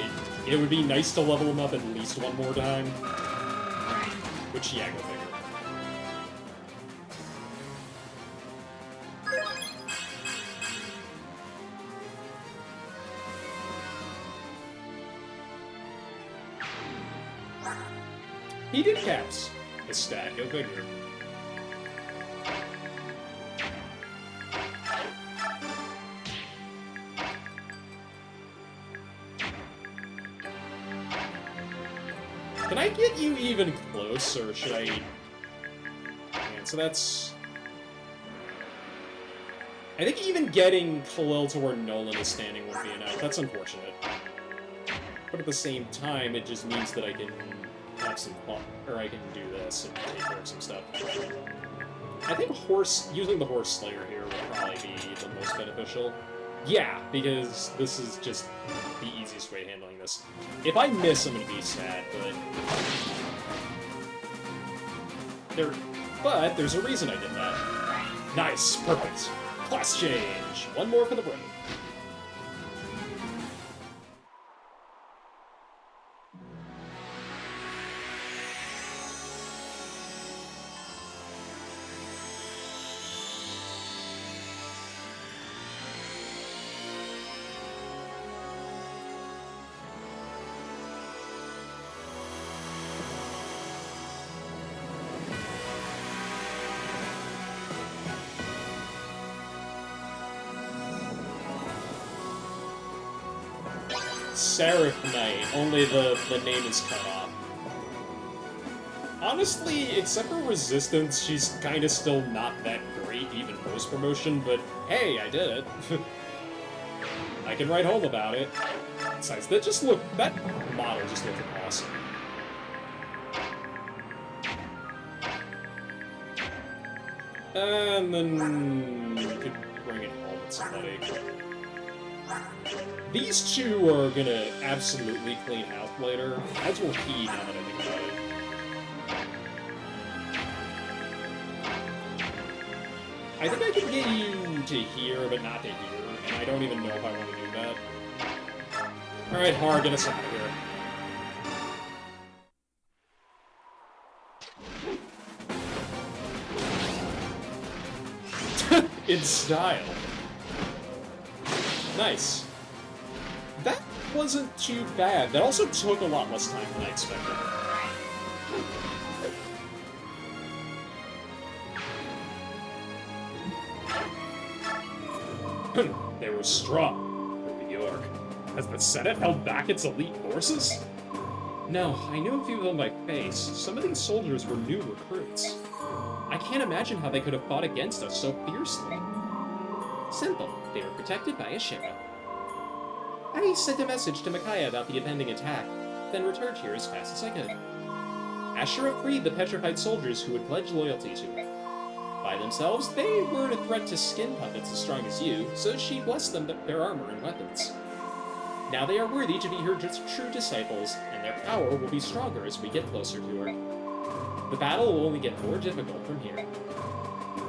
it would be nice to level him up at least one more time. Which, yeah, go figure. He did caps. A stat, go figure. Can I get you even close, or should I... Man, so that's... I think even getting Khalil to where Nolan is standing would be enough. That's unfortunate. But at the same time, it just means that I can have some fun, or I can do this and take care of some stuff. I think using the Horse Slayer here would probably be the most beneficial. Yeah, because this is just the easiest way of handling this. If I miss, I'm gonna be sad, but there's a reason I did that. Nice, perfect. Class change. One more for the brain. Seraph Knight, only the name is cut off. Honestly, except for Resistance, she's kinda still not that great, even post-promotion, but hey, I did it. I can write home about it. Besides, that model just looked awesome. And then you could bring it home with somebody. These two are gonna absolutely clean house later, as will he, now that I think about it. I think I can get you to here, but not to here, and I don't even know if I want to do that. Alright, Har, get us out of here. In style. Nice. That wasn't too bad. That also took a lot less time than I expected. They were strong. New York. Has the Senate held back its elite forces? No, I knew a few of them by face. Some of these soldiers were new recruits. I can't imagine how they could have fought against us so fiercely. Simple. They were protected by a sheriff. I sent a message to Micaiah about the impending attack, then returned here as fast as I could. Asherah freed the petrified soldiers who had pledged loyalty to her. By themselves, they weren't a threat to skin puppets as strong as you, so she blessed them with their armor and weapons. Now they are worthy to be her true disciples, and their power will be stronger as we get closer to her. The battle will only get more difficult from here.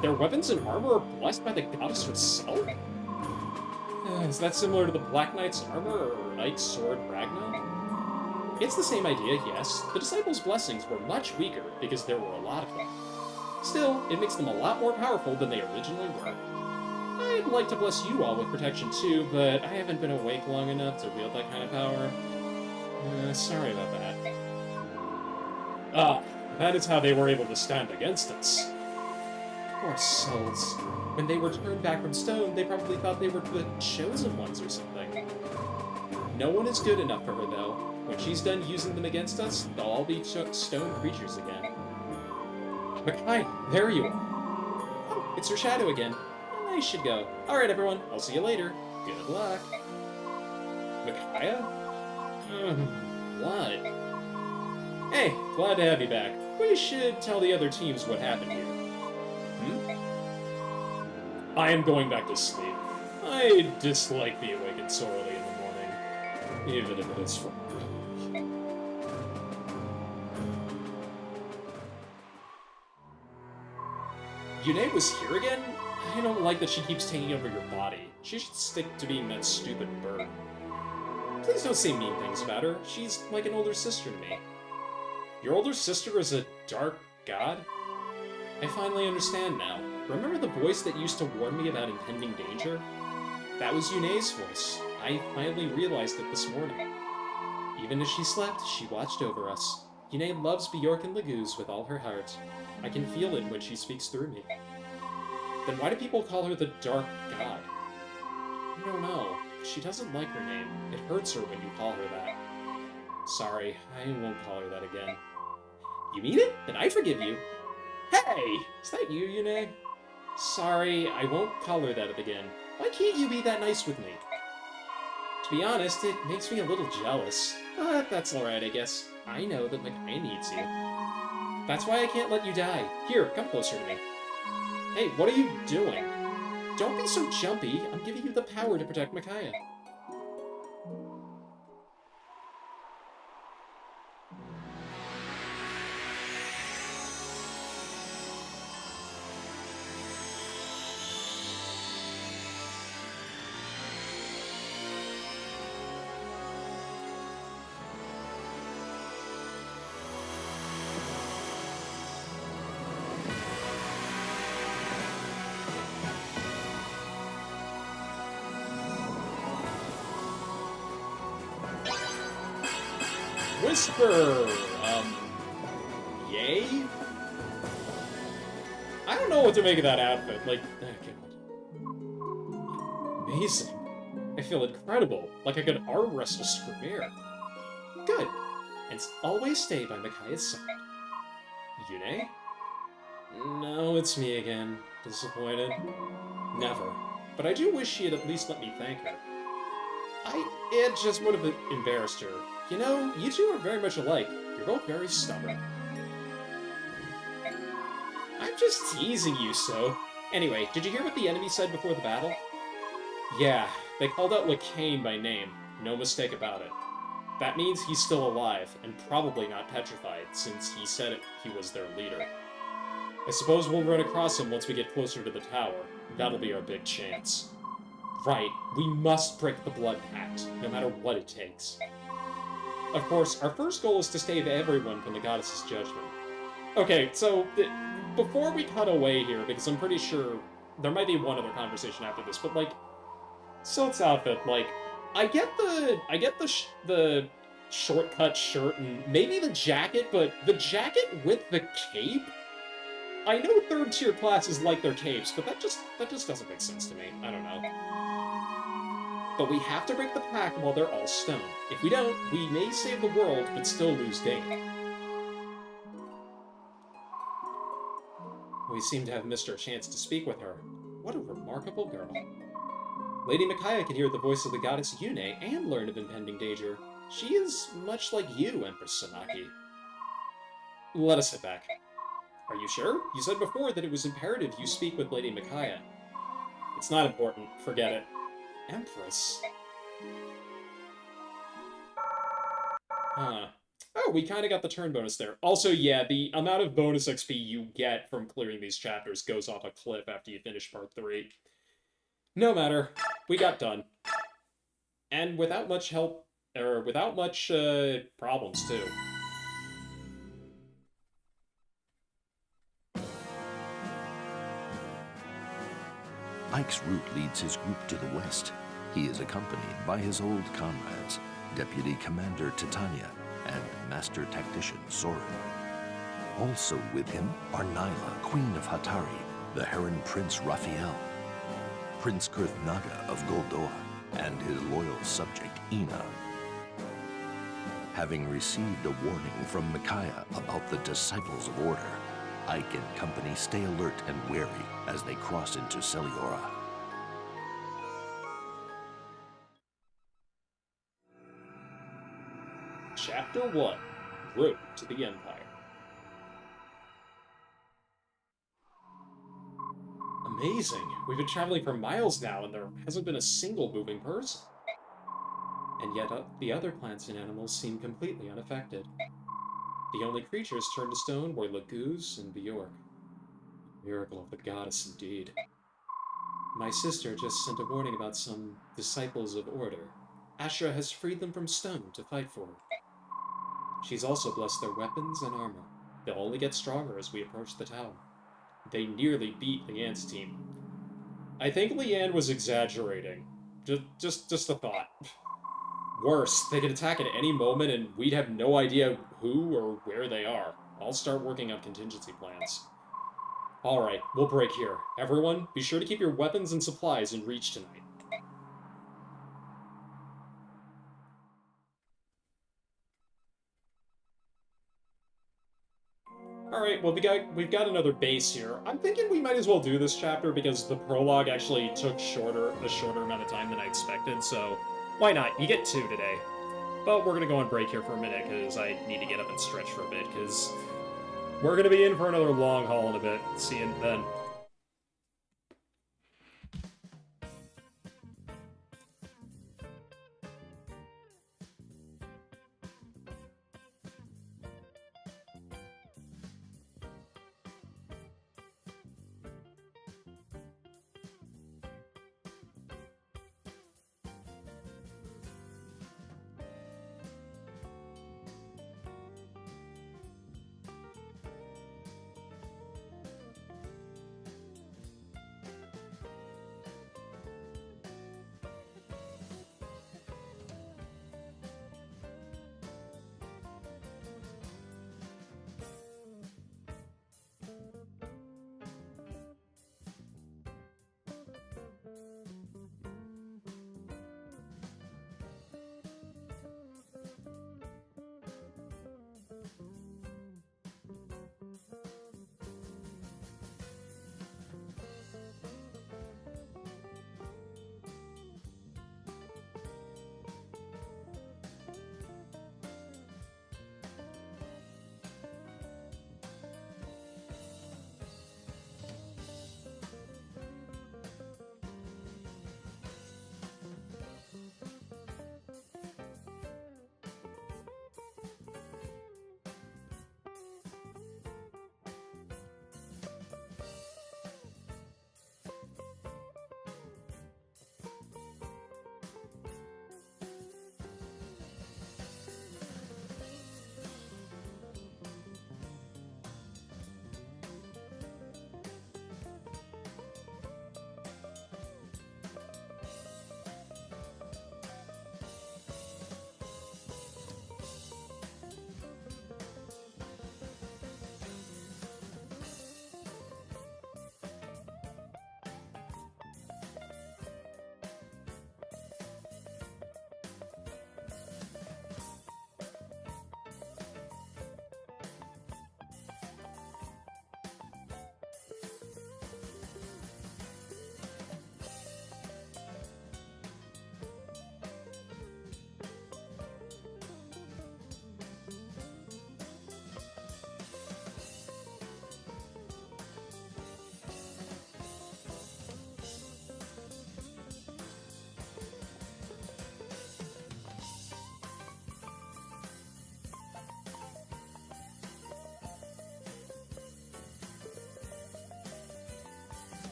Their weapons and armor are blessed by the goddess herself? Is that similar to the Black Knight's armor, or Knight's sword Ragna? It's the same idea, yes. The disciples' blessings were much weaker, because there were a lot of them. Still, it makes them a lot more powerful than they originally were. I'd like to bless you all with protection too, but I haven't been awake long enough to wield that kind of power. Sorry about that. That is how they were able to stand against us. Poor souls. When they were turned back from stone, they probably thought they were the chosen ones or something. No one is good enough for her, though. When she's done using them against us, they'll all be stone creatures again. Makai, there you are. Oh, it's her shadow again. I should go. Alright, everyone. I'll see you later. Good luck. Micaiah? What? Hey, glad to have you back. We should tell the other teams what happened here. I am going back to sleep. I dislike being awakened so early in the morning, even if it is for work. Yune was here again? I don't like that she keeps taking over your body. She should stick to being that stupid bird. Please don't say mean things about her. She's like an older sister to me. Your older sister is a dark god? I finally understand now. Remember the voice that used to warn me about impending danger? That was Yune's voice. I finally realized it this morning. Even as she slept, she watched over us. Yune loves Bjork and Laguz with all her heart. I can feel it when she speaks through me. Then why do people call her the Dark God? I don't know. She doesn't like her name. It hurts her when you call her that. Sorry, I won't call her that again. You mean it? Then I forgive you. Hey! Is that you, Yune? Sorry, I won't call her that again. Why can't you be that nice with me? To be honest, it makes me a little jealous. But that's alright, I guess. I know that Micaiah needs you. That's why I can't let you die. Here, come closer to me. Hey, what are you doing? Don't be so jumpy. I'm giving you the power to protect Micaiah. Whisper! Yay? I don't know what to make of that outfit. Like, oh god. Amazing. I feel incredible. Like I could arm wrestle Square. Good. And always stay by Micaiah's side. Yune? No, it's me again. Disappointed? Never. But I do wish she had at least let me thank her. It just would have embarrassed her. You know, you two are very much alike. You're both very stubborn. I'm just teasing you, so. Anyway, did you hear what the enemy said before the battle? Yeah, they called out Lacane by name. No mistake about it. That means he's still alive, and probably not petrified, since he said he was their leader. I suppose we'll run across him once we get closer to the tower. That'll be our big chance. Right, we must break the Blood Pact, no matter what it takes. Of course, our first goal is to save everyone from the goddess's judgment. Okay, so, before we cut away here, because I'm pretty sure there might be one other conversation after this, but, like, Silt's outfit, like, I get the shortcut shirt and maybe the jacket, but the jacket with the cape? I know third-tier classes like their capes, but that just doesn't make sense to me. I don't know. But we have to break the pact while they're all stone. If we don't, we may save the world, but still lose Dane. We seem to have missed our chance to speak with her. What a remarkable girl. Lady Micaiah can hear the voice of the goddess Yune and learn of impending danger. She is much like you, Empress Sanaki. Let us sit back. Are you sure? You said before that it was imperative you speak with Lady Micaiah. It's not important. Forget it. Empress? Huh. Oh, we kind of got the turn bonus there. Also, yeah, the amount of bonus XP you get from clearing these chapters goes off a cliff after you finish part 3. No matter. We got done. And without much help, or without much, problems, too. Ike's route leads his group to the west. He is accompanied by his old comrades, Deputy Commander Titania and Master Tactician Soren. Also with him are Nyla, Queen of Hatari, the Heron Prince Raphael, Prince Kurthnaga of Goldoa, and his loyal subject Ina. Having received a warning from Micaiah about the Disciples of Order, Ike and company stay alert and wary as they cross into Celiora. Chapter 1: Road to the Empire. Amazing. We've been traveling for miles now, and there hasn't been a single moving person. And yet the other plants and animals seem completely unaffected. The only creatures turned to stone were Laguz and Bjork. Miracle of the goddess indeed. My sister just sent a warning about some disciples of Order. Ashra has freed them from stone to fight for her. She's also blessed their weapons and armor. They'll only get stronger as we approach the tower. They nearly beat Leanne's team. I think Leanne was exaggerating. Just a thought. Worse, they could attack at any moment and we'd have no idea who or where they are. I'll start working on contingency plans. Alright, we'll break here. Everyone, be sure to keep your weapons and supplies in reach tonight. Alright, well we've got another base here. I'm thinking we might as well do this chapter because the prologue actually took a shorter amount of time than I expected, so why not? You get 2 today. But we're gonna go on break here for a minute because I need to get up and stretch for a bit because we're gonna be in for another long haul in a bit. See you then.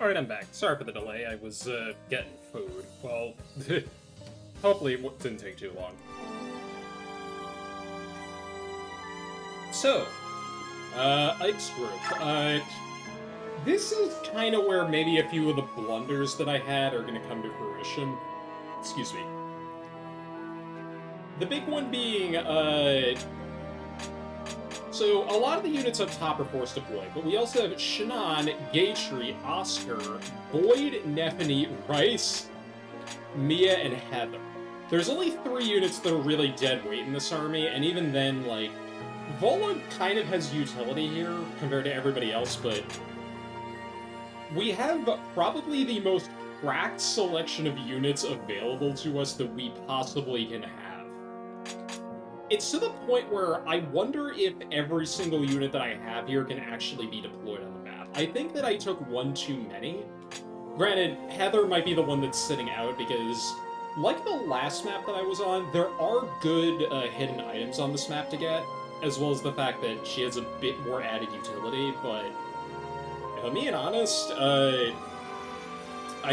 Alright, I'm back. Sorry for the delay, I was, getting food. Well, hopefully it didn't take too long. So, Ike's group. This is kind of where maybe a few of the blunders that I had are going to come to fruition. Excuse me. The big one being, so a lot of the units up top are force deployed, but we also have Shannon, Gatry, Oscar, Boyd, Neffany, Rice, Mia, and Heather. There's only 3 units that are really dead weight in this army, and even then, like, Vola kind of has utility here compared to everybody else, but we have probably the most cracked selection of units available to us that we possibly can have. It's to the point where I wonder if every single unit that I have here can actually be deployed on the map. I think that I took one too many. Granted, Heather might be the one that's sitting out because, like the last map that I was on, there are good hidden items on this map to get, as well as the fact that she has a bit more added utility, but if I'm being honest, I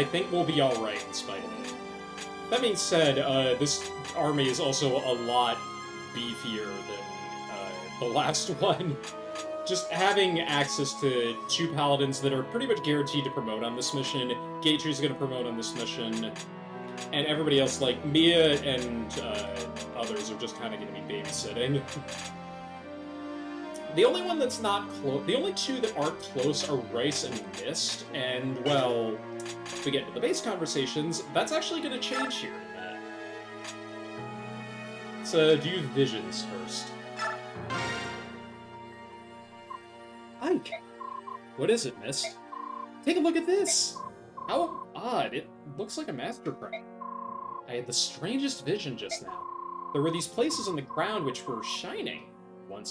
think we'll be alright in spite of it. That being said, this army is also a lot beefier than the last one. Just having access to 2 paladins that are pretty much guaranteed to promote on this mission, Gatry's gonna promote on this mission, and everybody else, like Mia and others, are just kind of gonna be babysitting. The only one that's not close, the only 2 that aren't close are Rice and Mist, and, well, if we get into the base conversations, that's actually gonna change here. So, do visions first. Ike! What is it, Mist? Take a look at this! How odd, it looks like a mastercraft. I had the strangest vision just now. There were these places on the ground which were shining. One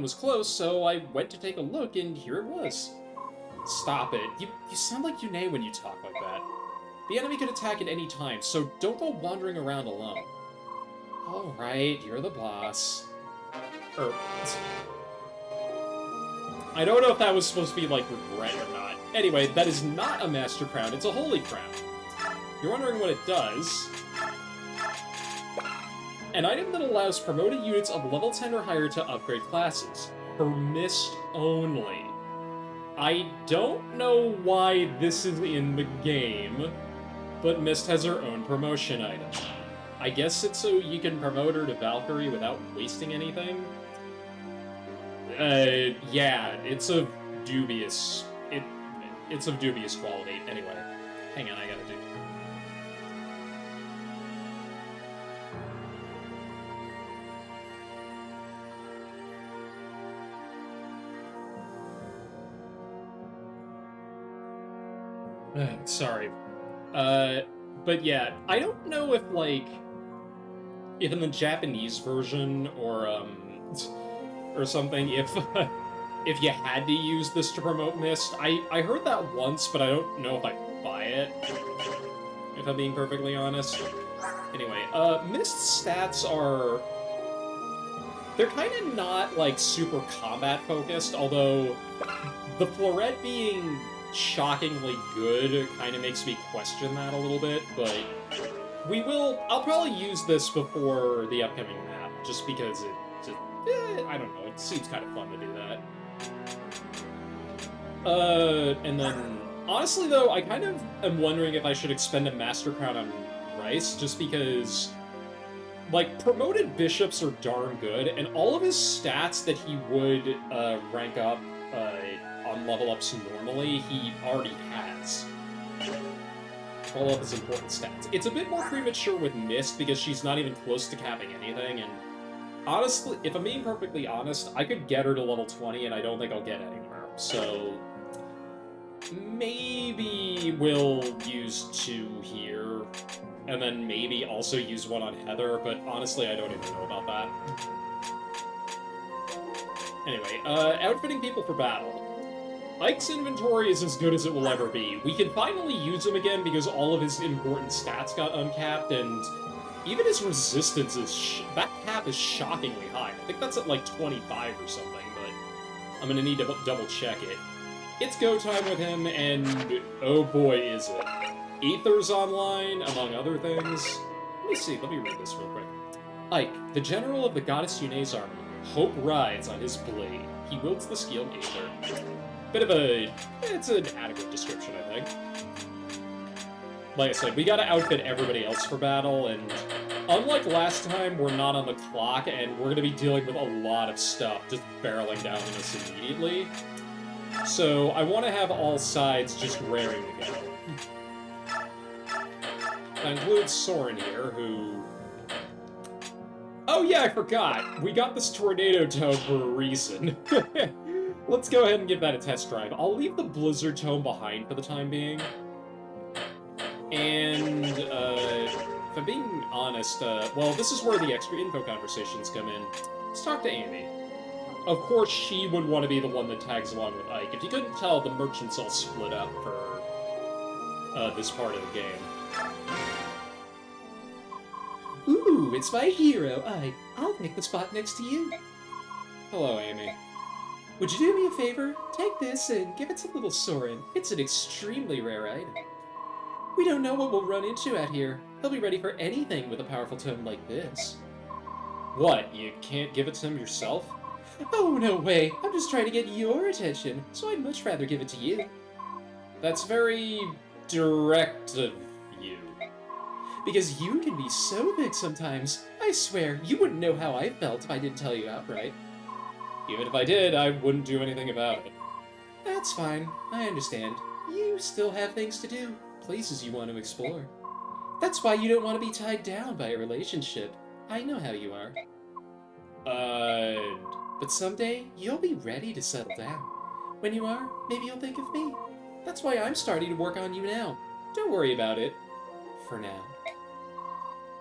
was close, so I went to take a look, and here it was. Stop it. You sound like you nay when you talk like that. The enemy could attack at any time, so don't go wandering around alone. Alright, you're the boss. I don't know if that was supposed to be, like, regret or not. Anyway, that is not a Master Crown, it's a Holy Crown. You're wondering what it does? An item that allows promoted units of level 10 or higher to upgrade classes. For Mist only. I don't know why this is in the game, but Mist has her own promotion item. I guess it's so you can promote her to Valkyrie without wasting anything? Yeah, it's of dubious... It's of dubious quality. Anyway, hang on, I gotta do... Sorry. But yeah, I don't know if, like... If in the Japanese version, or something, if you had to use this to promote Mist. I heard that once, but I don't know if I buy it, if I'm being perfectly honest. Anyway, Mist's stats are... They're kind of not, like, super combat-focused, although the Floret being shockingly good kind of makes me question that a little bit, but... I'll probably use this before the upcoming map, just because I don't know, it seems kind of fun to do that. And then, honestly though, I kind of am wondering if I should expend a Master Crown on Rice, just because, like, promoted bishops are darn good, and all of his stats that he would rank up on level ups normally, he already has. All of his important stats. It's a bit more premature with Mist because she's not even close to capping anything, and honestly, if I'm being perfectly honest, I could get her to level 20 and I don't think I'll get anywhere. So maybe we'll use 2 here, and then maybe also use 1 on Heather, but honestly, I don't even know about that. Anyway, outfitting people for battle. Ike's inventory is as good as it will ever be. We can finally use him again because all of his important stats got uncapped, and even his resistance is... that cap is shockingly high. I think that's at like 25 or something, but I'm gonna need to double check it. it's go time with him, and oh boy is it. Aether's online, among other things. Let me see, let me read this real quick. Ike, the general of the goddess Yune's army. Hope rides on his blade. He wields the skill Aether. Bit of a... it's an adequate description, I think. Like I said, we gotta outfit everybody else for battle, and unlike last time, we're not on the clock, and we're gonna be dealing with a lot of stuff just barreling down on us immediately. So I want to have all sides just raring to go. That includes Soren here, who... oh yeah, I forgot! We got this Tornado Tome for a reason. Let's go ahead and give that a test drive. I'll leave the Blizzard Tome behind for the time being. And, if I'm being honest, well, this is where the extra info conversations come in. Let's talk to Amy. Of course, she would want to be the one that tags along with Ike. If you couldn't tell, the merchants all split up for this part of the game. Ooh, it's my hero, Ike. I'll take the spot next to you. Hello, Amy. Would you do me a favor? Take this and give it to little Soren. It's an extremely rare item. We don't know what we'll run into out here. He'll be ready for anything with a powerful tome like this. What, you can't give it to him yourself? Oh, no way. I'm just trying to get your attention, so I'd much rather give it to you. That's very direct of you. Because you can be so big sometimes. I swear, you wouldn't know how I felt if I didn't tell you outright. Even if I did, I wouldn't do anything about it. That's fine. I understand. You still have things to do, places you want to explore. That's why you don't want to be tied down by a relationship. I know how you are. But someday, you'll be ready to settle down. When you are, maybe you'll think of me. That's why I'm starting to work on you now. Don't worry about it. For now.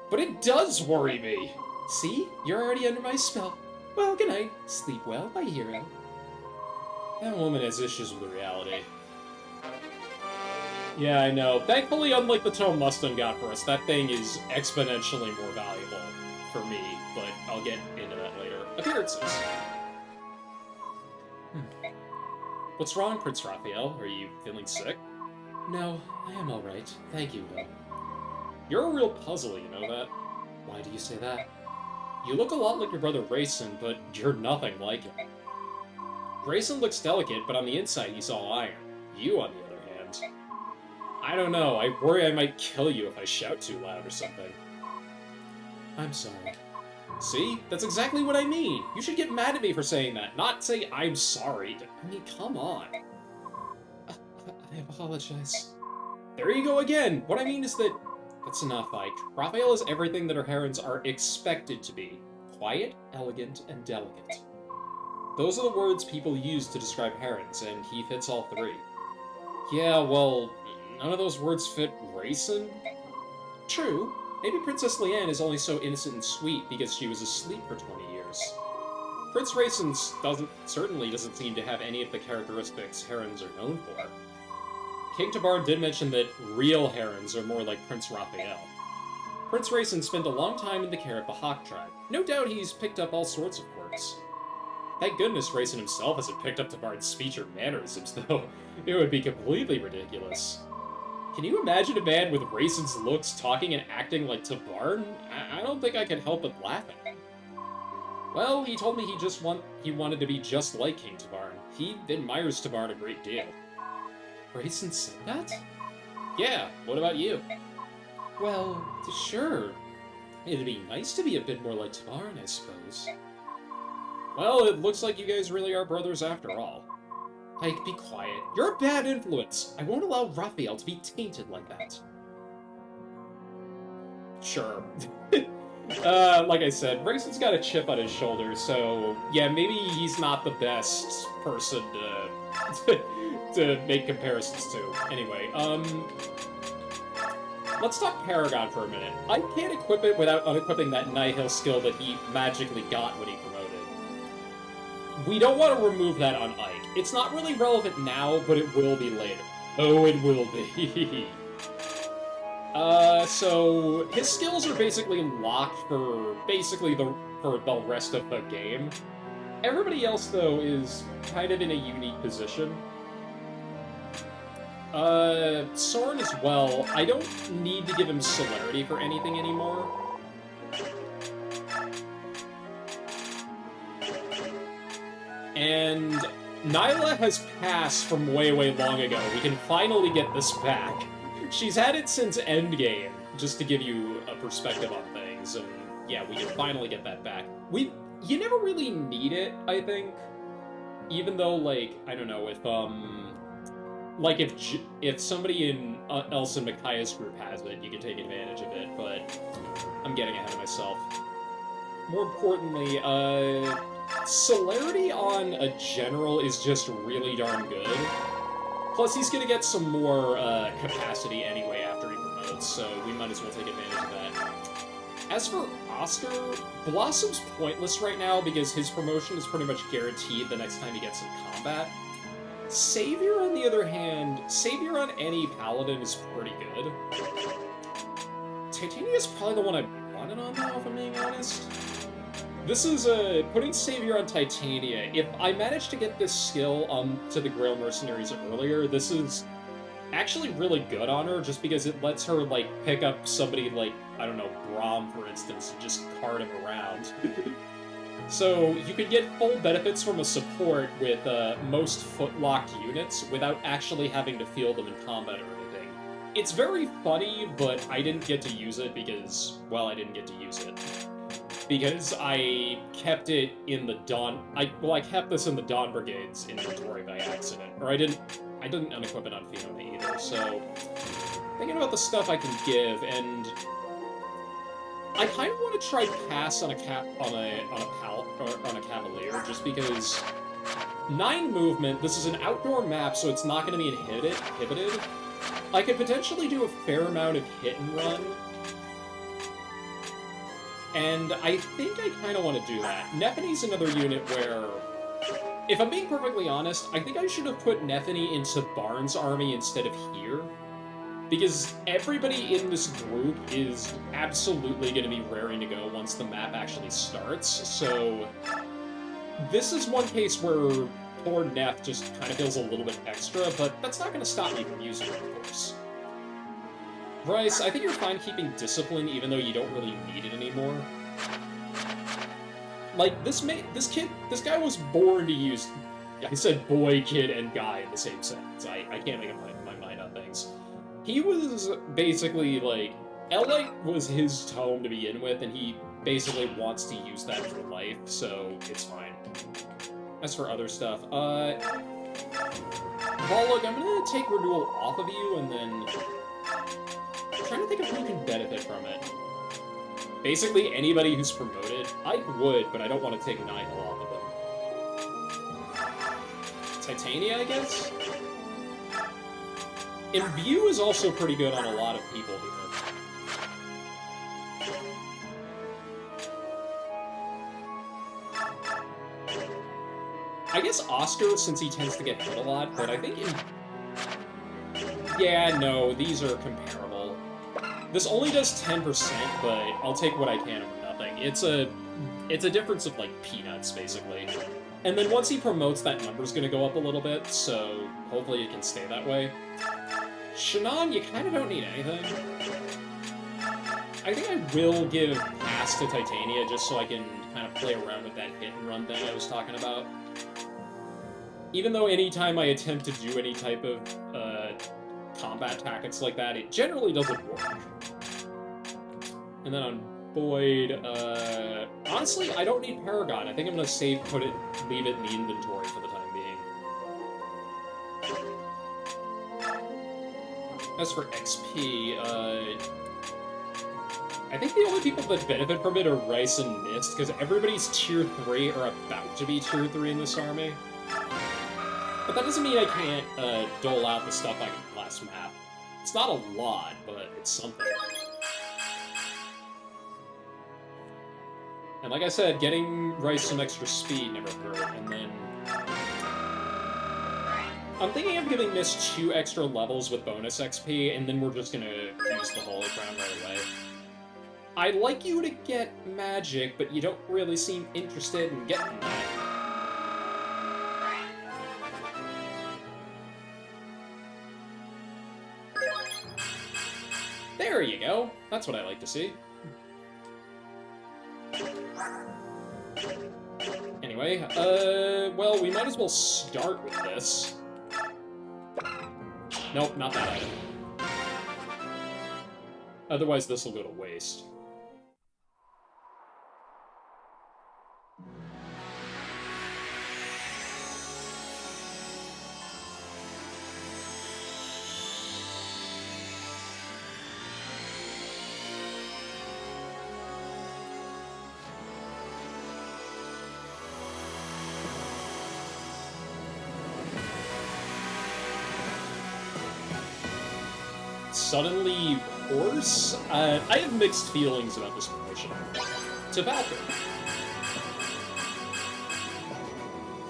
But it does worry me! See? You're already under my spell. Well, good night. Sleep well, my hero. That woman has issues with reality. Yeah, I know. Thankfully, unlike the tome Mustang got for us, that thing is exponentially more valuable for me, but I'll get into that later. Appearances. What's wrong, Prince Raphael? Are you feeling sick? No, I am alright. Thank you, though. You're a real puzzle, you know that? Why do you say that? You look a lot like your brother Rayson, but you're nothing like him. Rayson looks delicate, but on the inside he's all iron. You, on the other hand... I don't know, I worry I might kill you if I shout too loud or something. I'm sorry. See? That's exactly what I mean! You should get mad at me for saying that, not say I'm sorry. I mean, come on. I apologize. There you go again! What I mean is that... That's enough, Ike. Raphael is everything that her herons are expected to be. Quiet, elegant, and delicate. Those are the words people use to describe herons, and he fits all three. Yeah, well, none of those words fit Rayson? True. Maybe Princess Leanne is only so innocent and sweet because she was asleep for 20 years. Prince Rayson certainly doesn't seem to have any of the characteristics herons are known for. King Tabarn did mention that real herons are more like Prince Raphael. Prince Rayson spent a long time in the care of the Hawk tribe. No doubt he's picked up all sorts of quirks. Thank goodness Rayson himself hasn't picked up Tabarn's speech or mannerisms, though. It would be completely ridiculous. Can you imagine a man with Rayson's looks talking and acting like Tabarn? I don't think I could help but laughing. Well, he told me he wanted to be just like King Tabarn. He admires Tabarn a great deal. Rayson said that? Yeah, what about you? Well, sure. It'd be nice to be a bit more like Tabarn, I suppose. Well, it looks like you guys really are brothers after all. Ike, be quiet. You're a bad influence. I won't allow Raphael to be tainted like that. Sure. Like I said, Rayson's got a chip on his shoulder, so yeah, maybe he's not the best person to make comparisons to. Anyway, let's talk Paragon for a minute. I can't equip it without unequipping that Nihil skill that he magically got when he promoted. We don't want to remove that on Ike. It's not really relevant now, but it will be later. Oh, it will be. So his skills are basically locked for the rest of the game. Everybody else, though, is kind of in a unique position. Soren as well. I don't need to give him celerity for anything anymore. And Nyla has passed from way, way long ago. We can finally get this back. She's had it since Endgame, just to give you a perspective on things, and yeah, we can finally get that back. You never really need it, I think. Even though, like, I don't know, if somebody else in Micaiah's group has it, you can take advantage of it, but I'm getting ahead of myself. More importantly, celerity on a general is just really darn good. Plus, he's gonna get some more capacity anyway after he promotes, so we might as well take advantage of that. As for Oscar, Blossom's pointless right now because his promotion is pretty much guaranteed the next time he gets in combat. Savior, on the other hand, Savior on any paladin is pretty good. Titania's probably the one I wanted on now, if I'm being honest. This is putting Savior on Titania. If I managed to get this skill to the Grail Mercenaries earlier, this is actually really good on her, just because it lets her, like, pick up somebody like, I don't know, Braum, for instance, and just cart him around. So you can get full benefits from a support with most foot-locked units without actually having to field them in combat or anything. It's very funny, but I didn't get to use it because, well, I didn't get to use it. Because I kept it in the Dawn... I kept this in the Dawn Brigade's inventory by accident. Or I didn't unequip it on Fiona either, so... Thinking about the stuff I can give, and... I kind of want to try pass on a Cavalier, just because... 9 movement, this is an outdoor map, so it's not going to be inhibited. I could potentially do a fair amount of hit and run, and I think I kind of want to do that. Nephany's another unit where, if I'm being perfectly honest, I think I should have put Nephany into Barnes' army instead of here. Because everybody in this group is absolutely going to be raring to go once the map actually starts, so... This is one case where poor Neph just kind of feels a little bit extra, but that's not going to stop me from using it, of course. Bryce, I think you're fine keeping discipline even though you don't really need it anymore. Like, this guy was born to use... I said boy, kid, and guy in the same sentence. I can't make up my mind on things. He was basically, like... Elite was his tome to begin with, and he basically wants to use that for life, so it's fine. As for other stuff, Prologue, I'm gonna take Renewal off of you, and then... I'm trying to think of who can benefit from it. Basically, anybody who's promoted. I would, but I don't want to take Nihil off of them. Titania, I guess? Imbue is also pretty good on a lot of people here. I guess Oscar, since he tends to get hit a lot, but I think yeah, no, these are comparable. This only does 10%, but I'll take what I can over nothing. It's a difference of, like, peanuts, basically. And then once he promotes, that number's gonna go up a little bit, so hopefully it can stay that way. Shannon, you kind of don't need anything. I think I will give pass to Titania just so I can kind of play around with that hit and run thing I was talking about. Even though anytime I attempt to do any type of combat tactics like that, it generally doesn't work. And then on Boyd, honestly, I don't need Paragon. I think I'm gonna leave it in the inventory for the time being. As for XP, I think the only people that benefit from it are Rice and Mist, because everybody's tier 3 or about to be tier 3 in this army. But that doesn't mean I can't dole out the stuff I got last map. It's not a lot, but it's something. And like I said, getting Rice some extra speed never hurt, and then... I'm thinking of giving Mist 2 extra levels with bonus XP, and then we're just gonna use the Holy Crown right away. I'd like you to get magic, but you don't really seem interested in getting that. There you go. That's what I like to see. Anyway, well, we might as well start with this. Nope, not that item. Otherwise, this will go to waste. Suddenly, horse? I have mixed feelings about this promotion. To Valkyrie.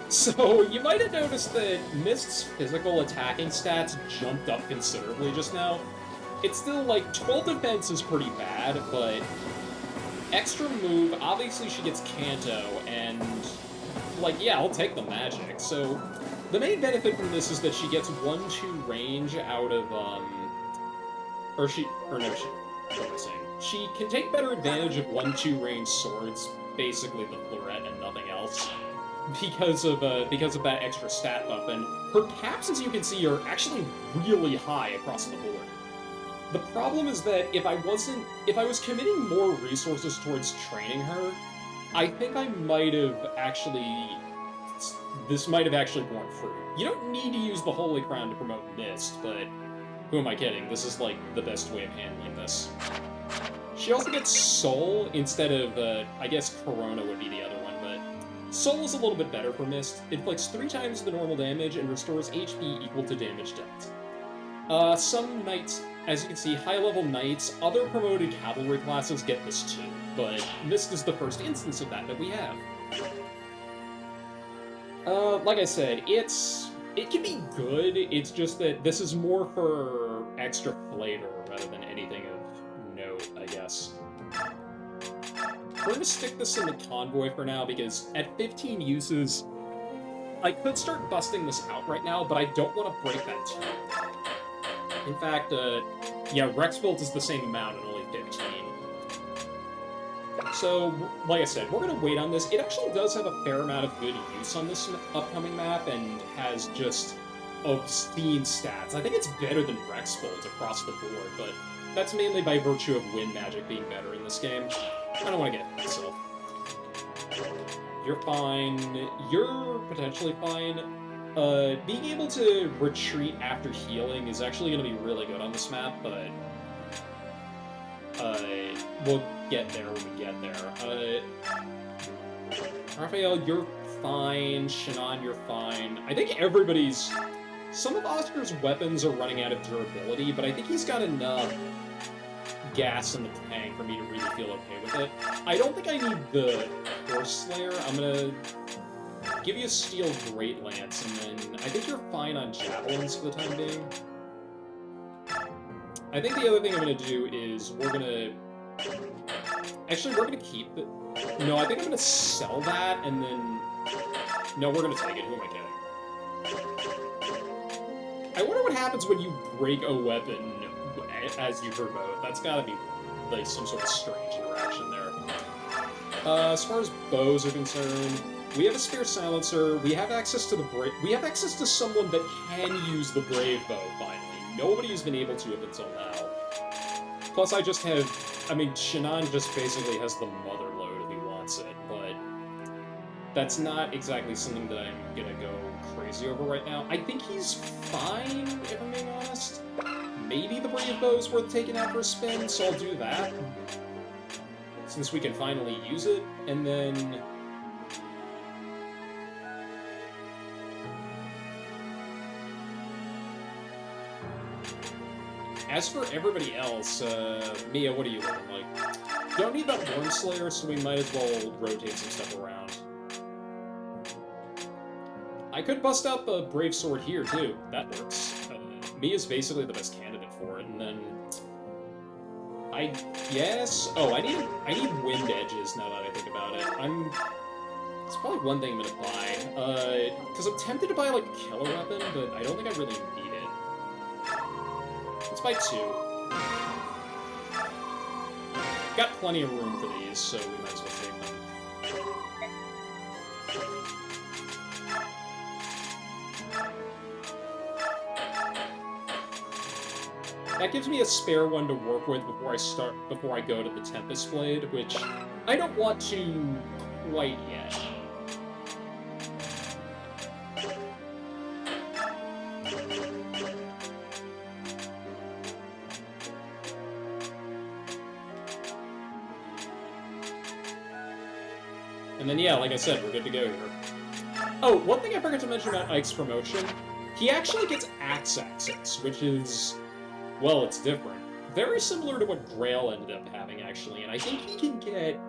So, you might have noticed that Mist's physical attacking stats jumped up considerably just now. It's still, like, 12 defense is pretty bad, but extra move, obviously she gets Kanto, and, like, yeah, I'll take the magic. So, the main benefit from this is that she gets 1-2 range out of, what am I saying? She can take better advantage of 1-2 range swords, basically the Florette and nothing else, because of that extra stat bump, and her caps, as you can see, are actually really high across the board. The problem is that if I was committing more resources towards training her, I think this might have actually borne fruit. You don't need to use the Holy Crown to promote Mist, but who am I kidding? This is, like, the best way of handling this. She also gets Soul instead of, I guess Corona would be the other one, but Soul is a little bit better for Mist. It inflicts 3 times the normal damage and restores HP equal to damage dealt. Some knights, as you can see, high-level knights, other promoted cavalry classes get this too, but Mist is the first instance of that we have. Like I said, it can be good, it's just that this is more for extra flavor rather than anything of note, I guess. We're gonna stick this in the convoy for now, because at 15 uses, I could start busting this out right now, but I don't want to break that too. In fact, yeah, Rexbolt is the same amount and only 15. So, like I said, we're gonna wait on this. It actually does have a fair amount of good use on this upcoming map, and has just obscene stats. I think it's better than Rexbolt across the board, but that's mainly by virtue of wind magic being better in this game. I don't want to get myself. You're fine. You're potentially fine. Being able to retreat after healing is actually going to be really good on this map, but we'll get there when we get there. Raphael, you're fine. Shannon, you're fine. I think everybody's... Some of Oscar's weapons are running out of durability, but I think he's got enough gas in the tank for me to really feel okay with it. I don't think I need the Horse Slayer. I'm gonna give you a Steel Great Lance, and then I think you're fine on Javelins for the time being. I think the other thing I'm gonna do is we're gonna keep it. No, I think I'm gonna sell that, and then... No, we're gonna take it. Who am I kidding? I wonder what happens when you break a weapon as you promote. That's gotta be, like, some sort of strange interaction there. As far as bows are concerned, we have a spare silencer, we have access to we have access to someone that can use the Brave Bow, finally. Nobody has been able to up until now. Plus, Shannon just basically has the Mother Load if he wants it, but that's not exactly something that I'm gonna go crazy over right now. I think he's fine, if I'm being honest. Maybe the Brave Bow is worth taking out for a spin, so I'll do that. Since we can finally use it, and then... As for everybody else, Mia, what are you looking like? Don't need that Worm Slayer, so we might as well rotate some stuff around. I could bust out the Brave Sword here, too. That works. Mia's basically the best candidate for it, and then... I guess... Oh, I need Wind Edges, now that I think about it. It's probably one thing I'm gonna buy. Because I'm tempted to buy, like, a killer weapon, but I don't think I really need it. Let's buy 2. got plenty of room for these, so we might as well take them. That gives me a spare one to work with before I go to the Tempest Blade, which I don't want to quite yet. And then, yeah, like I said, we're good to go here. Oh, one thing I forgot to mention about Ike's promotion, he actually gets Axe access, which is, well, it's different. Very similar to what Grail ended up having, actually, and I think he can get...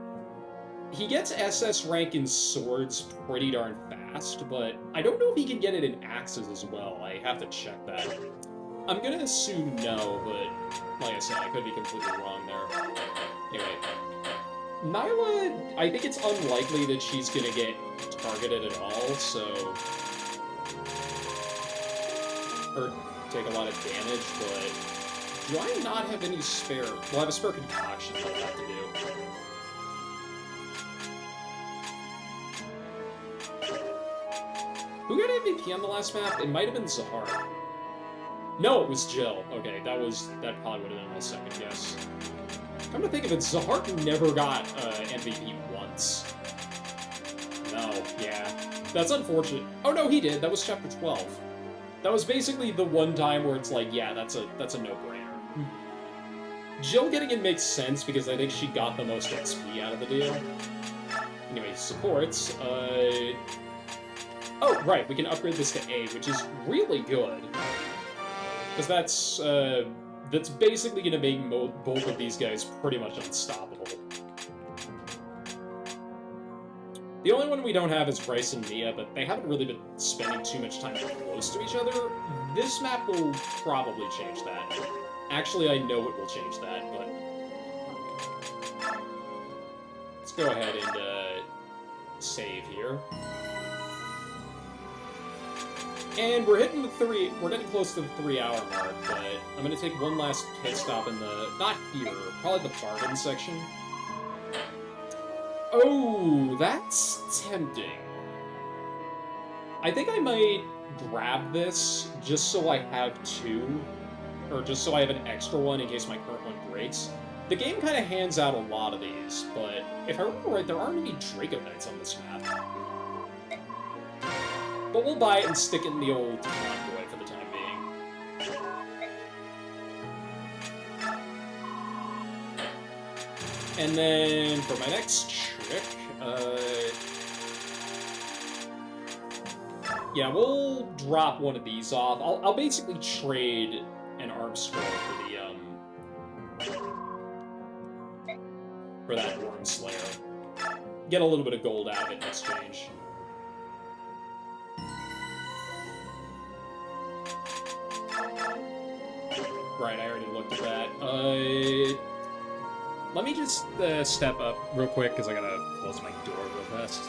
He gets SS rank in swords pretty darn fast, but I don't know if he can get it in axes as well. I have to check that. I'm gonna assume no, but like I said, I could be completely wrong there. Anyway. Nyla, I think it's unlikely that she's gonna get targeted at all, so... Or take a lot of damage, but... Do I not have any spare... Well, I have a spare concoction that I'll have to do. Who got MVP on the last map? It might have been Zahar. No, it was Jill. Okay, that probably would have been my second guess. Come to think of it, Zahar never got MVP once. No, yeah. That's unfortunate. Oh no, he did. That was chapter 12. That was basically the one time where it's like, yeah, that's a no-brainer. Jill getting it makes sense because I think she got the most XP out of the deal. Anyway, supports. Oh, right, we can upgrade this to A, which is really good. Because that's basically going to make both of these guys pretty much unstoppable. The only one we don't have is Bryce and Mia, but they haven't really been spending too much time close to each other. This map will probably change that. Actually, I know it will change that, but... Let's go ahead and save here. And we're getting close to the 3-hour mark, but I'm gonna take one last pit stop in the, not here, probably the bargain section. Oh, that's tempting. I think I might grab this just so I have two, or just so I have an extra one in case my current one breaks. The game kind of hands out a lot of these, but if I remember right, there aren't any Draco Knights on this map. But we'll buy it and stick it in the old convoy for the time being. And then for my next trick, yeah, we'll drop one of these off. I'll basically trade an arm scroll for that Worm Slayer. Get a little bit of gold out of it in exchange. Right, I already looked at that. Let me just step up real quick, because I gotta close my door real fast.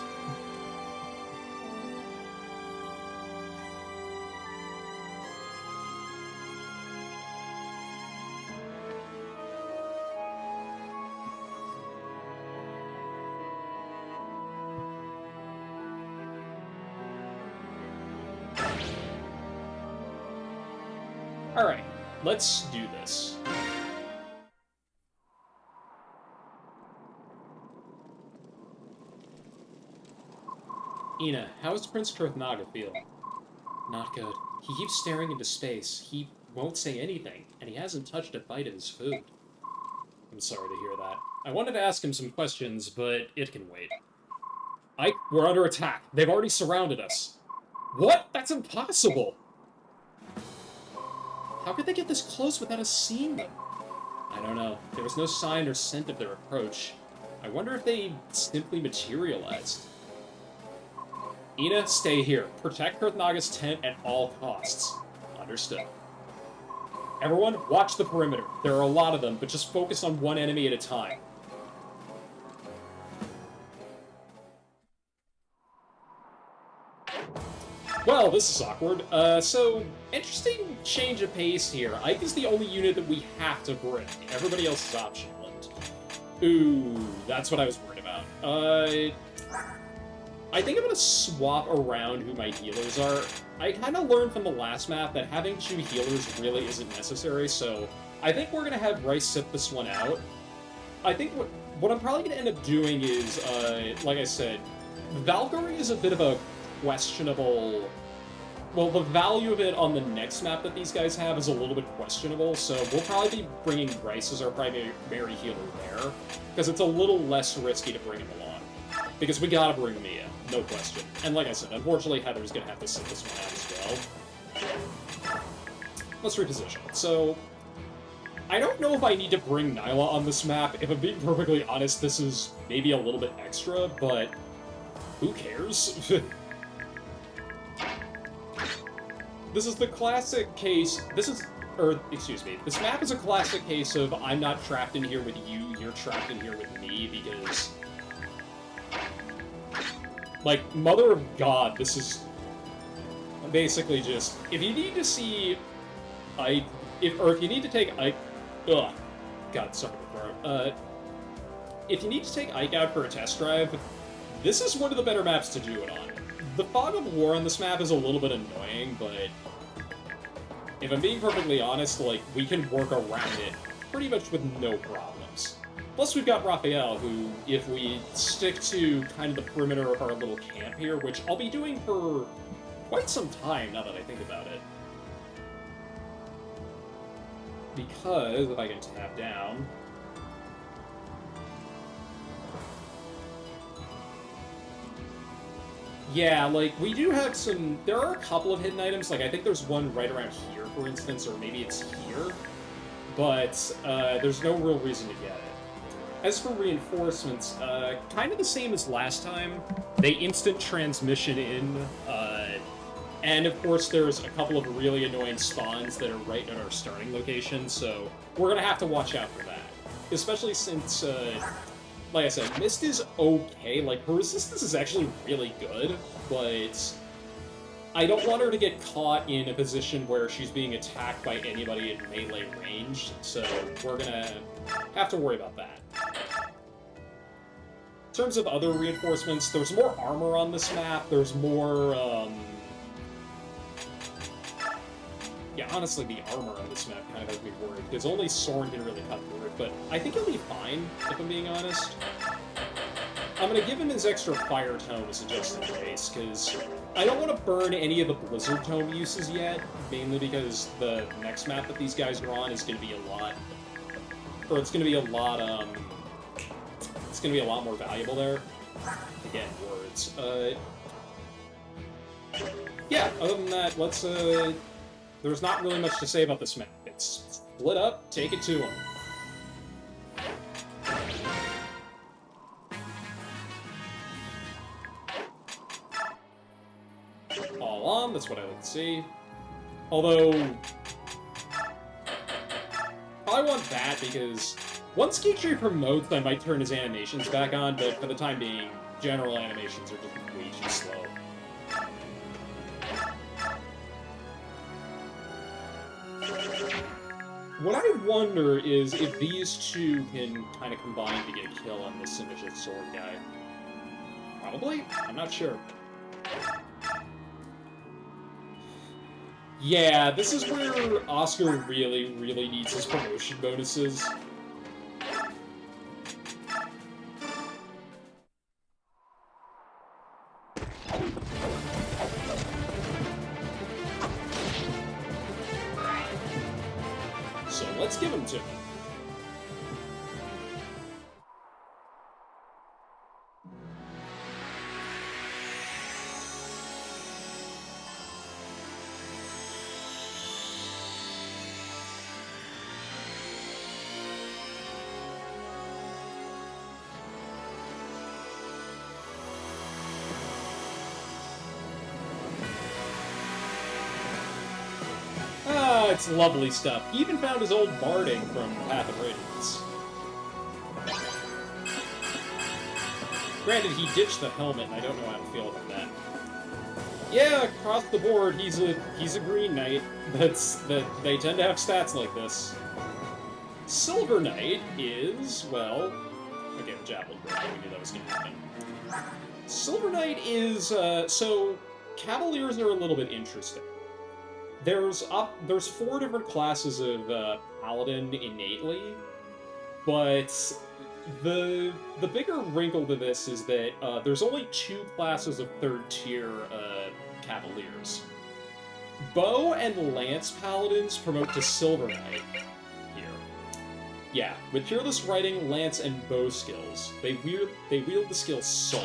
Alright, let's do this. Ina, how does Prince Kurthnaga feel? Not good. He keeps staring into space. He won't say anything, and he hasn't touched a bite of his food. I'm sorry to hear that. I wanted to ask him some questions, but it can wait. Ike, we're under attack. They've already surrounded us. What? That's impossible! How could they get this close without us seeing them? I don't know. There was no sign or scent of their approach. I wonder if they simply materialized. Ina, stay here. Protect Kurthnaga's tent at all costs. Understood. Everyone, watch the perimeter. There are a lot of them, but just focus on one enemy at a time. Well, this is awkward. So, interesting change of pace here. Ike is the only unit that we have to bring. Everybody else is optional. Ooh, that's what I was worried about. I think I'm gonna swap around who my healers are. I kind of learned from the last map that having 2 healers really isn't necessary, so I think we're gonna have Rice sit this one out. I think what I'm probably gonna end up doing is, like I said, Valkyrie is a bit of a questionable... Well, the value of it on the next map that these guys have is a little bit questionable, so we'll probably be bringing Rice as our primary healer there, because it's a little less risky to bring him along. Because we gotta bring Mia, no question. And like I said, unfortunately Heather's gonna have to sit this one out as well. Let's reposition. So, I don't know if I need to bring Nyla on this map. If I'm being perfectly honest, this is maybe a little bit extra, but who cares? This is the classic case, this map is a classic case of I'm not trapped in here with you, you're trapped in here with me, because, like, Mother of God, this is basically just, if you need to see Ike, if you need to take Ike, God, sorry, bro, if you need to take Ike out for a test drive, this is one of the better maps to do it on. The Fog of War on this map is a little bit annoying, but if I'm being perfectly honest, like, we can work around it pretty much with no problems. Plus, we've got Raphael, who, if we stick to kind of the perimeter of our little camp here, which I'll be doing for quite some time, now that I think about it. Because, if I can tap down... Yeah, like, we do have some... There are a couple of hidden items, like, I think there's one right around here, for instance, or maybe it's here, but there's no real reason to get it. As for reinforcements, kind of the same as last time. They instant transmission in, and of course there's a couple of really annoying spawns that are right at our starting location, so we're gonna have to watch out for that. Especially since, like I said, Mist is okay. Like, her resistance is actually really good, but I don't want her to get caught in a position where she's being attacked by anybody in melee range, so we're gonna have to worry about that. In terms of other reinforcements, there's more armor on this map, there's more, yeah, honestly, the armor on this map kind of has me worried, because only Soren can really cut through it, but I think he'll be fine, if I'm being honest. I'm gonna give him his extra Fire Tomes just in case, because I don't want to burn any of the Blizzard Tome uses yet, mainly because the next map that these guys are on is gonna be a lot... Or it's gonna be a lot, it's gonna be a lot more valuable there. Again, words. Yeah, other than that, let's, there's not really much to say about this map. It's split up, take it to them. All on, that's what I like to see. Although, I want that because once Geektree promotes, I might turn his animations back on, but for the time being, general animations are just way too slow. What I wonder is if these two can kind of combine to get a kill on this initial sword guy. Probably? I'm not sure. Yeah, this is where Oscar really, really needs his promotion bonuses. So let's give him to him. It's lovely stuff. He even found his old barding from Path of Radiance. Granted, he ditched the helmet, and I don't know how to feel about that. Yeah, across the board, he's a Green Knight. They tend to have stats like this. Silver Knight is, well, Okay, the javelin broke. We knew that was gonna happen. Silver Knight is, so... Cavaliers are a little bit interesting. There's 4 different classes of Paladin innately, but the bigger wrinkle to this is that there's only 2 classes of 3rd tier Cavaliers. Bow and Lance Paladins promote to Silver Knight here. Yeah, with Peerless Riding, Lance, and Bow skills, they wield the skill Soul.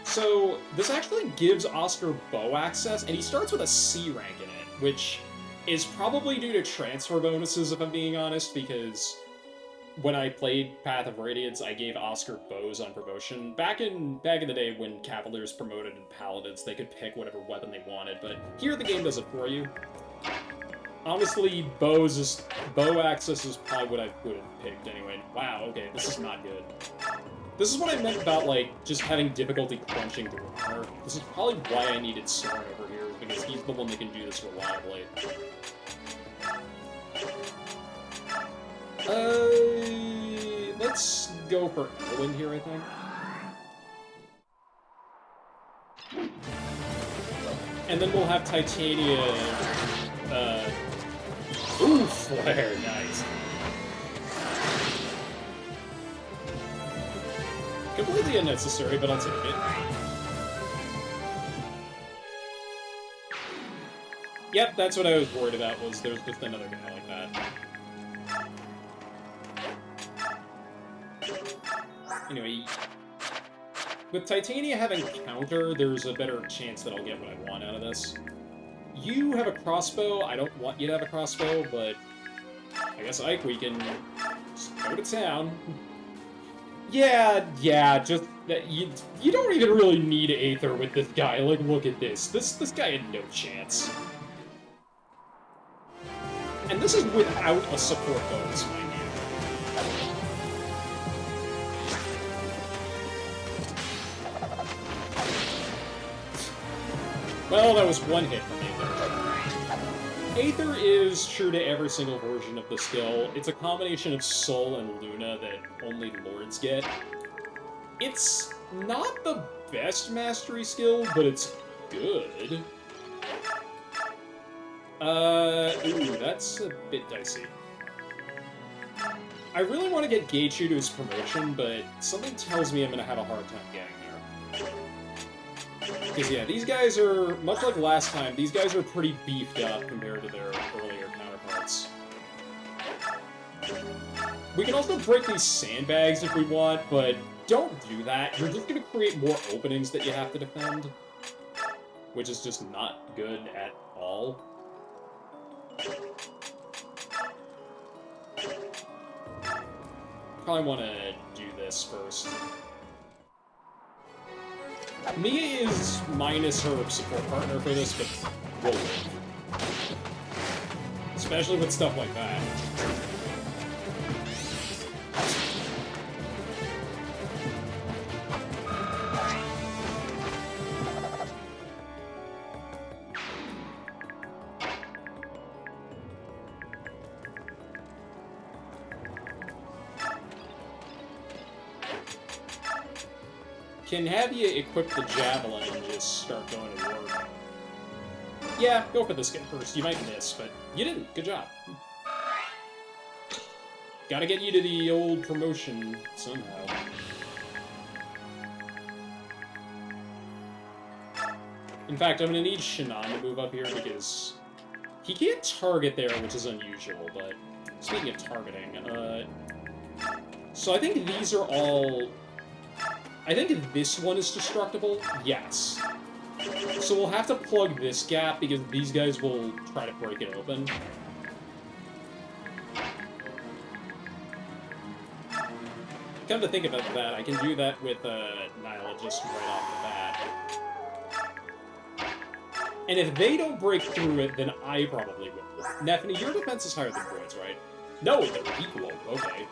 So, this actually gives Oscar Bow access, and he starts with a C rank in it, which is probably due to transfer bonuses, if I'm being honest, because when I played Path of Radiance, I gave Oscar bows on promotion. Back in the day when Cavaliers promoted and Paladins, they could pick whatever weapon they wanted, but here the game does it for you. Honestly, bow access is probably what I would have picked anyway. Wow, okay, this is not good. This is what I meant about, like, just having difficulty crunching the runner. This is probably why I needed Soren over here, because he's the one that can do this reliably. Let's go for Emblem here, I think. And then we'll have Titania, ooh, Flare, nice. Completely unnecessary, but I'll take it. Yep, that's what I was worried about, was there's just another guy like that. Anyway, with Titania having counter, there's a better chance that I'll get what I want out of this. You have a crossbow. I don't want you to have a crossbow, but I guess, Ike, we can just go to town. Yeah, just that you don't even really need Aether with this guy. Like, look at this. This guy had no chance. And this is without a support bonus, mind you. Well, that was one hit from Aether. Aether is true to every single version of the skill. It's a combination of Soul and Luna that only Lords get. It's not the best mastery skill, but it's good. Ooh, that's a bit dicey. I really want to get Geichu to his promotion, but something tells me I'm gonna have a hard time getting there. Because, yeah, these guys are, much like last time, these guys are pretty beefed up compared to their earlier counterparts. We can also break these sandbags if we want, but don't do that. You're just going to create more openings that you have to defend, which is just not good at all. Probably want to do this first. Mia is minus her support partner for this, but we'll win. Especially with stuff like that. Can have you equip the javelin and just start going to work. Yeah, go for this guy first. You might miss, but you didn't. Good job. Gotta get you to the old promotion somehow. In fact, I'm gonna need Shannon to move up here because he can't target there, which is unusual, but speaking of targeting, so I think these are all... I think this one is destructible. Yes. So we'll have to plug this gap because these guys will try to break it open. Come to think about that, I can do that with Nyla just right off the bat. And if they don't break through it, then I probably will. Nefany, your defense is higher than Droid's, right? No, they're equal. Okay.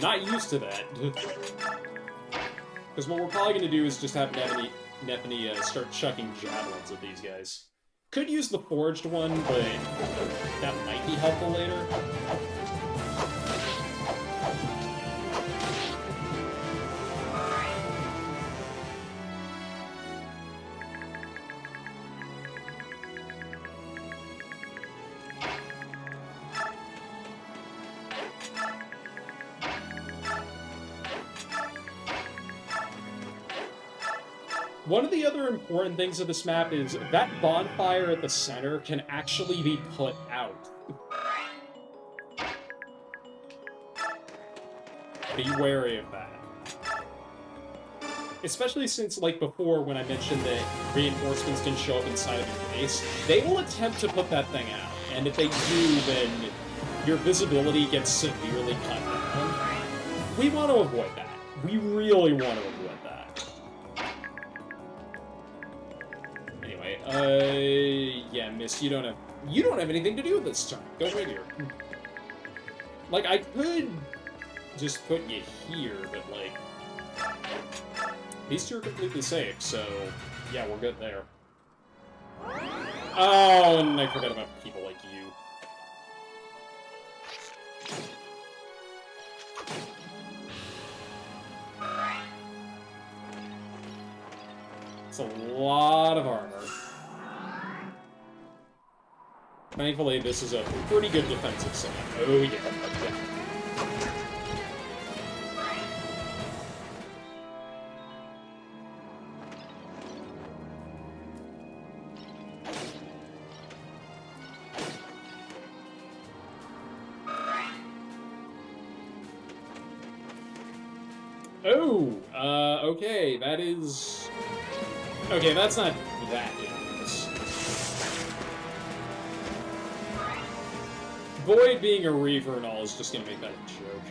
Not used to that. Because what we're probably going to do is just have Nefany start chucking javelins at these guys. Could use the forged one, but that might be helpful later. One of the other important things of this map is that bonfire at the center can actually be put out. Be wary of that. Especially since, like before, when I mentioned that reinforcements can show up inside of your base, they will attempt to put that thing out. And if they do, then your visibility gets severely cut down. We want to avoid that. We really want to avoid that. Anyway, yeah, Miss, you don't have anything to do with this turn. Go right here. Like, I could just put you here, but, like, these two are completely safe, so, yeah, we're good there. Oh, and I forgot about people like you. It's a lot of armor. Thankfully, this is a pretty good defensive set. Oh, yeah. Oh, okay, that is... Okay, that's not that dangerous. Void being a Reaver and all is just gonna make that a joke.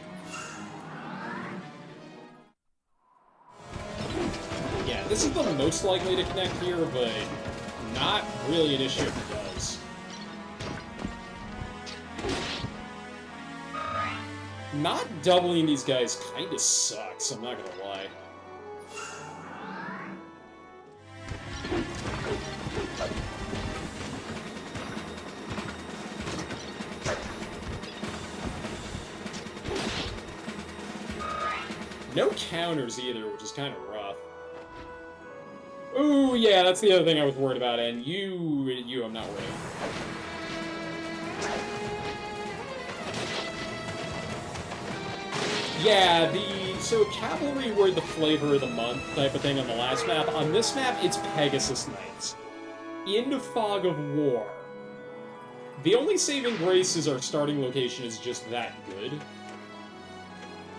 Yeah, this is the most likely to connect here, but not really an issue if it does. Not doubling these guys kinda sucks, I'm not gonna lie. No counters either, which is kind of rough. Ooh, yeah, that's the other thing I was worried about, and you, I'm not worried. Yeah, so cavalry were the flavor of the month type of thing on the last map. On this map, it's Pegasus Knights. In Fog of War. The only saving grace is our starting location is just that good.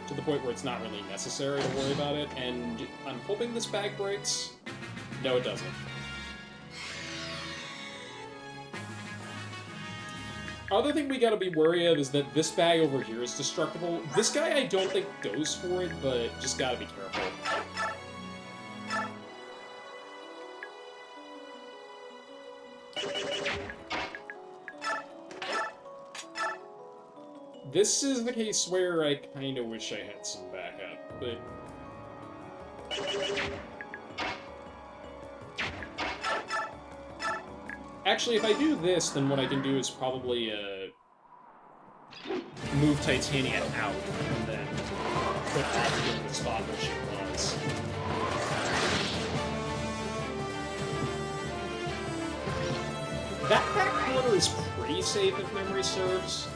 To the point where it's not really necessary to worry about it, and I'm hoping this bag breaks. No, it doesn't. Other thing we gotta be wary of is that this bag over here is destructible. This guy I don't think goes for it, but just gotta be careful. This is the case where I kinda wish I had some backup, but... Actually, if I do this, then what I can do is probably, move Titania out, and then put Abigail in the spot where she was. That back corner is pretty safe if memory serves.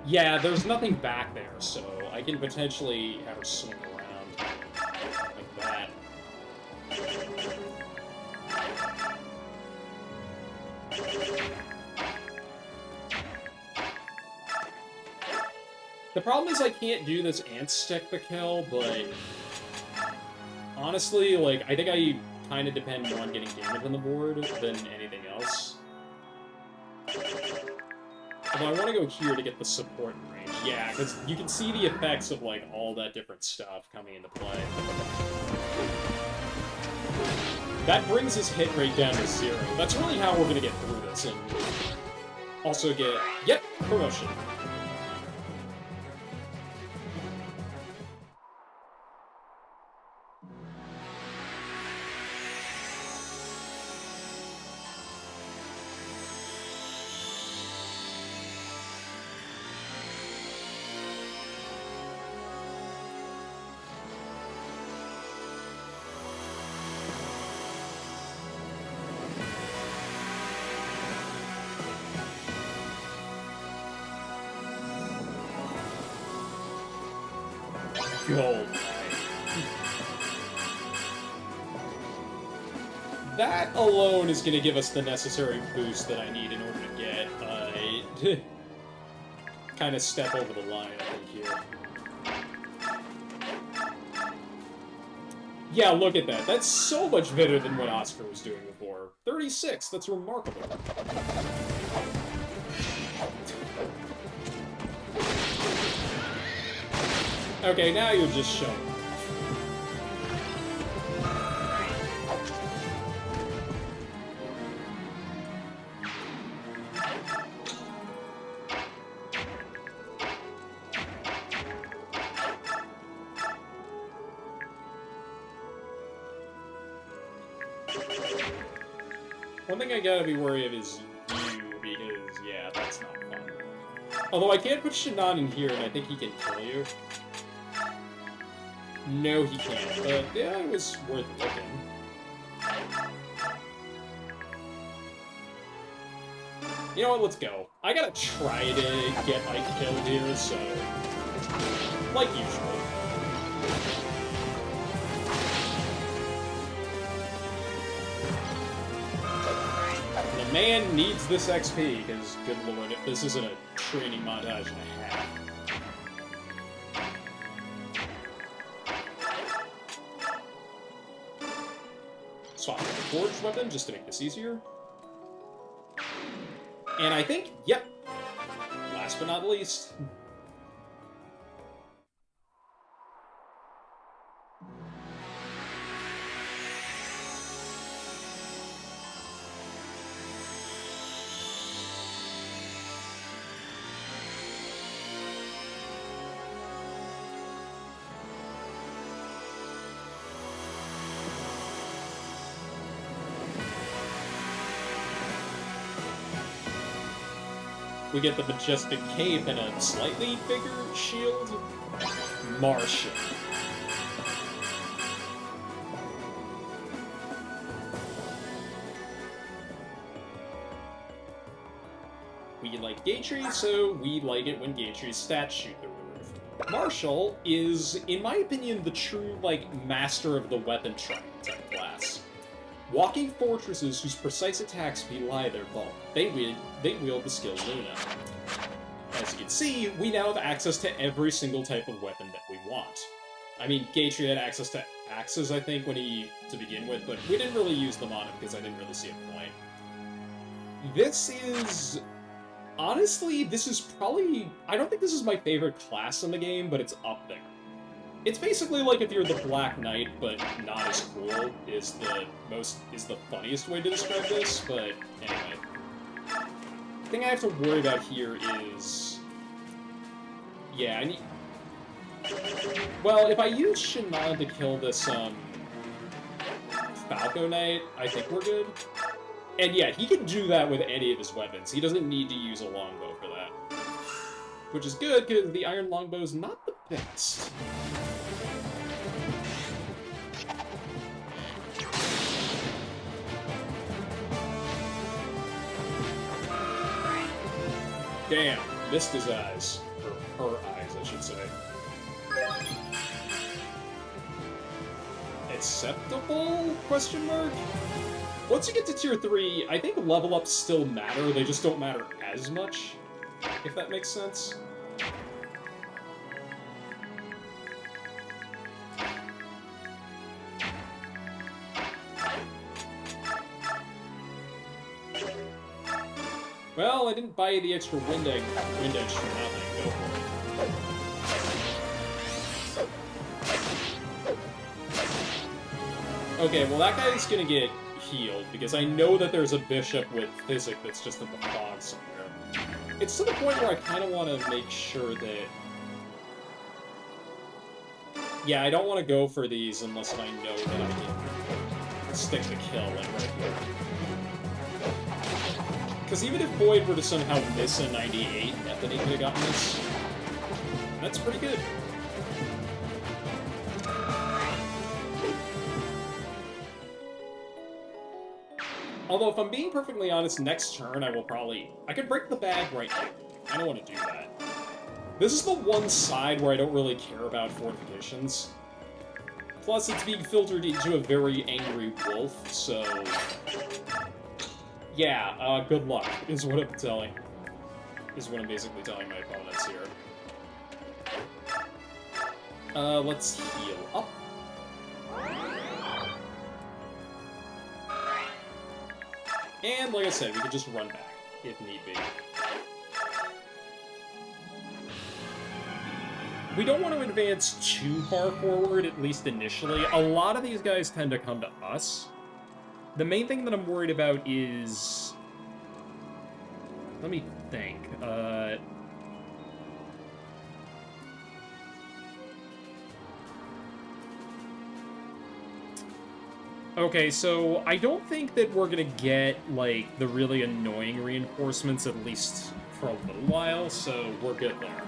Yeah, there's nothing back there, so I can potentially have her swing around like that. The problem is I can't do this ant stick the kill, but honestly, like, I think I kind of depend more on getting damage on the board than anything else. Although I want to go here to get the support in range. Yeah, because you can see the effects of, like, all that different stuff coming into play. That brings his hit rate down to 0. That's really how we're going to get through this, and also get, yep, promotion. gold. That alone is going to give us the necessary boost that I need in order to get kind of step over the line, I think, here. Yeah, look at that. That's so much better than what Oscar was doing before. 36, that's remarkable. Okay, now you're just showing. One thing I gotta be worried of is you, because, yeah, that's not fun. Although I can't put Shannon in here, and I think he can kill you. No, he can't, but yeah, it was worth looking. You know what, let's go. I gotta try to get my kill here, so... like usual. The man needs this XP, because, good lord, if this isn't a training montage and a half. Swap the forged weapon just to make this easier. And I think, yep, last but not least. We get the majestic cape and a slightly bigger shield. Martial. We like Gatry, so we like it when Gatry's stats shoot through the roof. Martial is, in my opinion, the true, like, master of the weapon triangle type class. Walking fortresses whose precise attacks belie their bulk. They wield the skill Luna. As you can see, we now have access to every single type of weapon that we want. I mean, Gatry had access to axes, I think, to begin with, but we didn't really use them on him because I didn't really see a point. This is... honestly, this is probably... I don't think this is my favorite class in the game, but it's up there. It's basically like if you're the Black Knight, but not as cool, is the funniest way to describe this, but anyway. The thing I have to worry about here is... yeah, I need... well, if I use Shannon to kill this, Falco Knight, I think we're good. And yeah, he can do that with any of his weapons. He doesn't need to use a longbow for that. Which is good, because the iron longbow is not the best. Damn, missed his eyes. Or her eyes, I should say. Acceptable? Question mark? Once you get to tier 3, I think level ups still matter, they just don't matter as much, if that makes sense. Well, I didn't buy you the extra wind edge for nothing. Go for it. Okay, well that guy's gonna get healed, because I know that there's a bishop with physic that's just in the fog somewhere. It's to the point where I kind of want to make sure that... yeah, I don't want to go for these unless I know that I can stick the kill, like right here. Because even if Boyd were to somehow miss a 98, Anthony could have gotten this. That's pretty good. Although, if I'm being perfectly honest, next turn I will probably... I could break the bag right now. I don't want to do that. This is the one side where I don't really care about fortifications. Plus, it's being filtered into a very angry wolf, so... Yeah, good luck, is what I'm telling. Is what I'm basically telling my opponents here. Let's heal up. And, like I said, we could just run back, if need be. We don't want to advance too far forward, at least initially. A lot of these guys tend to come to us. The main thing that I'm worried about is... Let me think. Okay, so I don't think that we're gonna get, like, the really annoying reinforcements, at least for a little while, so we're good there.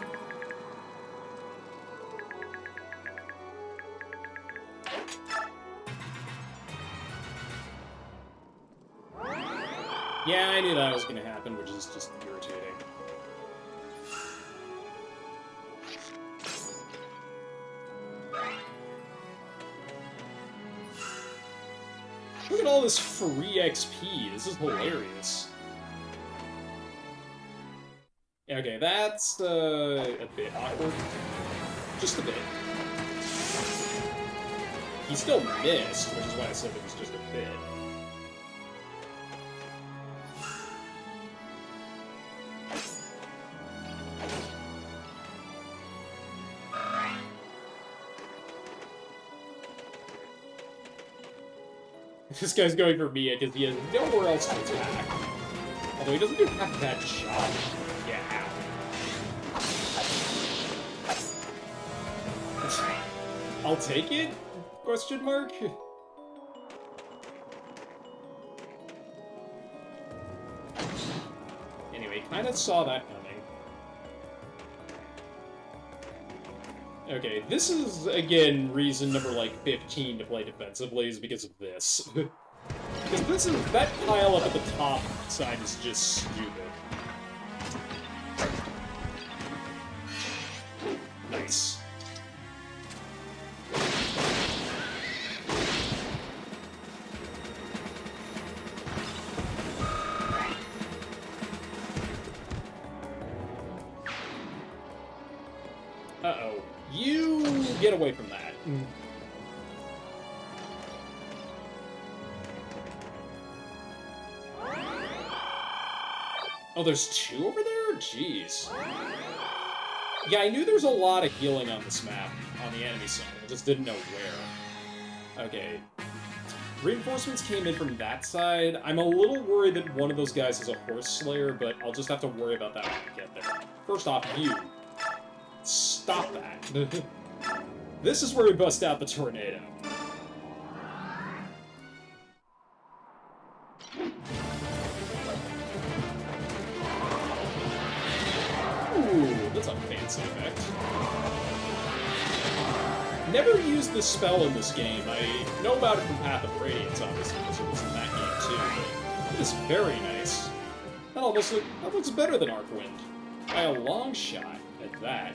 Yeah, I knew that was gonna happen, which is just irritating. Look at all this free XP. This is hilarious. Okay, that's a bit awkward. Just a bit. He still missed, which is why I said it was just a bit. This guy's going for me because he has nowhere else to attack. Although he doesn't do half that job. Yeah. I'll take it? Question mark? Anyway, kind of saw that coming. Okay, this is, again, reason number, like, 15 to play defensively is because of this. Because this is, that pile up at the top side is just stupid. Nice. Uh-oh. You get away from that. Oh, there's two over there? Jeez. Yeah, I knew there was a lot of healing on this map, on the enemy side. I just didn't know where. Okay. Reinforcements came in from that side. I'm a little worried that one of those guys is a horse slayer, but I'll just have to worry about that when we get there. First off, you. Stop that. This is where we bust out the tornado. Ooh, that's a fancy effect. Never used this spell in this game. I know about it from Path of Radiance, obviously, because it was in that game too, but it is very nice. That looks better than Arcwind. By a long shot, at that.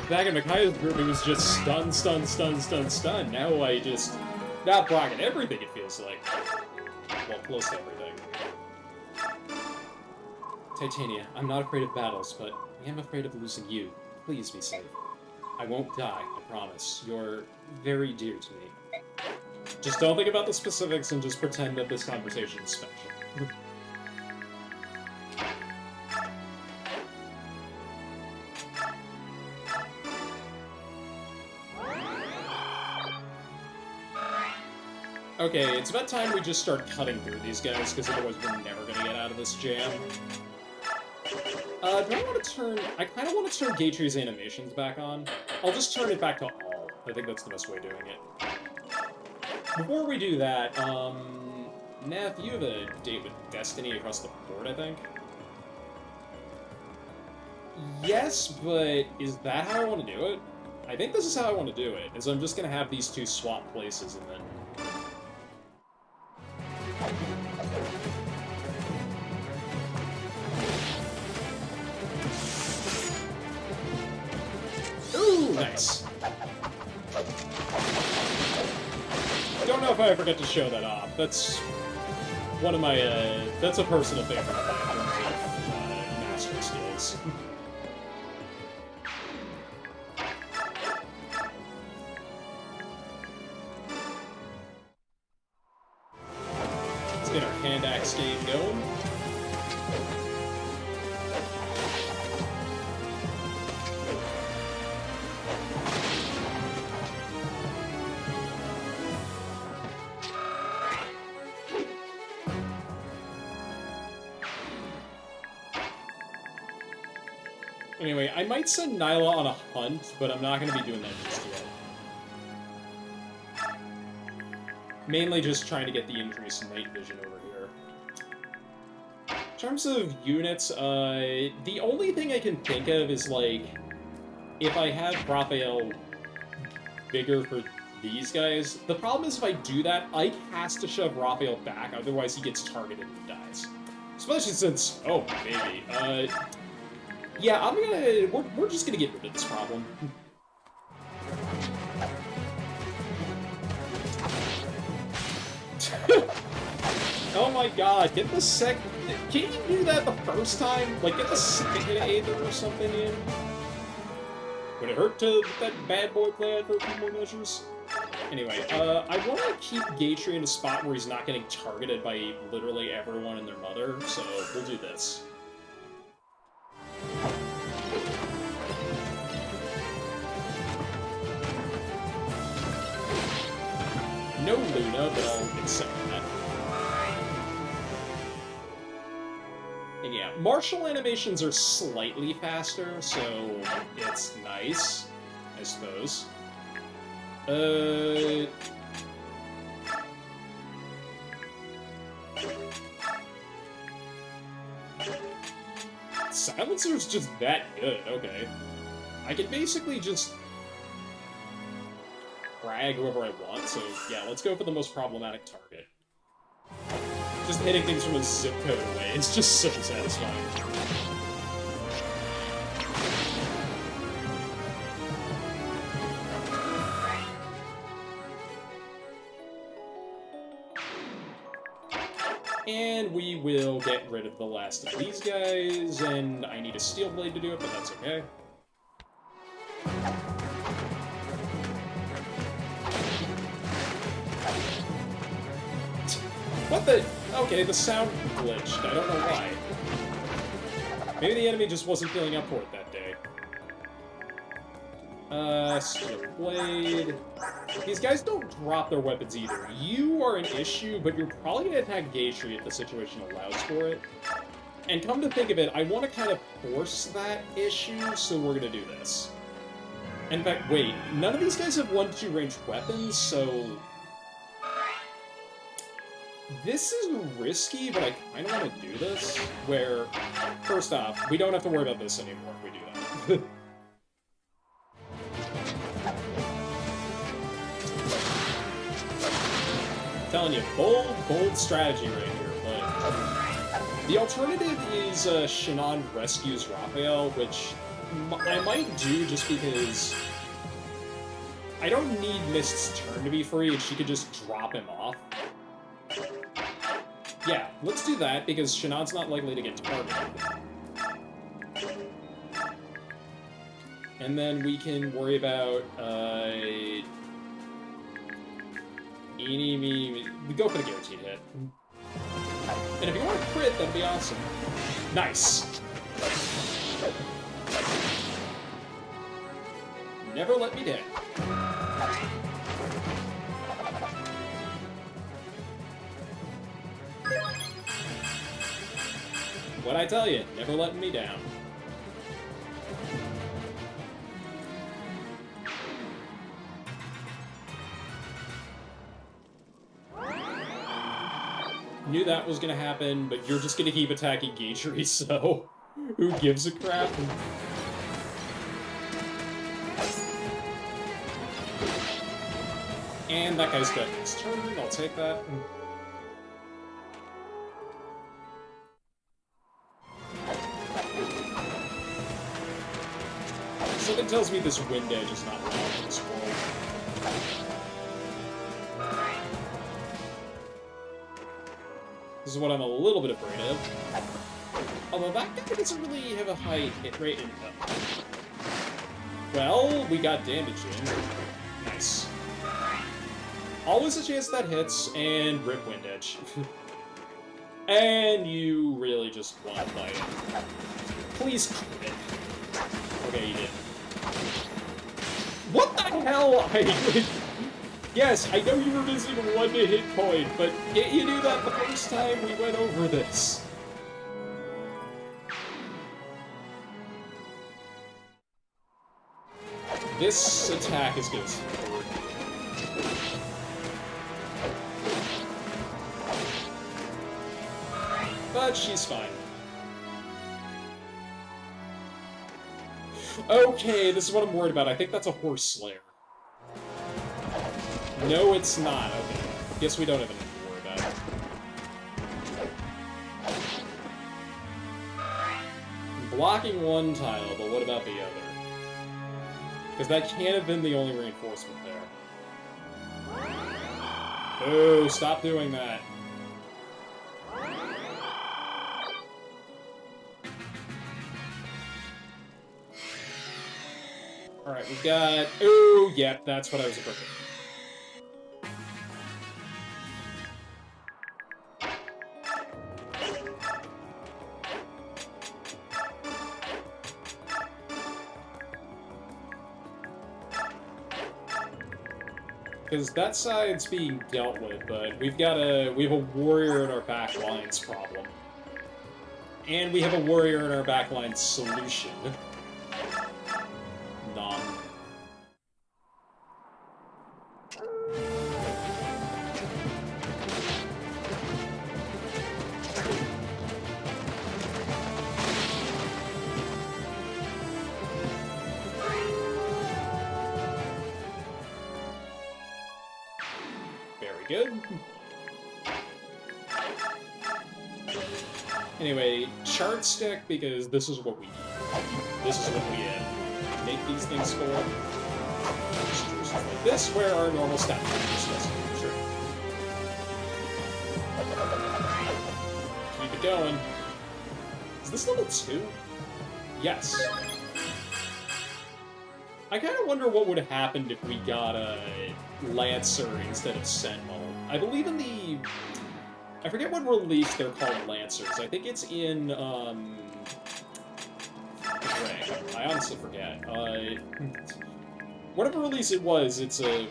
Back in Micaiah's group, it was just stun, stun, stun, stun, stun. Now I just... Not blocking everything, it feels like. Well, close to everything. Titania, I'm not afraid of battles, but I am afraid of losing you. Please be safe. I won't die, I promise. You're very dear to me. Just don't think about the specifics and just pretend that this conversation is special. Okay, it's about time we just start cutting through these guys, because otherwise we're never gonna get out of this jam. Do I want to turn... I kind of want to turn Gatry's animations back on. I'll just turn it back to all. I think that's the best way of doing it. Before we do that, Nath, you have a date with Destiny across the board, I think? Yes, but is that how I want to do it? I think this is how I want to do it, is I'm just gonna have these two swap places and then... Ooh, nice. Don't know if I ever get to show that off. That's one of my, that's a personal favorite of mine in terms of master skills. Let's get our hand axe game going. Anyway, I might send Nyla on a hunt, but I'm not going to be doing that just yet. Mainly just trying to get the increase in night vision over here. In terms of units, the only thing I can think of is, like, if I have Raphael bigger for these guys, the problem is if I do that, Ike has to shove Raphael back, otherwise he gets targeted and dies. Especially since... oh, maybe. Yeah, we're just gonna get rid of this problem. Oh my god, get the second... Can't you do that the first time? Like, get the second Aether or something in? Would it hurt to let that bad boy play out for a few more measures? Anyway, I want to keep Gatry in a spot where he's not getting targeted by literally everyone and their mother, so we'll do this. No Luna, but I'll accept that. And yeah, martial animations are slightly faster, so it's nice, I suppose. Silencer's just that good, okay. I can basically just frag whoever I want, so yeah, let's go for the most problematic target. Just hitting things from a zip code away, it's just so satisfying. And we will get rid of the last of these guys, and I need a steel blade to do it, but that's okay. What the? Okay, the sound glitched. I don't know why. Maybe the enemy just wasn't feeling up for it that day. Steel blade. These guys don't drop their weapons either. You are an issue, but you're probably gonna attack Gatry if the situation allows for it. And come to think of it, I want to kind of force that issue, so we're gonna do this. In fact, wait, none of these guys have 1-2 ranged weapons, so... This is risky, but I kind of want to do this, where, first off, we don't have to worry about this anymore if we do that. I'm telling you, bold strategy right here, but... The alternative is Shannon rescues Raphael, which I might do just because... I don't need Mist's turn to be free, and she could just drop him off. Yeah, let's do that, because Shannon's not likely to get targeted. And then we can worry about, we go for the guaranteed hit. And if you want to crit, that'd be awesome. Nice! Never let me down. What'd I tell you? Never letting me down. Knew that was gonna happen, but you're just gonna keep attacking Gatry, so who gives a crap? And that guy's dead next turn, I'll take that. Something tells me this Wind Edge is not allowed in this world. This is what I'm a little bit afraid of. Although that guy doesn't really have a high hit rate in him. Well, we got damage in. Nice. Always a chance that hits, and rip Wind Edge. And you really just want to fight it. Please quit. Okay, you did. What the hell? Yes, I know you were missing 1 hit point, but you knew that the first time we went over this. This attack is gonna support. But she's fine. Okay, this is what I'm worried about. I think that's a Horse Slayer. No, it's not. Okay. Guess we don't have anything to worry about. I'm blocking one tile, but what about the other? Because that can't have been the only reinforcement there. Oh, stop doing that. Alright, we've got... Oh, yeah, that's what I was afraid of. Because that side's being dealt with, but we have a warrior in our backline's problem. And we have a warrior in our backline's solution. Nom. Very good. Anyway, chart stick, because this is what we need. This is what we make these things for. Situations like this, where our normal stat is just true. Keep it going. Is this level 2? Yes. I kind of wonder what would have happened if we got a Lancer instead of Sentinel. I believe in the... I forget what release they're called Lancers. I think it's in, I honestly forget. Whatever release it was, it's a...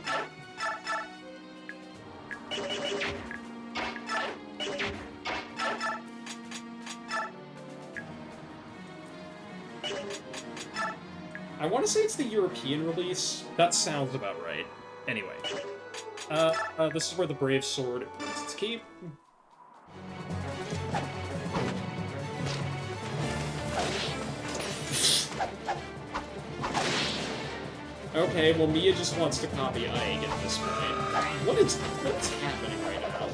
I want to say it's the European release. That sounds about right. Anyway. This is where the Brave Sword needs its keep. Okay, well, Mia just wants to copy Ike at this point. What's happening right now?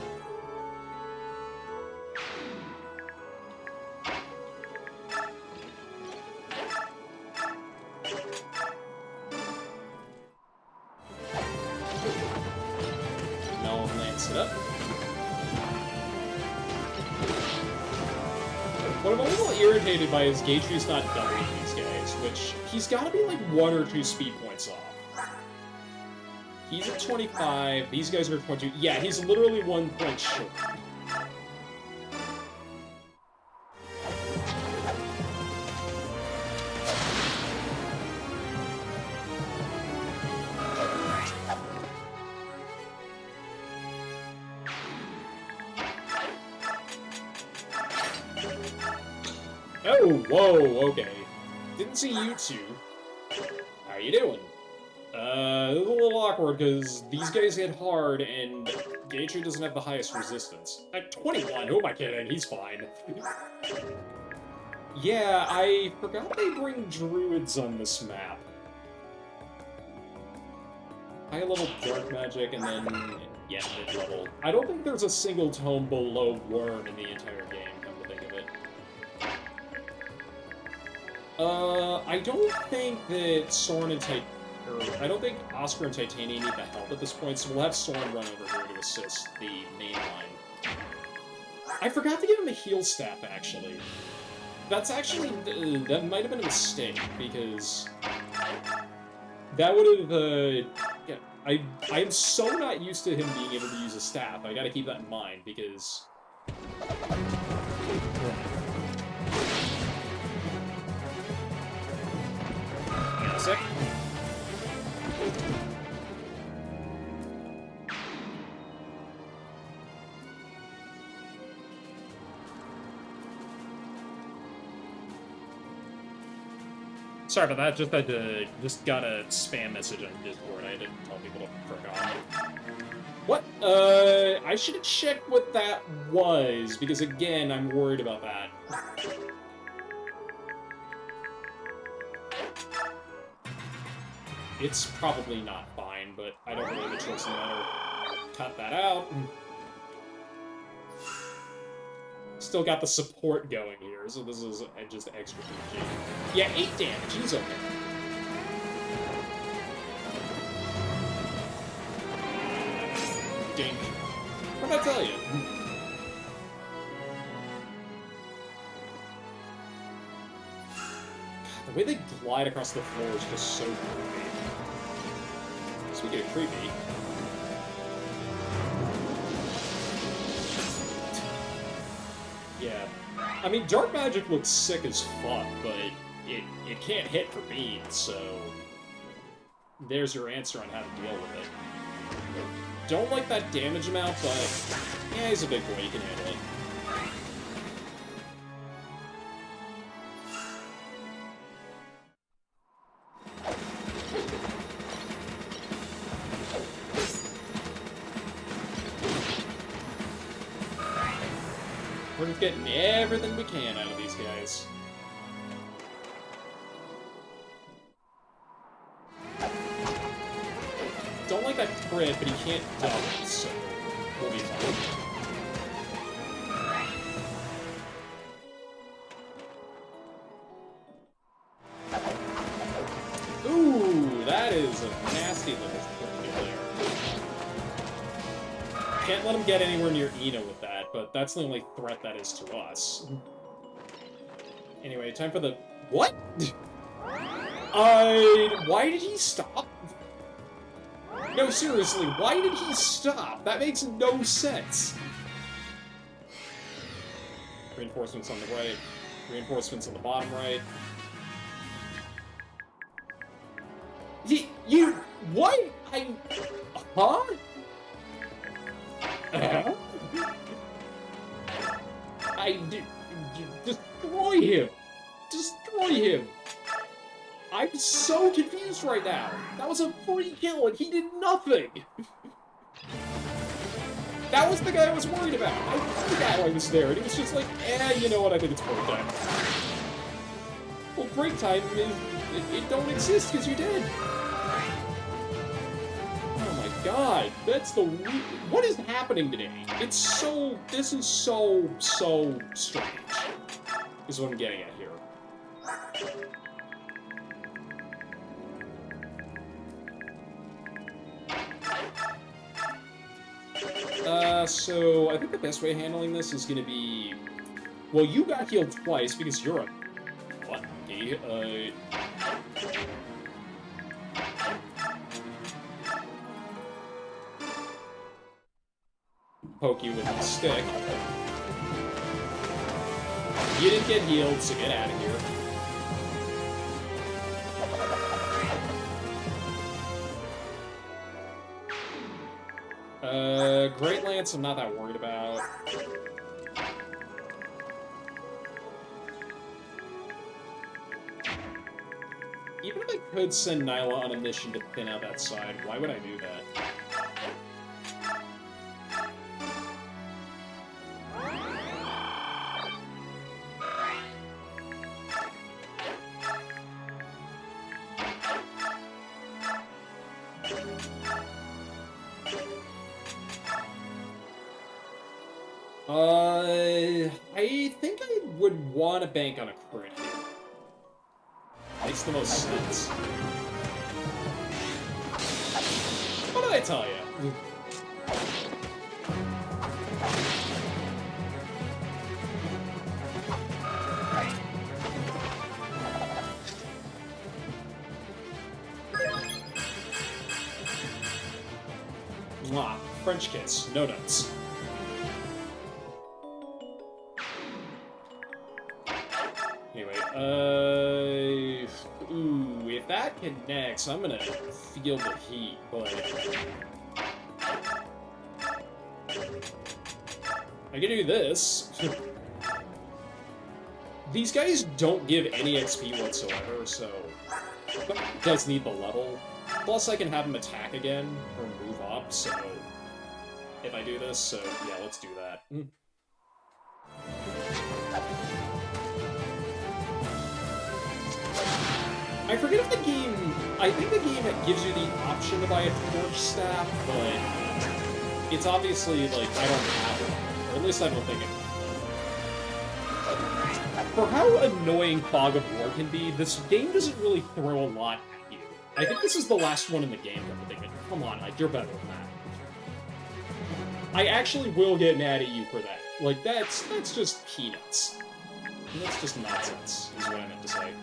No one lands it up. What I'm a little irritated by is Gatry's not doubling these guys, which he's got to be like 1 or 2 speed points off. He's at 25, these guys are at 22. Yeah, he's literally 1 point short. Oh, whoa, okay. Didn't see you two. How you doing? It's a little awkward, because these guys hit hard, and Gatry doesn't have the highest resistance. At 21, who am I kidding? He's fine. Yeah, I forgot they bring druids on this map. High level dark magic, and then, yeah, mid level. I don't think there's a single tome below Worm in the entire game, come to think of it. I don't think that Soren and I don't think Oscar and Titania need the help at this point, so we'll have Soren run over here to assist the main line. I forgot to give him a heal staff, actually. That's actually, that might have been a mistake, because that would have, yeah, I'm so not used to him being able to use a staff. I gotta keep that in mind, because... Hang on a sec. Sorry about that, just got a spam message on Discord. I didn't tell people to forget. What? I should have checked what that was, because again, I'm worried about that. It's probably not fine, but I don't really have a choice in the matter. Cut that out. Still got the support going here, so this is just extra PG. Yeah, 8 damage, he's okay. Danger. What'd I tell you? God, the way they glide across the floor is just so creepy. Speaking of creepy... Yeah. I mean, dark magic looks sick as fuck, but it can't hit for beans, so... There's your answer on how to deal with it. Don't like that damage amount, but... Yeah, he's a big boy, he can handle it. We're just getting everything we can out of these guys. Don't like that crit, but he can't double, so we'll be fine. Ooh, that is a nasty little thing there. Can't let him get anywhere near Ina with that, but that's the only threat that is to us. Anyway, time for the... What? Why did he stop? No, seriously, why did he stop? That makes no sense. Reinforcements on the right. Reinforcements on the bottom right. You... What? Huh? Destroy him! Destroy him! I'm so confused right now. That was a free kill and he did nothing! That was the guy I was worried about. I knew that I was there and he was just like, you know what, I think it's break time. Well, break time, it don't exist because you did. Oh my god, that's the... What is happening today? It's so... This is so strange. Is what I'm getting at here. So I think the best way of handling this is gonna be... Well, you got healed twice because you're a... What? Poke you with the stick. You didn't get healed, so get out of here. Great Lance, I'm not that worried about. even if I could send Nyla on a mission to thin out that side, why would I do that? I think I would want to bank on a crit here. Makes the most sense. What did I tell you? Mwah. French kiss. No nuts. Anyway, ooh, if that connects, I'm gonna feel the heat, but I can do this. These guys don't give any XP whatsoever, so it does need the level. Plus, I can have him attack again or move up, so if I do this, so yeah, let's do that. I forget if the game... I think the game gives you the option to buy a torch staff, but it's obviously, like, I don't have one. Or at least I don't think it... For how annoying Fog of War can be, this game doesn't really throw a lot at you. I think this is the last one in the game that I'm thinking, come on, like, you're better than that. I actually will get mad at you for that. Like, that's just peanuts. And that's just nonsense, is what I meant to say.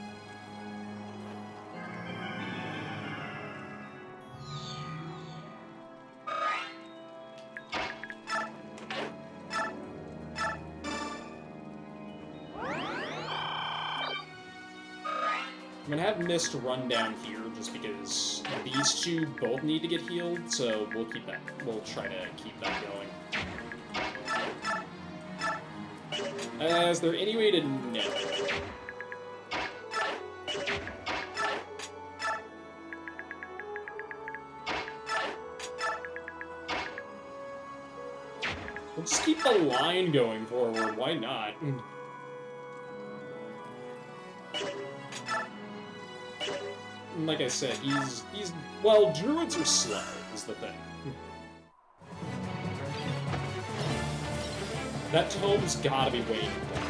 I'm gonna have Mist run down here just because these two both need to get healed, so we'll keep that. We'll try to keep that going. Is there any way to know? We'll just keep the line going forward, why not? Like I said, he's well, druids are slow, is the thing. That tome's gotta be waiting for that.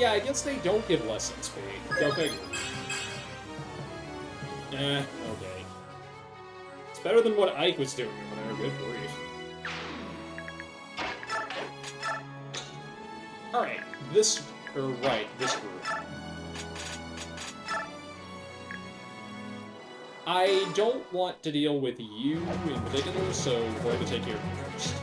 I guess they don't give less XP. Go figure. Okay. It's better than what Ike was doing over there, good grief. Alright, this group. I don't want to deal with you in particular, so we're going to take care of you first.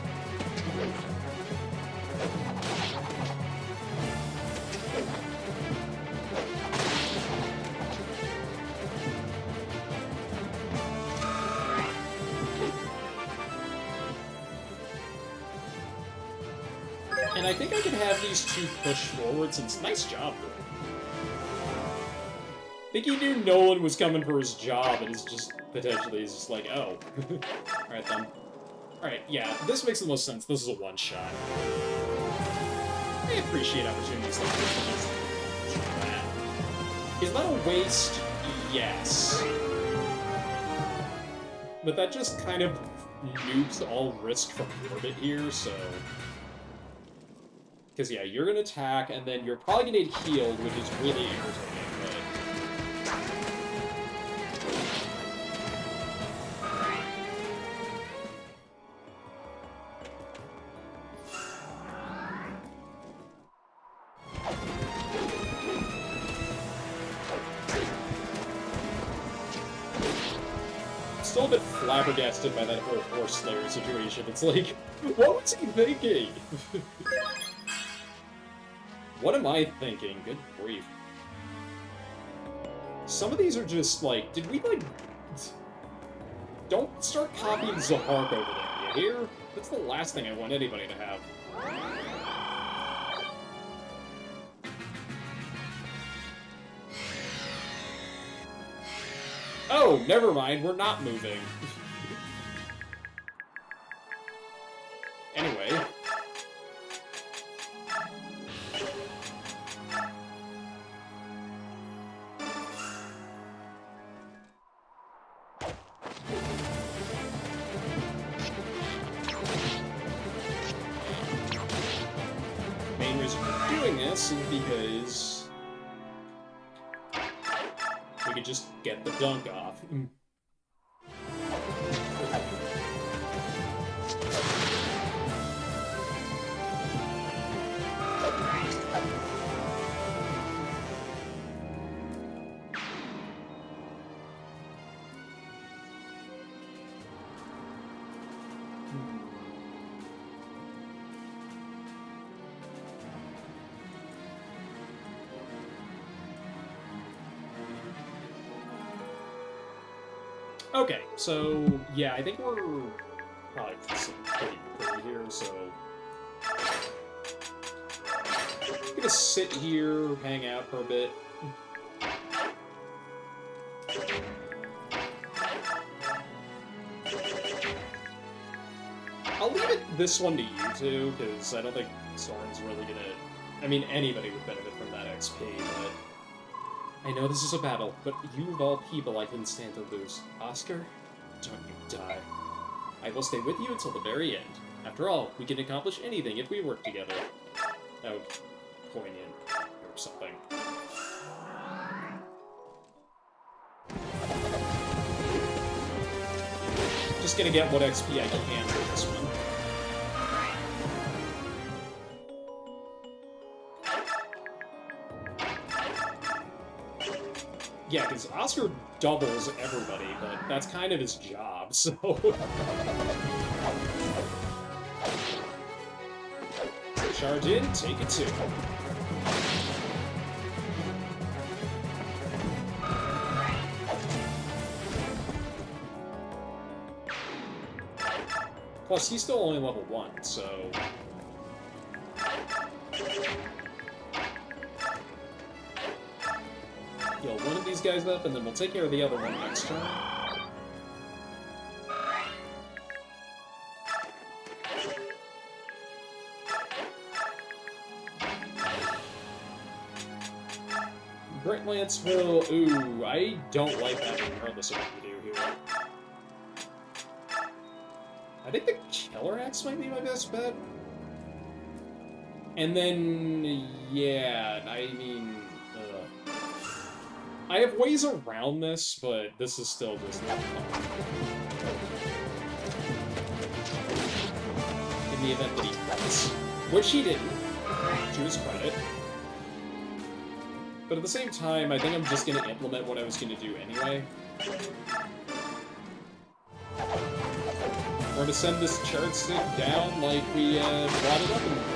And I think I can have these two push forward since... Nice job, bro. I think he knew Nolan was coming for his job and is just potentially is just like, oh. Alright then. Alright, yeah, this makes the most sense. This is a one-shot. I appreciate opportunities like this. Is that a waste? Yes. But that just kind of nukes all risk from orbit here, so... Because, yeah, you're going to attack, and then you're probably going to get healed, which is really irritating, but... Still a bit flabbergasted by that whole Horse Slayer situation. It's like, what was he thinking? What am I thinking? Good grief. Some of these are just, like, did we, like... Don't start copying Zahark over there, you hear? That's the last thing I want anybody to have. Oh, never mind, we're not moving. Anyway. Main reason for doing this is because we could just get the dunk off. Okay, so, yeah, I think we're probably pretty here, so... I'm gonna sit here, hang out for a bit. I'll leave this one to you two, because I don't think Soren's really gonna... I mean, anybody would benefit from that XP, but... I know this is a battle, but you of all people I couldn't stand to lose. Oscar, don't you die. I will stay with you until the very end. After all, we can accomplish anything if we work together. Oh, poignant, or something. Just gonna get what XP I can for this one. Yeah, because Oscar doubles everybody, but that's kind of his job, so... Charge in, take it too. Plus, he's still only level 1, so... Heal one of these guys up, and then we'll take care of the other one next turn. Great Lance will... Ooh, I don't like that regardless of what you do here. I think the Killer Axe might be my best bet. And then... yeah, I mean... I have ways around this, but this is still just not fun. In the event that he fights. Which he didn't, to his credit. But at the same time, I think I'm just going to implement what I was going to do anyway. We're going to send this chart stick down like we brought it up in the world.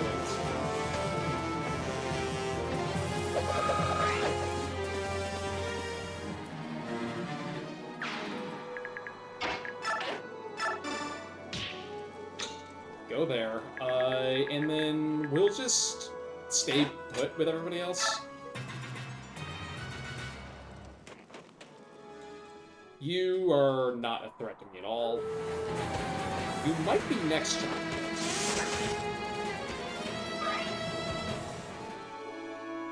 Go there, and then we'll just stay put with everybody else. You are not a threat to me at all. You might be next turn.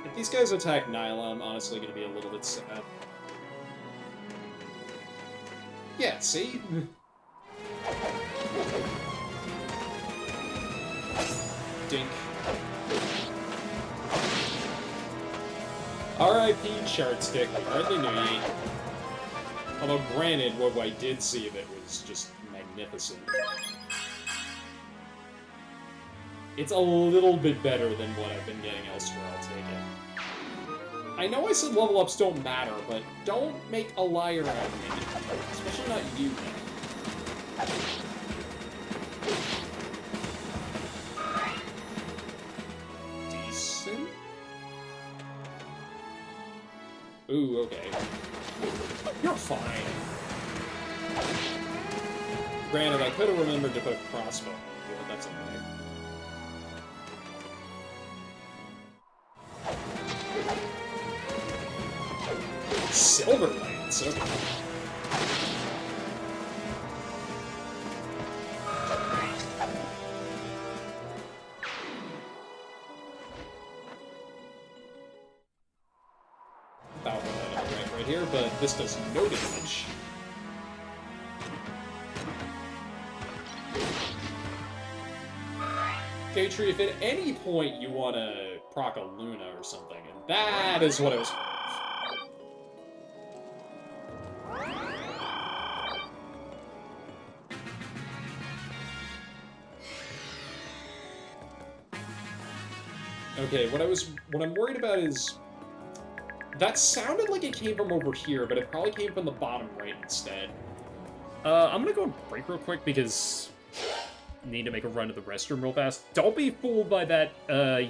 If these guys attack Nyla, I'm honestly going to be a little bit sad. Yeah, see? Dink. R.I.P. Chartstick, hardly knew ye. Although, granted, what I did see of it was just magnificent. It's a little bit better than what I've been getting elsewhere, I'll take it. I know I said level ups don't matter, but don't make a liar out of me. Especially not you. Decent? Ooh, okay. You're fine. Granted, I could have remembered to put a crossbow on you, but that's okay. Silverlands, okay. About that right here, but this does no damage. Okay, Tree, if at any point you want to proc a Luna or something, and that is what I was... Okay, what I'm worried about is... That sounded like it came from over here, but it probably came from the bottom right instead. I'm gonna go and break real quick because... Need to make a run to the restroom real fast. Don't be fooled by that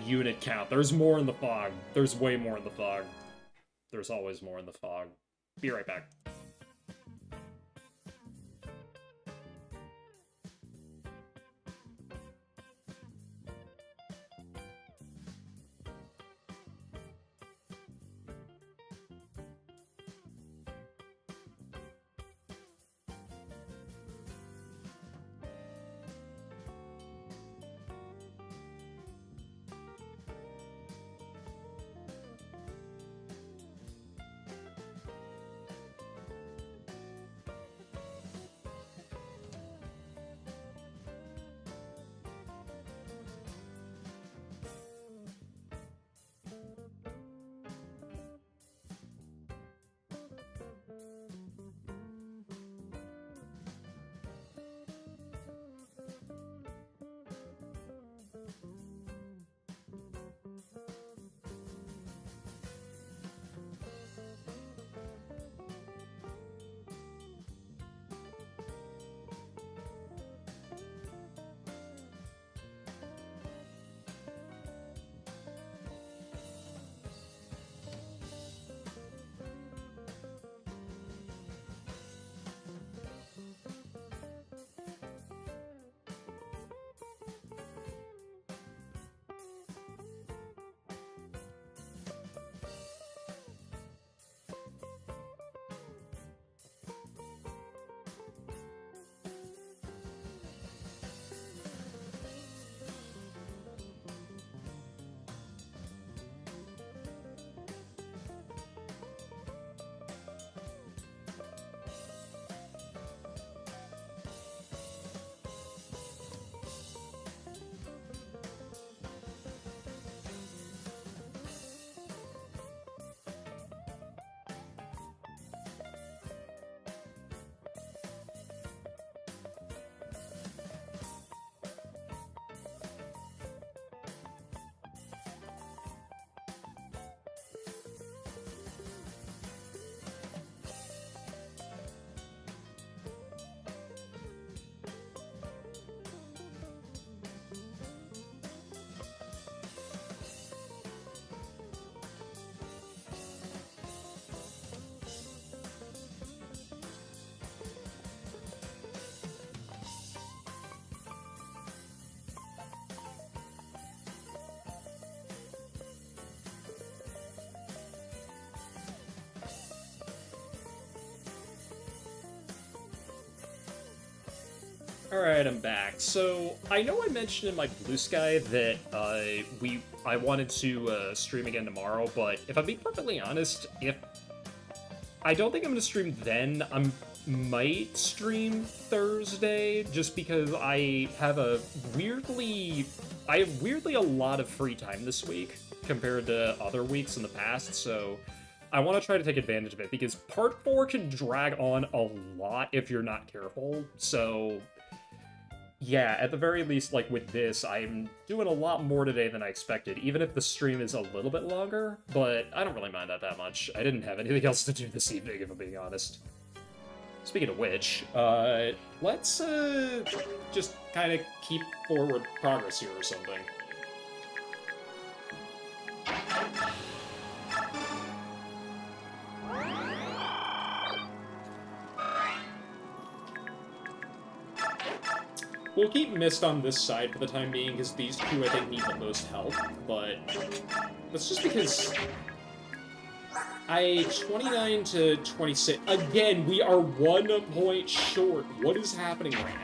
unit count. There's more in the fog. There's way more in the fog. There's always more in the fog. Be right back. Alright, I'm back. So, I know I mentioned in my Blue Sky that I wanted to stream again tomorrow, but if I'm being perfectly honest, I don't think I'm going to stream then. I might stream Thursday, just because I have weirdly a lot of free time this week compared to other weeks in the past, so I want to try to take advantage of it, because Part 4 can drag on a lot if you're not careful, so... Yeah, at the very least, like with this, I'm doing a lot more today than I expected, even if the stream is a little bit longer, but I don't really mind that much. I didn't have anything else to do this evening, if I'm being honest. Speaking of which, let's, just kind of keep forward progress here or something. We'll keep Mist on this side for the time being, because these two, I think, need the most help, but that's just because 29 to 26. Again, we are 1 point short. What is happening right now?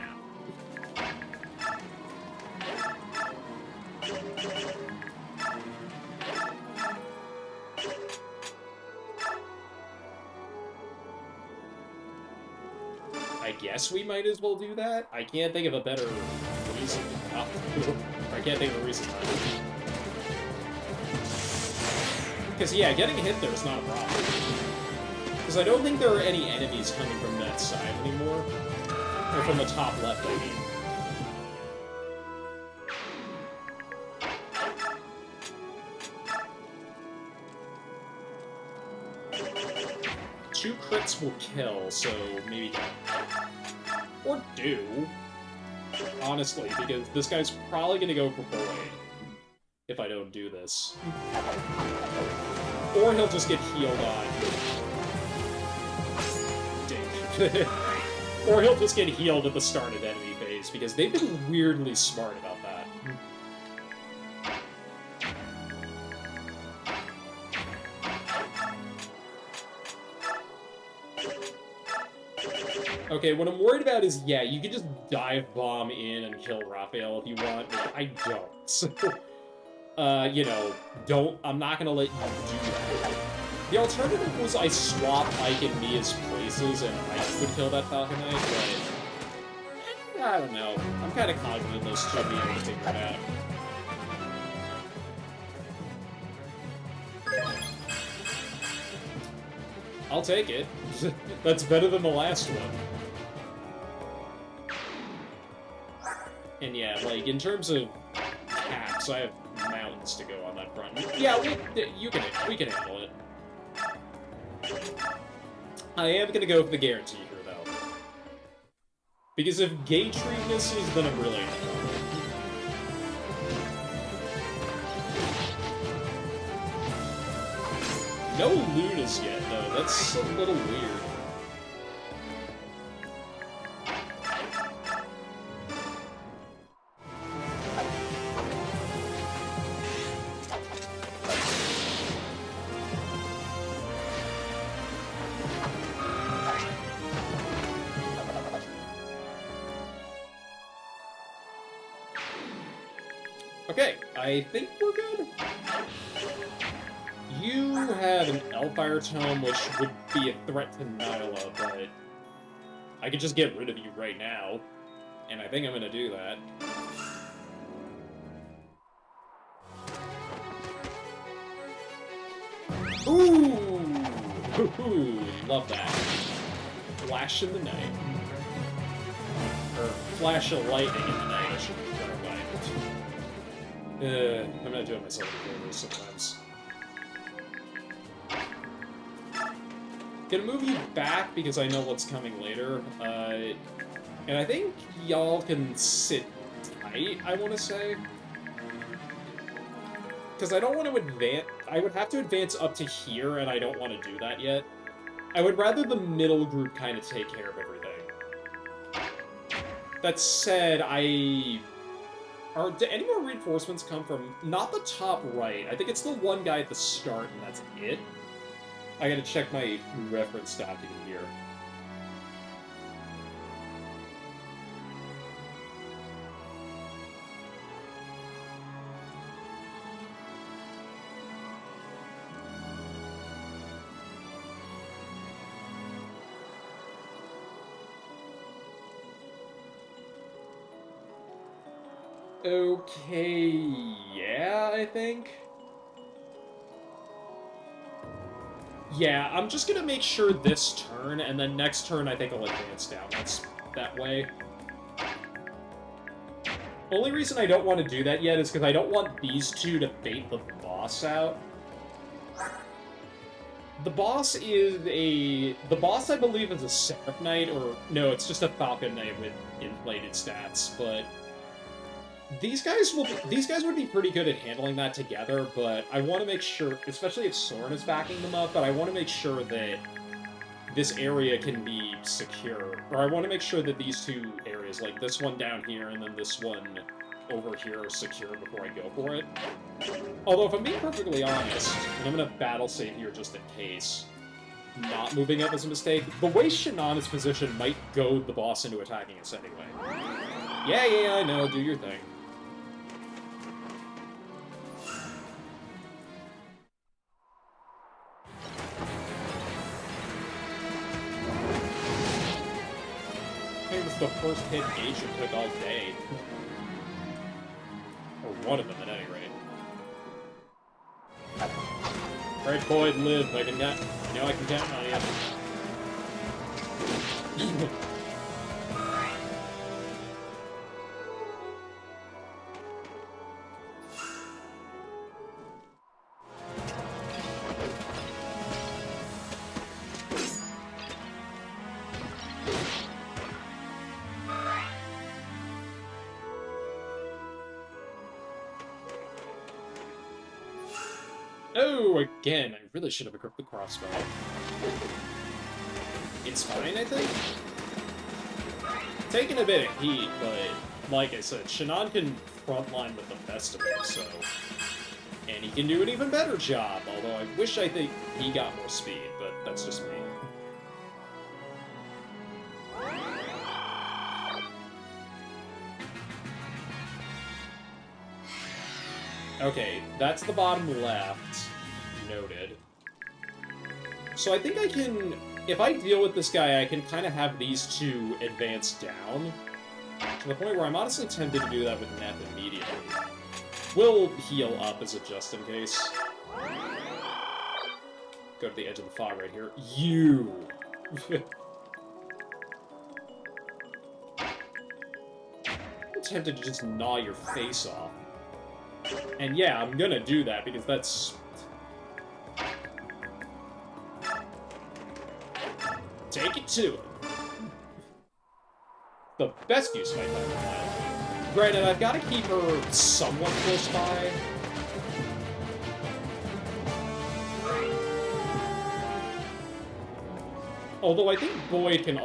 I guess we might as well do that. I can't think of a better reason not to. I can't think of a reason not to. Because, yeah, getting hit there is not a problem. Because I don't think there are any enemies coming from that side anymore. Or from the top left, I mean. Two crits will kill, so maybe don't. Or do. Honestly, because this guy's probably gonna go for Prologue if I don't do this. Or he'll just get healed on. Dink. Or he'll just get healed at the start of enemy phase, because they've been weirdly smart about that. Okay, what I'm worried about is, yeah, you can just dive bomb in and kill Raphael if you want, but I don't. So, you know, I'm not gonna let you do that. The alternative was I swap Ike and Mia's places and Ike would kill that Falcon Knight, but I don't know. I'm kind of confident those two will be able to figure it out. I'll take it. That's better than the last one. And yeah, like, in terms of caps, I have mountains to go on that front. Yeah, we can handle it. I am gonna go for the guarantee here, though. Because if Gate Tree misses, then I'm really in trouble. No Lunas yet, though. That's a little weird. Okay, I think we're good. You have an Elfire Tome, which would be a threat to Nyla, but I could just get rid of you right now, and I think I'm gonna do that. Ooh! Love that. Flash in the night. Or flash of lightning in the night, I should clarify. I'm not doing myself a favor sometimes. Gonna move you back because I know what's coming later. And I think y'all can sit tight, I want to say. Because I don't want to advance... I would have to advance up to here, and I don't want to do that yet. I would rather the middle group kind of take care of everything. That said, do any more reinforcements come from... Not the top right. I think it's the one guy at the start, and that's it. I gotta check my reference document here. Okay, yeah, I think. Yeah, I'm just gonna make sure this turn, and then next turn I think I'll advance down. That's that way. Only reason I don't want to do that yet is because I don't want these two to bait the boss out. The boss, I believe, is a Seraph Knight, or... No, it's just a Falcon Knight with inflated stats, but... These guys would be pretty good at handling that together, but I want to make sure, especially if Soren is backing them up, but I want to make sure that this area can be secure. Or I want to make sure that these two areas, like this one down here and then this one over here, are secure before I go for it. Although, if I'm being perfectly honest, and I'm going to battle save here just in case, not moving up is a mistake, the way Shannon is positioned might goad the boss into attacking us anyway. Yeah, I know, do your thing. I think it's the first hit Asia took all day. Or one of them, at any rate. Right, Boyd, live. I can count. You know I can count on you. Oh, again, I really should have equipped the crossbow. It's fine, I think? Taking a bit of heat, but like I said, Shannon can frontline with the best of them, so... And he can do an even better job, although I wish I think he got more speed, but that's just me. Okay, that's the bottom left. Noted. So I think I can... If I deal with this guy, I can kind of have these two advance down. To the point where I'm honestly tempted to do that with Neth immediately. We'll heal up as a just in case. Go to the edge of the fog right here. You! I'm tempted to just gnaw your face off. And yeah, I'm gonna do that, because that's... Take it to him. The best use of my time in life. Granted, I've got to keep her somewhat close by. Although I think Boyd and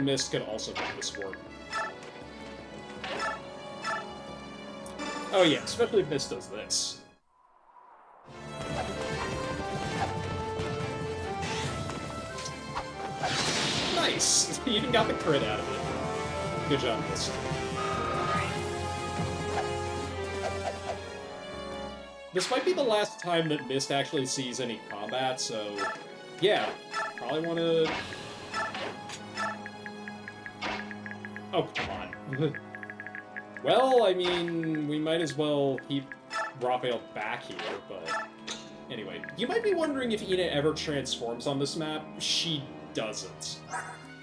Mist can also make this work. Oh yeah, especially if Mist does this. Nice! You even got the crit out of it. Good job, Mist. This might be the last time that Mist actually sees any combat, so... Yeah, probably want to... Oh, come on. Well, I mean, we might as well keep Raphael back here, but... Anyway, you might be wondering if Ina ever transforms on this map. She doesn't.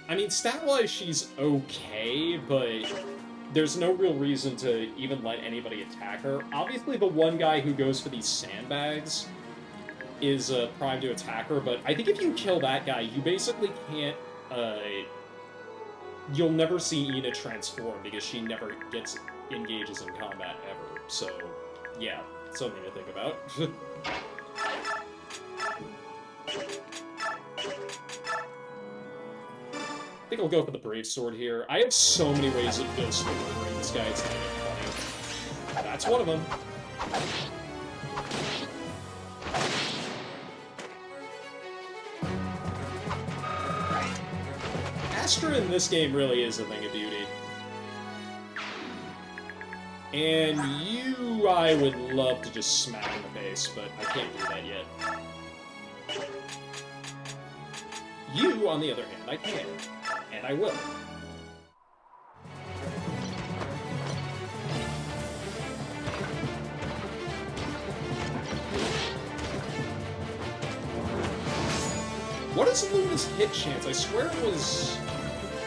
I mean, stat-wise, she's okay, but there's no real reason to even let anybody attack her. Obviously, the one guy who goes for these sandbags is primed to attack her, but I think if you kill that guy, you basically can't, you'll never see Ina transform, because she never engages in combat ever. So, yeah, something to think about. I think I'll go for the Brave Sword here. I have so many ways of just murdering this guy, it's not even funny. That's one of them. Astra in this game really is a thing of beauty. And you, I would love to just smack in the face, but I can't do that yet. You, on the other hand, I can. And I will. What is Luna's hit chance? I swear it was...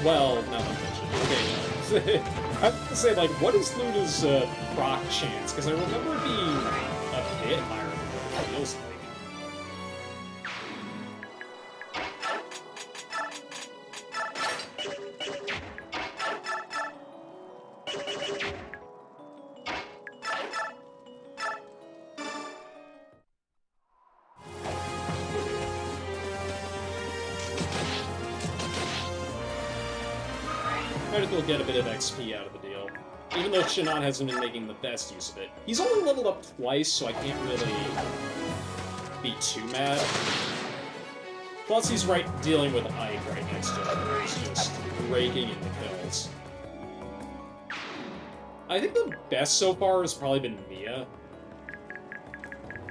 Well, not that mentioned. Okay, no. I was gonna say, like, what is Luna's proc chance? Because I remember it being a bit higher than what it feels like. might as well get a bit of XP out of the deal. Even though Shinon hasn't been making the best use of it. He's only leveled up twice, so I can't really be too mad. Plus, he's dealing with Ike right next to him, where he's just raking in the kills. I think the best so far has probably been Mia.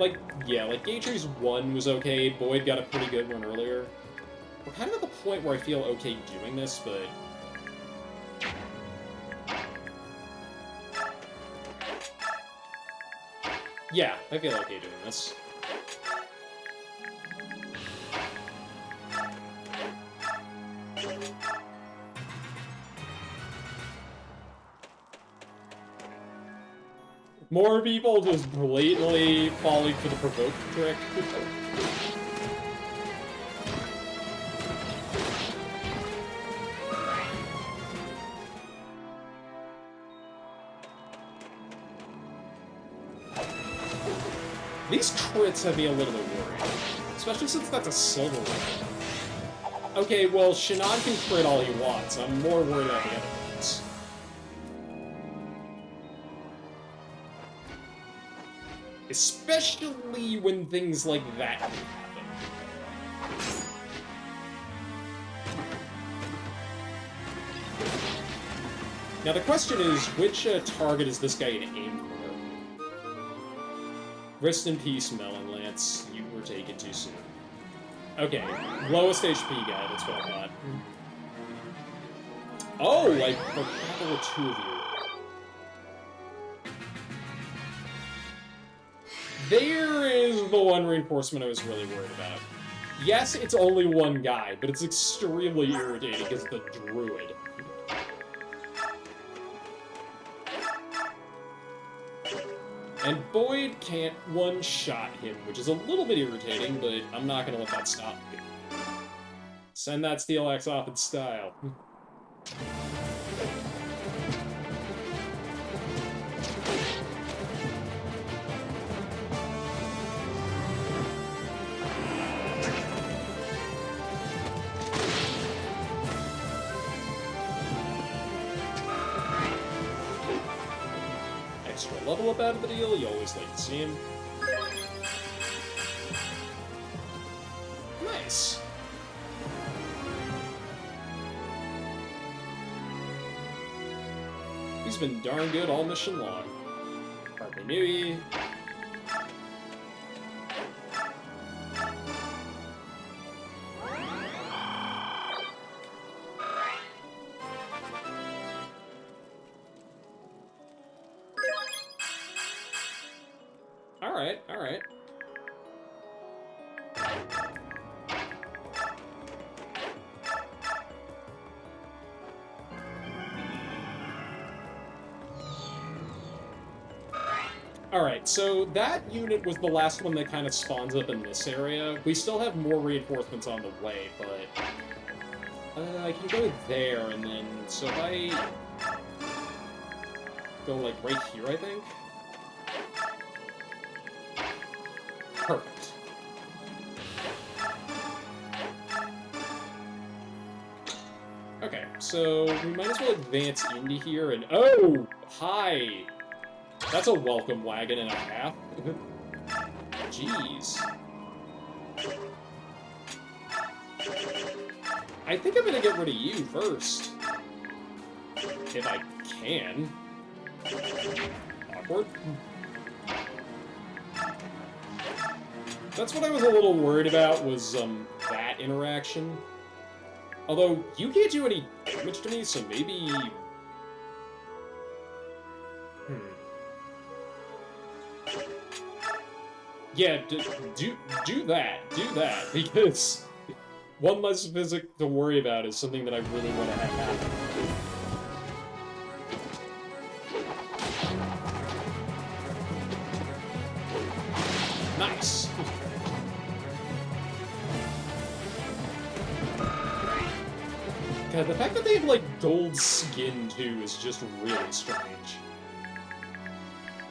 Like, yeah, like, Gatry's 1 was okay, Boyd got a pretty good one earlier. We're kind of at the point where I feel okay doing this, but... yeah, I feel okay doing this. More people just blatantly falling for the provoke trick. These crits have me a little bit worried, especially since that's a silver one. Okay, well, Shinon can crit all he wants. I'm more worried about the other ones. Especially when things like that can happen. Now the question is, which target is this guy gonna aim for? Rest in peace, Melon Lance. You were taken too soon. Okay, lowest HP guy, that's what I thought. Oh, I forgot there were 2 of you. There is the one reinforcement I was really worried about. Yes, it's only one guy, but it's extremely irritating because the druid. And Boyd can't one-shot him, which is a little bit irritating, but I'm not gonna let that stop me. Send that Steel Axe off in style. Level up out of the deal, you always like to see him. Nice. He's been darn good all mission long. Hardly knew ye. Alright. Alright, so that unit was the last one that kind of spawns up in this area. We still have more reinforcements on the way, but... I can go there, and then... so if I... go, like, right here, I think? Perfect. Okay, so we might as well advance into here and... oh! Hi! That's a welcome wagon and a half. Jeez. I think I'm gonna get rid of you first. If I can. Awkward. That's what I was a little worried about, was, that interaction. Although, you can't do any damage to me, so maybe... Yeah, do that, because one less physic to worry about is something that I really want to have happen. Nice! God, the fact that they have, like, gold skin, too, is just really strange.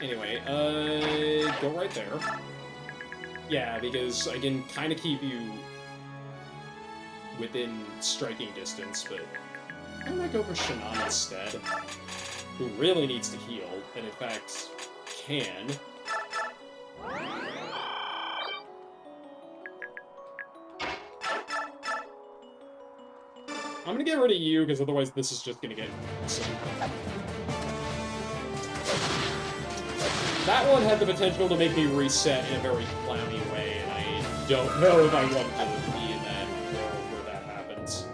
Anyway, go right there. Yeah, because I can kind of keep you within striking distance, but... I might go for Shannon instead, who really needs to heal, and in fact, can. I'm gonna get rid of you, because otherwise this is just gonna get... That one had the potential to make me reset in a very clowny way, and I don't know if I want to be in that world where that happens.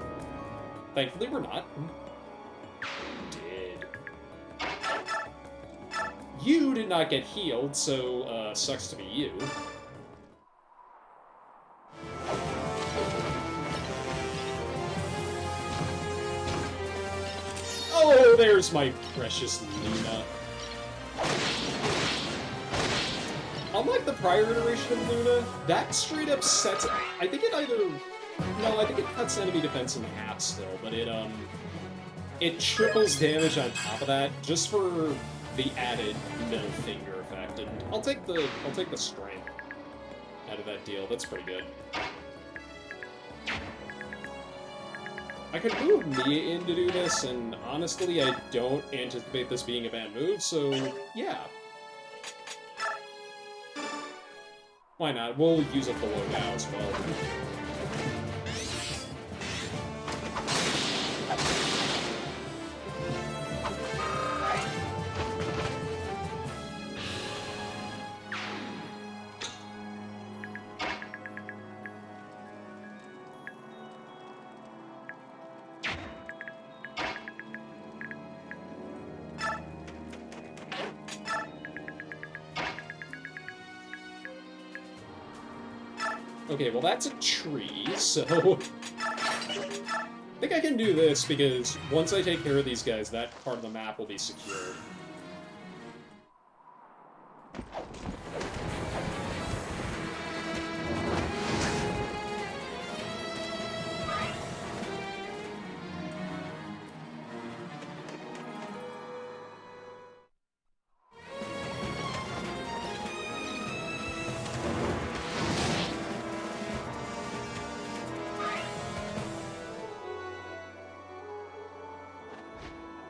Thankfully, we're not. You did not get healed, so, sucks to be you. Oh, there's my precious Luna. Unlike the prior iteration of Luna, that straight up sets... I think it either... No, I think it cuts enemy defense in half still, but it triples damage on top of that, just for the added middle finger effect. And I'll take the strength out of that deal. That's pretty good. I could move Mia in to do this, and honestly, I don't anticipate this being a bad move, so yeah. Why not? We'll use it below now as well. Okay, well that's a tree, so... I think I can do this, because once I take care of these guys, that part of the map will be secured.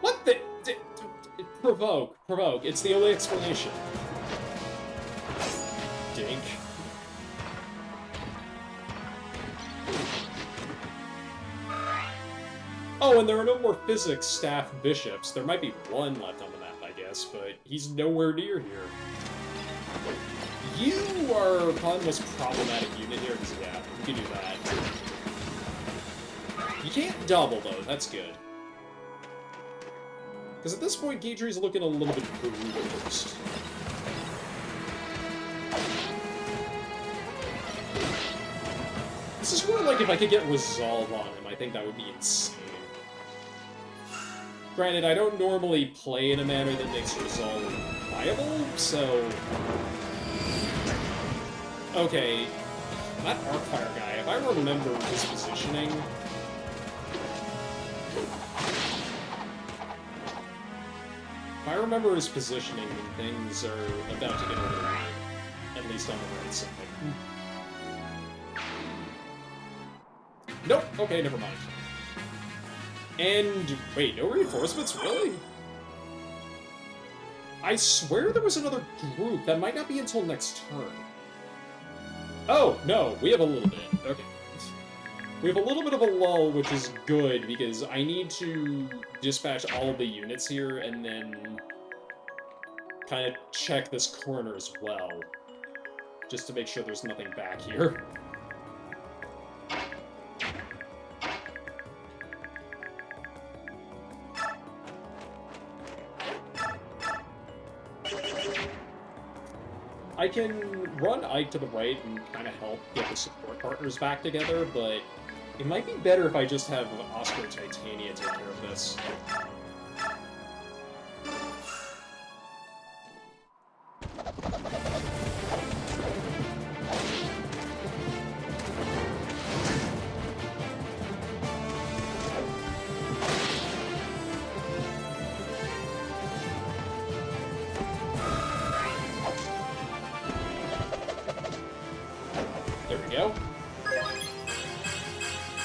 What the... Provoke. It's the only explanation. Dink. Oh, and there are no more physics staff bishops. There might be one left on the map, I guess, but he's nowhere near here. You are probably the most problematic unit here, because, yeah, you can do that. You can't double, though. That's good. Because at this point, Guidry's looking a little bit bruised. This is where, like, if I could get Resolve on him, I think that would be insane. Granted, I don't normally play in a manner that makes Resolve viable, so... Okay, that Arcfire guy, if I remember his positioning... If I remember his positioning, then things are about to get a little weird. At least on the right side. Nope, okay, never mind. And, wait, no reinforcements? Really? I swear there was another group. That might not be until next turn. Oh, no, we have a little bit. Okay. We have a little bit of a lull, which is good, because I need to dispatch all of the units here, and then kind of check this corner as well, just to make sure there's nothing back here. I can run Ike to the right and kind of help get the support partners back together, but it might be better if I just have Oscar and Titania take care of this.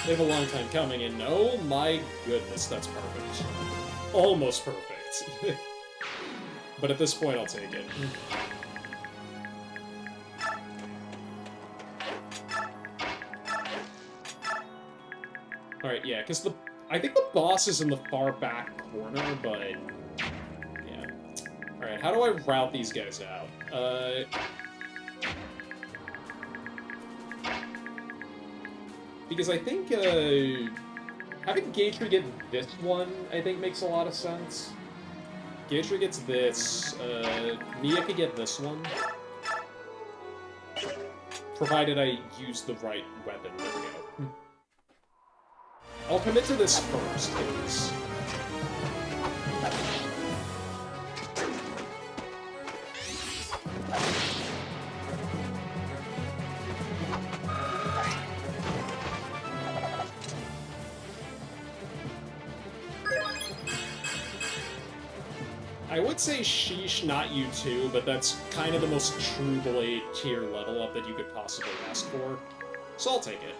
They have a long time coming, and oh my goodness, that's perfect. Almost perfect. But at this point, I'll take it. Alright, yeah, because I think the boss is in the far back corner, but... yeah. Alright, how do I route these guys out? Because I think, having Gatry get this one, I think makes a lot of sense. Gatry gets this, Mia could get this one. Provided I use the right weapon. There we go. I'll commit to this first, because... I would say sheesh, not you too, but that's kind of the most true blade tier level up that you could possibly ask for. So I'll take it.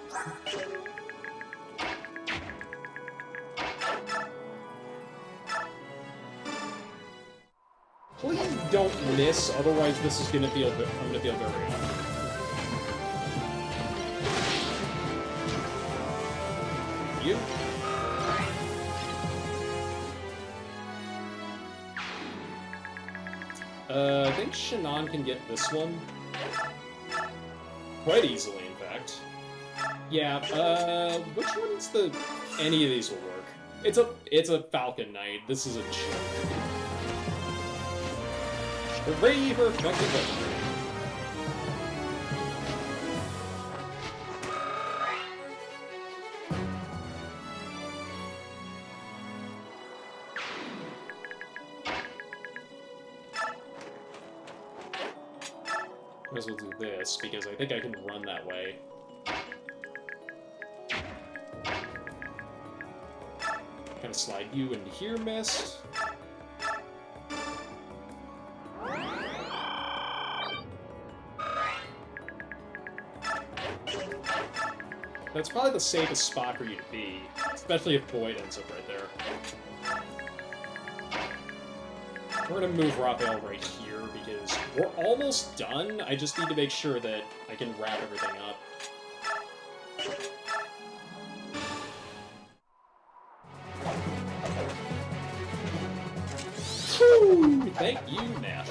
Please don't miss, otherwise this is gonna feel I'm gonna feel very off. You? I think Shannon can get this one. Quite easily, in fact. Yeah, which one's the... any of these will work. It's a Falcon Knight. This is a joke. Hooray for connected weaponry. Might as well do this, because I think I can run that way. Kind of slide you into here, Mist. That's probably the safest spot for you to be, especially if Boyd ends up right there. We're gonna move Raphael right here, because we're almost done. I just need to make sure that I can wrap everything up. Whew! Thank you, Nash.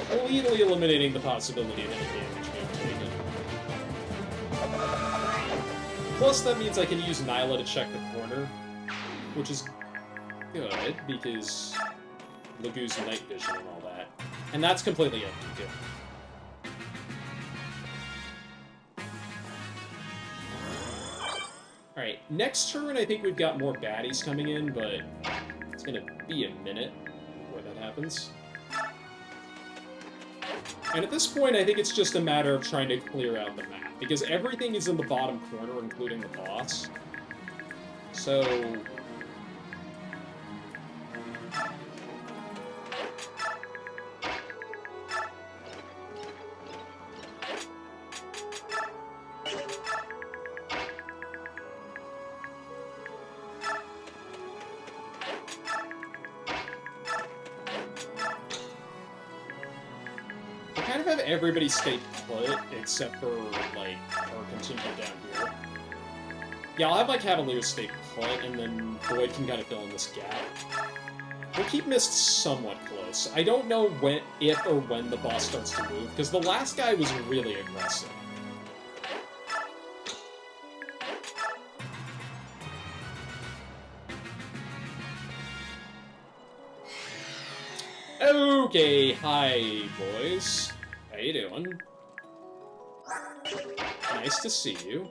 Completely eliminating the possibility of any damage being taken. Plus, that means I can use Nyla to check the corner, which is good, because Lagu's night vision and all that. And that's completely empty, too. Alright, next turn I think we've got more baddies coming in, but it's gonna be a minute before that happens. And at this point, I think it's just a matter of trying to clear out the map, because everything is in the bottom corner, including the boss. So... everybody stay put, except for, like, our contingent down here. Yeah, I'll have, like, Cavaliers stay put, and then Boyd can kind of fill in this gap. We'll keep Mist somewhat close. I don't know if or when the boss starts to move, because the last guy was really aggressive. Okay, hi, boys. How you doing? Nice to see you.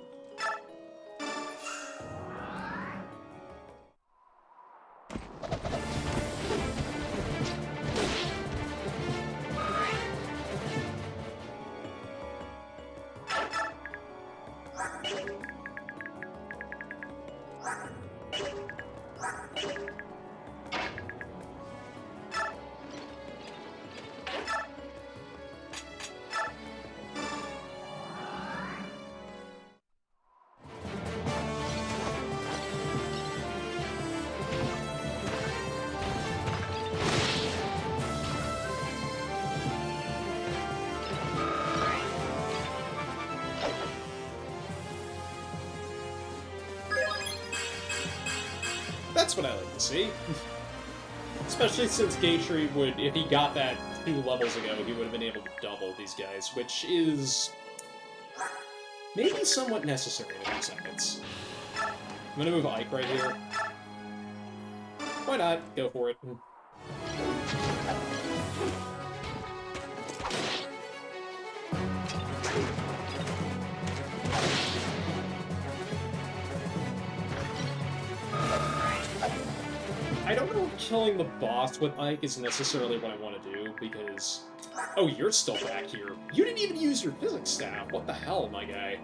That's what I like to see. Especially since Gatry would, if he got that 2 levels ago, he would have been able to double these guys, which is maybe somewhat necessary in a few seconds. I'm gonna move Ike right here. Why not? Go for it. I don't know if killing the boss with Ike is necessarily what I want to do, because... Oh, you're still back here. You didn't even use your physics staff. What the hell, my guy?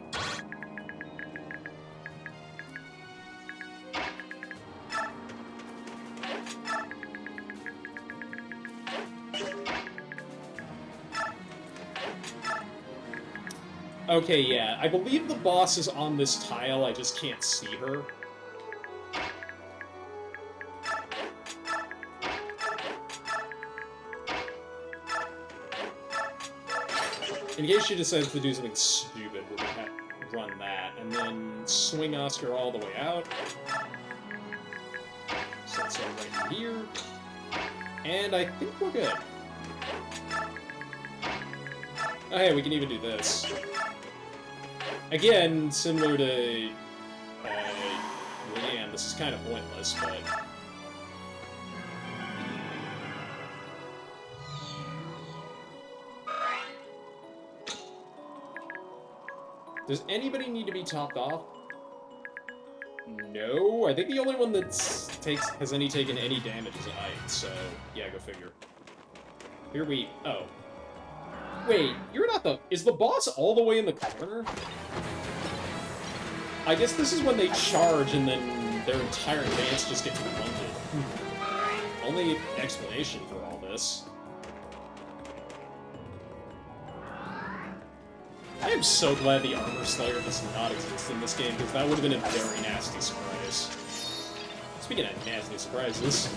Okay, yeah. I believe the boss is on this tile, I just can't see her. In case she decides to do something stupid, we're gonna have to run that, and then swing Oscar all the way out. Set some right here. And I think we're good. Oh hey, we can even do this. Again, similar to Leanne, this is kind of pointless, but... Does anybody need to be topped off? No, I think the only one that has taken any damage is Ike, so yeah, go figure. Here we... Oh. Wait, you're not the... Is the boss all the way in the corner? I guess this is when they charge and then their entire advance just gets blunted. Only explanation for all this. I am so glad the Armor Slayer does not exist in this game, because that would have been a very nasty surprise. Speaking of nasty surprises...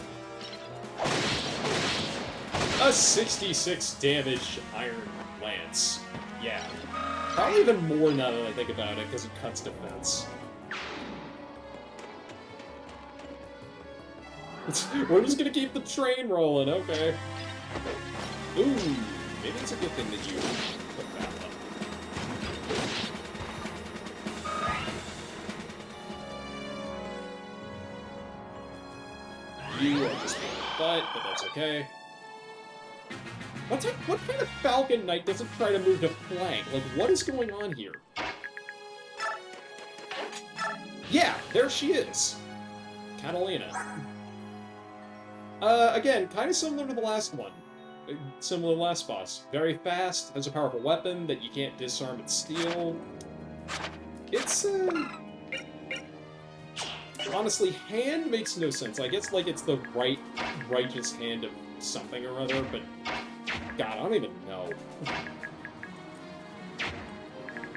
A 66 damage Iron Lance. Yeah. Probably even more now that I think about it, because it cuts defense. We're just gonna keep the train rolling, okay. Ooh, maybe it's a good thing that you put that up. You are just being a butt, but that's okay. What kind of Falcon Knight doesn't try to move to flank? Like, what is going on here? Yeah, there she is. Catalina. Again, kind of similar to the last one. Similar to the last boss. Very fast, has a powerful weapon that you can't disarm and steal. It's, honestly, hand makes no sense. I guess, like, it's the righteous hand of something or other, but... God, I don't even know.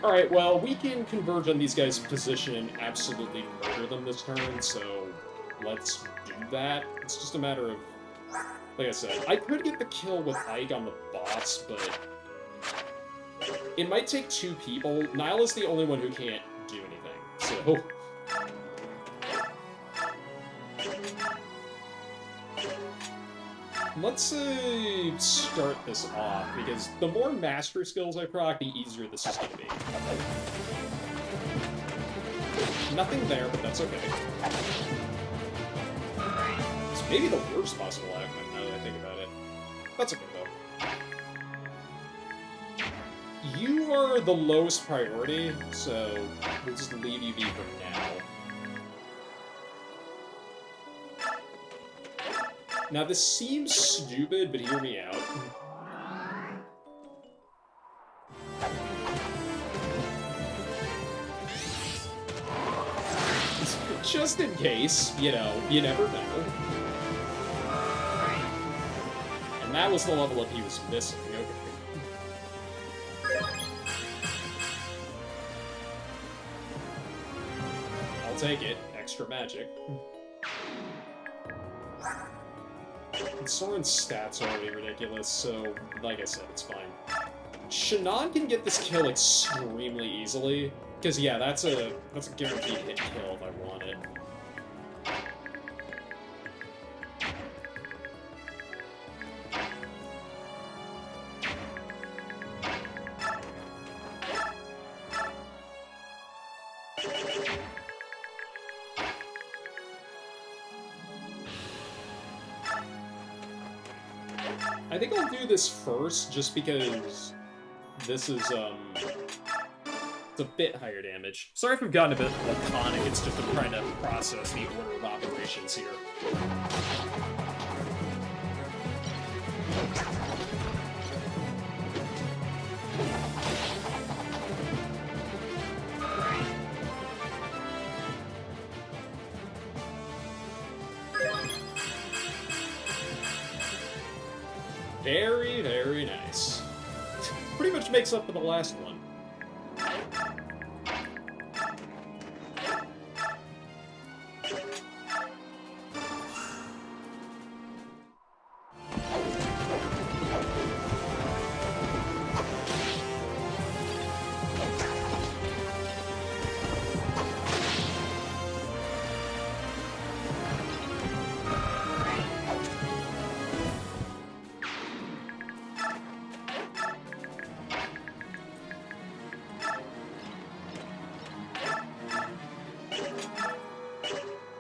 Alright, well, we can converge on these guys' position and absolutely murder them this turn, so let's do that. It's just a matter of... Like I said, I could get the kill with Ike on the boss, but... It might take 2 people. Nyla's the only one who can't do anything, so... Let's start this off, because the more master skills I proc, the easier this is going to be. Nothing there, but that's okay. It's maybe the worst possible outcome, now that I think about it. That's okay, though. You are the lowest priority, so we'll just leave you be for now. Now, this seems stupid, but hear me out. Just in case, you know, you never know. And that was the level up he was missing, okay. I'll take it. Extra magic. Soren's stats are already ridiculous, so, like I said, it's fine. Shannon can get this kill extremely easily, because, yeah, that's a guaranteed hit kill if I want it. I think I'll do this first, just because this is, it's a bit higher damage. Sorry if I've gotten a bit laconic, it's just I'm trying to process the order of operations here. Very, very nice. Pretty much makes up for the last one.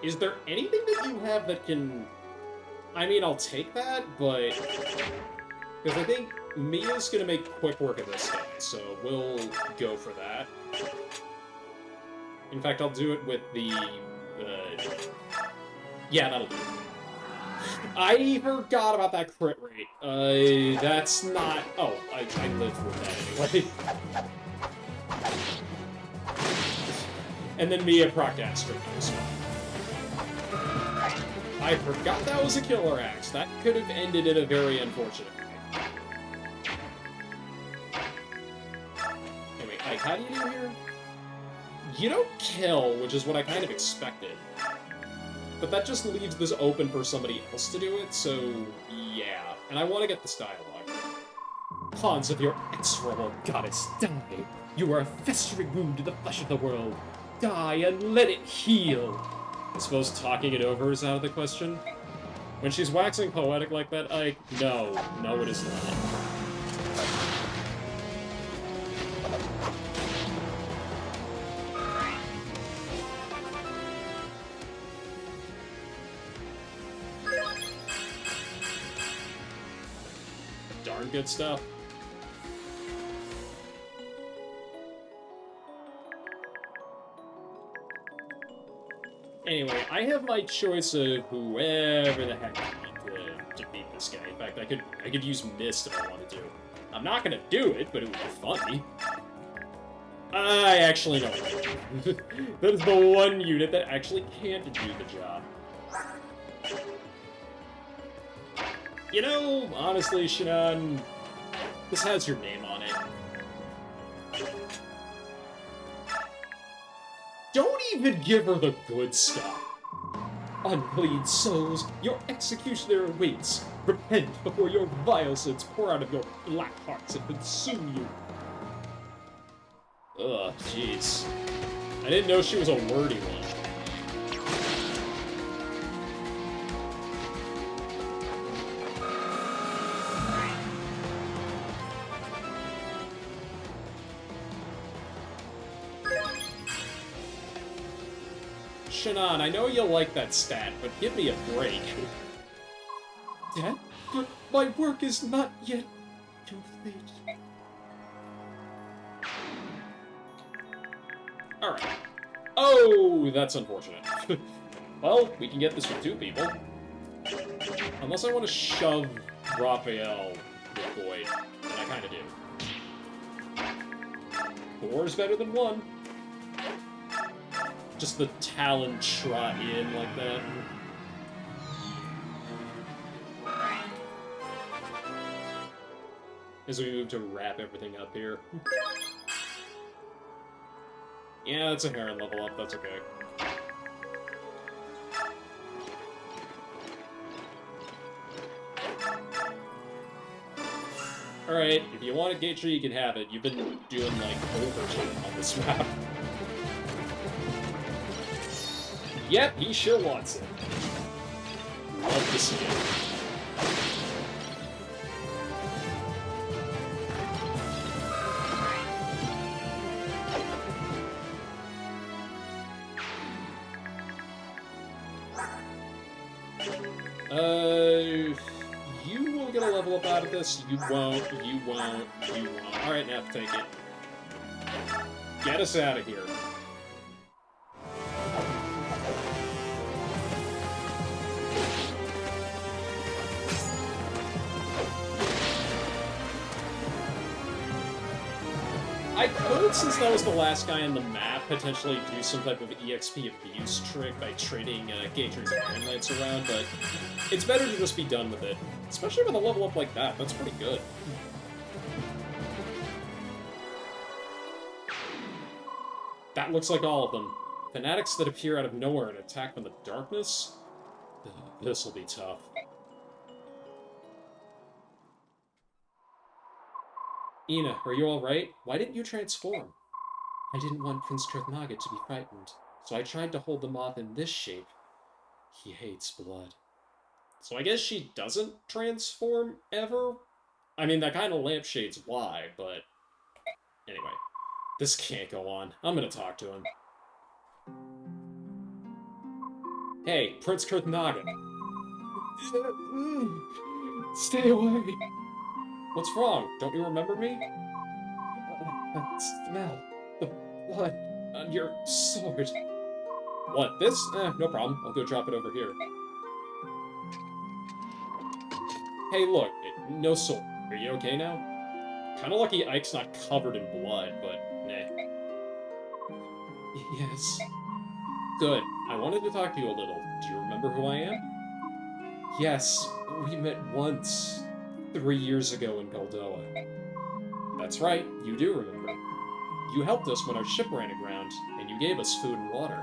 Is there anything that you have that can... I mean, I'll take that, but... Because I think Mia's gonna make quick work of this guy, so we'll go for that. In fact, I'll do it with the... Yeah, that'll do. I forgot about that crit rate. That's not... Oh, I live with that anyway. And then Mia proc Astro as well. I forgot that was a killer axe. That could have ended in a very unfortunate way. Anyway, Ike, how do you do here? You don't kill, which is what I kind of expected. But that just leaves this open for somebody else to do it, so yeah. And I want to get this dialogue. Pawns of your execrable goddess, die! You are a festering wound to the flesh of the world. Die and let it heal! I suppose talking it over is out of the question. When she's waxing poetic like that, no, it is not. Darn good stuff. Anyway, I have my choice of whoever the heck I want to defeat this guy. In fact, I could use Mist if I want to do. I'm not gonna do it, but it would be funny. I actually know. That is the one unit that actually can't do the job. You know, honestly, Shannon, this has your name on it. Don't even give her the good stuff. Unclean souls, your executioner awaits. Repent before your vile sins pour out of your black hearts and consume you. Ugh, jeez. I didn't know she was a wordy one. Shannon, I know you like that stat, but give me a break. Dad, but my work is not yet complete. Alright. Oh, that's unfortunate. Well, we can get this with two people. Unless I want to shove Raphael with Boyd, and I kind of do. 4 is better than 1. Just the Talon trot in like that. As we move to wrap everything up here. Yeah, that's a Heron level up, that's okay. Alright, if you want a gate tree, you can have it. You've been doing, like, overtime on this map. Yep, he sure wants it. Love to see it. you will get a level up out of this. You won't, you won't, you won't. Alright, now take it. Get us out of here. I could, since that was the last guy on the map, potentially do some type of EXP abuse trick by trading Gators and Iron Knights around, but it's better to just be done with it. Especially with a level up like that, that's pretty good. That looks like all of them. Fanatics that appear out of nowhere and attack from the darkness? This'll be tough. Ina, are you alright? Why didn't you transform? I didn't want Prince Kurthnaga to be frightened, so I tried to hold them off in this shape. He hates blood. So I guess she doesn't transform ever? I mean, that kind of lampshade's why, but... Anyway, this can't go on. I'm gonna talk to him. Hey, Prince Kurthnaga. Stay away. What's wrong? Don't you remember me? That smell. The blood on your sword. What, this? No problem. I'll go drop it over here. Hey, look. No sword. Are you okay now? Kinda lucky Ike's not covered in blood, but nah. Yes. Good. I wanted to talk to you a little. Do you remember who I am? Yes. We met once. 3 years ago in Goldoa. That's right, you do remember. You helped us when our ship ran aground, and you gave us food and water.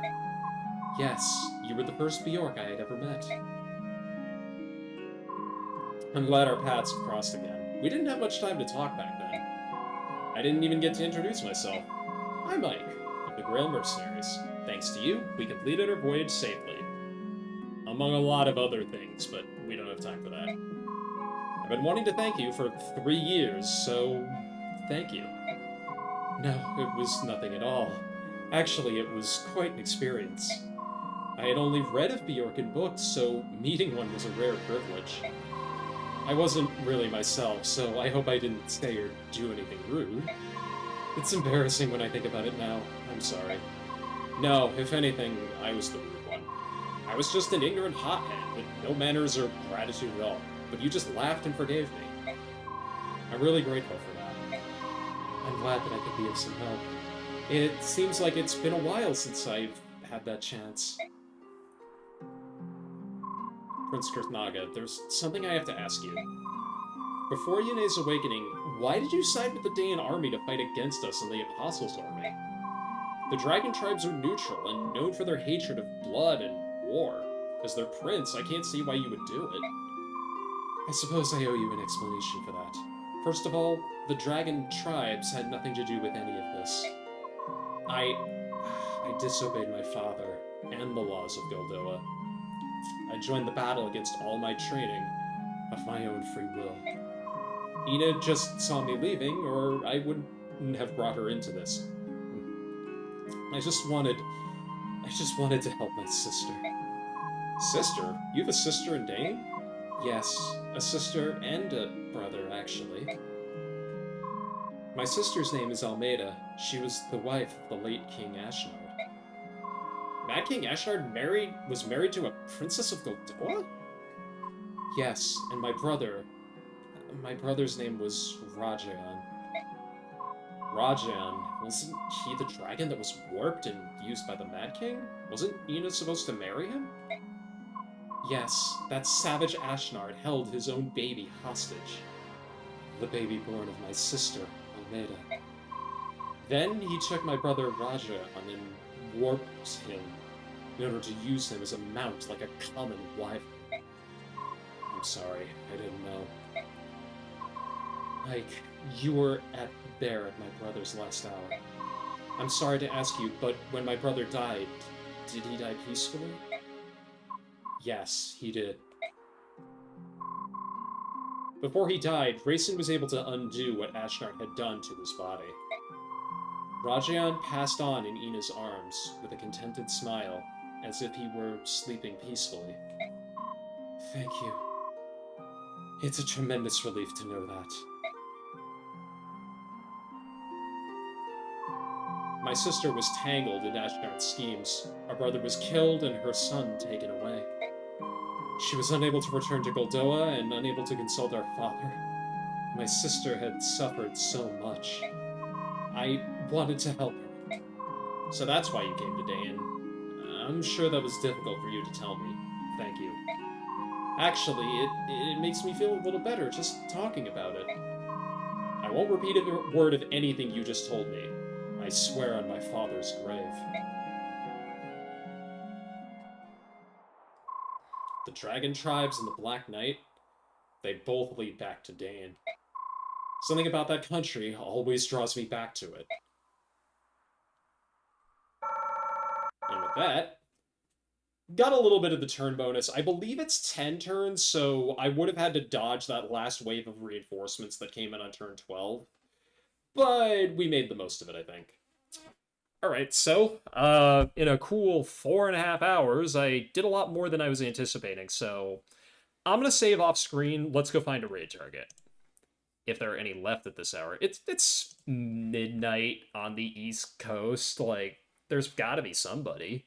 Yes, you were the first Bjork I had ever met. I'm glad our paths have crossed again. We didn't have much time to talk back then. I didn't even get to introduce myself. I'm Mike, of the Grail Mercenaries. Thanks to you, we completed our voyage safely. Among a lot of other things, but we don't have time for that. I've been wanting to thank you for 3 years, so thank you. No, it was nothing at all. Actually, it was quite an experience. I had only read of Bjork in books, so meeting one was a rare privilege. I wasn't really myself, so I hope I didn't say or do anything rude. It's embarrassing when I think about it now. I'm sorry. No, if anything, I was the rude one. I was just an ignorant hothead with no manners or gratitude at all. But you just laughed and forgave me. I'm really grateful for that. I'm glad that I could be of some help. It seems like it's been a while since I've had that chance. Prince Kurthnaga, there's something I have to ask you. Before Yune's awakening, why did you side with the Daean army to fight against us in the Apostles' army? The Dragon tribes are neutral and known for their hatred of blood and war. As their prince, I can't see why you would do it. I suppose I owe you an explanation for that. First of all, the Dragon tribes had nothing to do with any of this. I disobeyed my father and the laws of Goldoa. I joined the battle against all my training of my own free will. Ina just saw me leaving, or I wouldn't have brought her into this. I just wanted to help my sister. Sister? You have a sister in Dane? Yes, a sister and a brother, actually. My sister's name is Almeida. She was the wife of the late King Ashnard. Mad King Ashnard was married to a princess of Goldoa? Yes, and my brother's name was Rajan. Rajan, wasn't he the dragon that was warped and used by the Mad King? Wasn't Ina supposed to marry him? Yes, that savage Ashnard held his own baby hostage. The baby born of my sister, Almeida. Then he took my brother Rajan and warped him in order to use him as a mount like a common wyvern. I'm sorry, I didn't know. Ike, you were there at my brother's last hour. I'm sorry to ask you, but when my brother died, did he die peacefully? Yes, he did. Before he died, Rayson was able to undo what Ashnard had done to his body. Rajan passed on in Ina's arms with a contented smile, as if he were sleeping peacefully. Thank you. It's a tremendous relief to know that. My sister was tangled in Ashnar's schemes. Our brother was killed and her son taken away. She was unable to return to Goldoa and unable to consult our father. My sister had suffered so much. I wanted to help her. So that's why you came today, and I'm sure that was difficult for you to tell me. Thank you. Actually, it makes me feel a little better just talking about it. I won't repeat a word of anything you just told me. I swear on my father's grave. The Dragon Tribes and the Black Knight, they both lead back to Dane. Something about that country always draws me back to it. And with that, got a little bit of the turn bonus. I believe it's 10 turns, so I would have had to dodge that last wave of reinforcements that came in on turn 12. But we made the most of it, I think. Alright, so, in a cool 4.5 hours, I did a lot more than I was anticipating, so I'm gonna save off screen. Let's go find a raid target. If there are any left at this hour. It's midnight on the East Coast, like, there's gotta be somebody.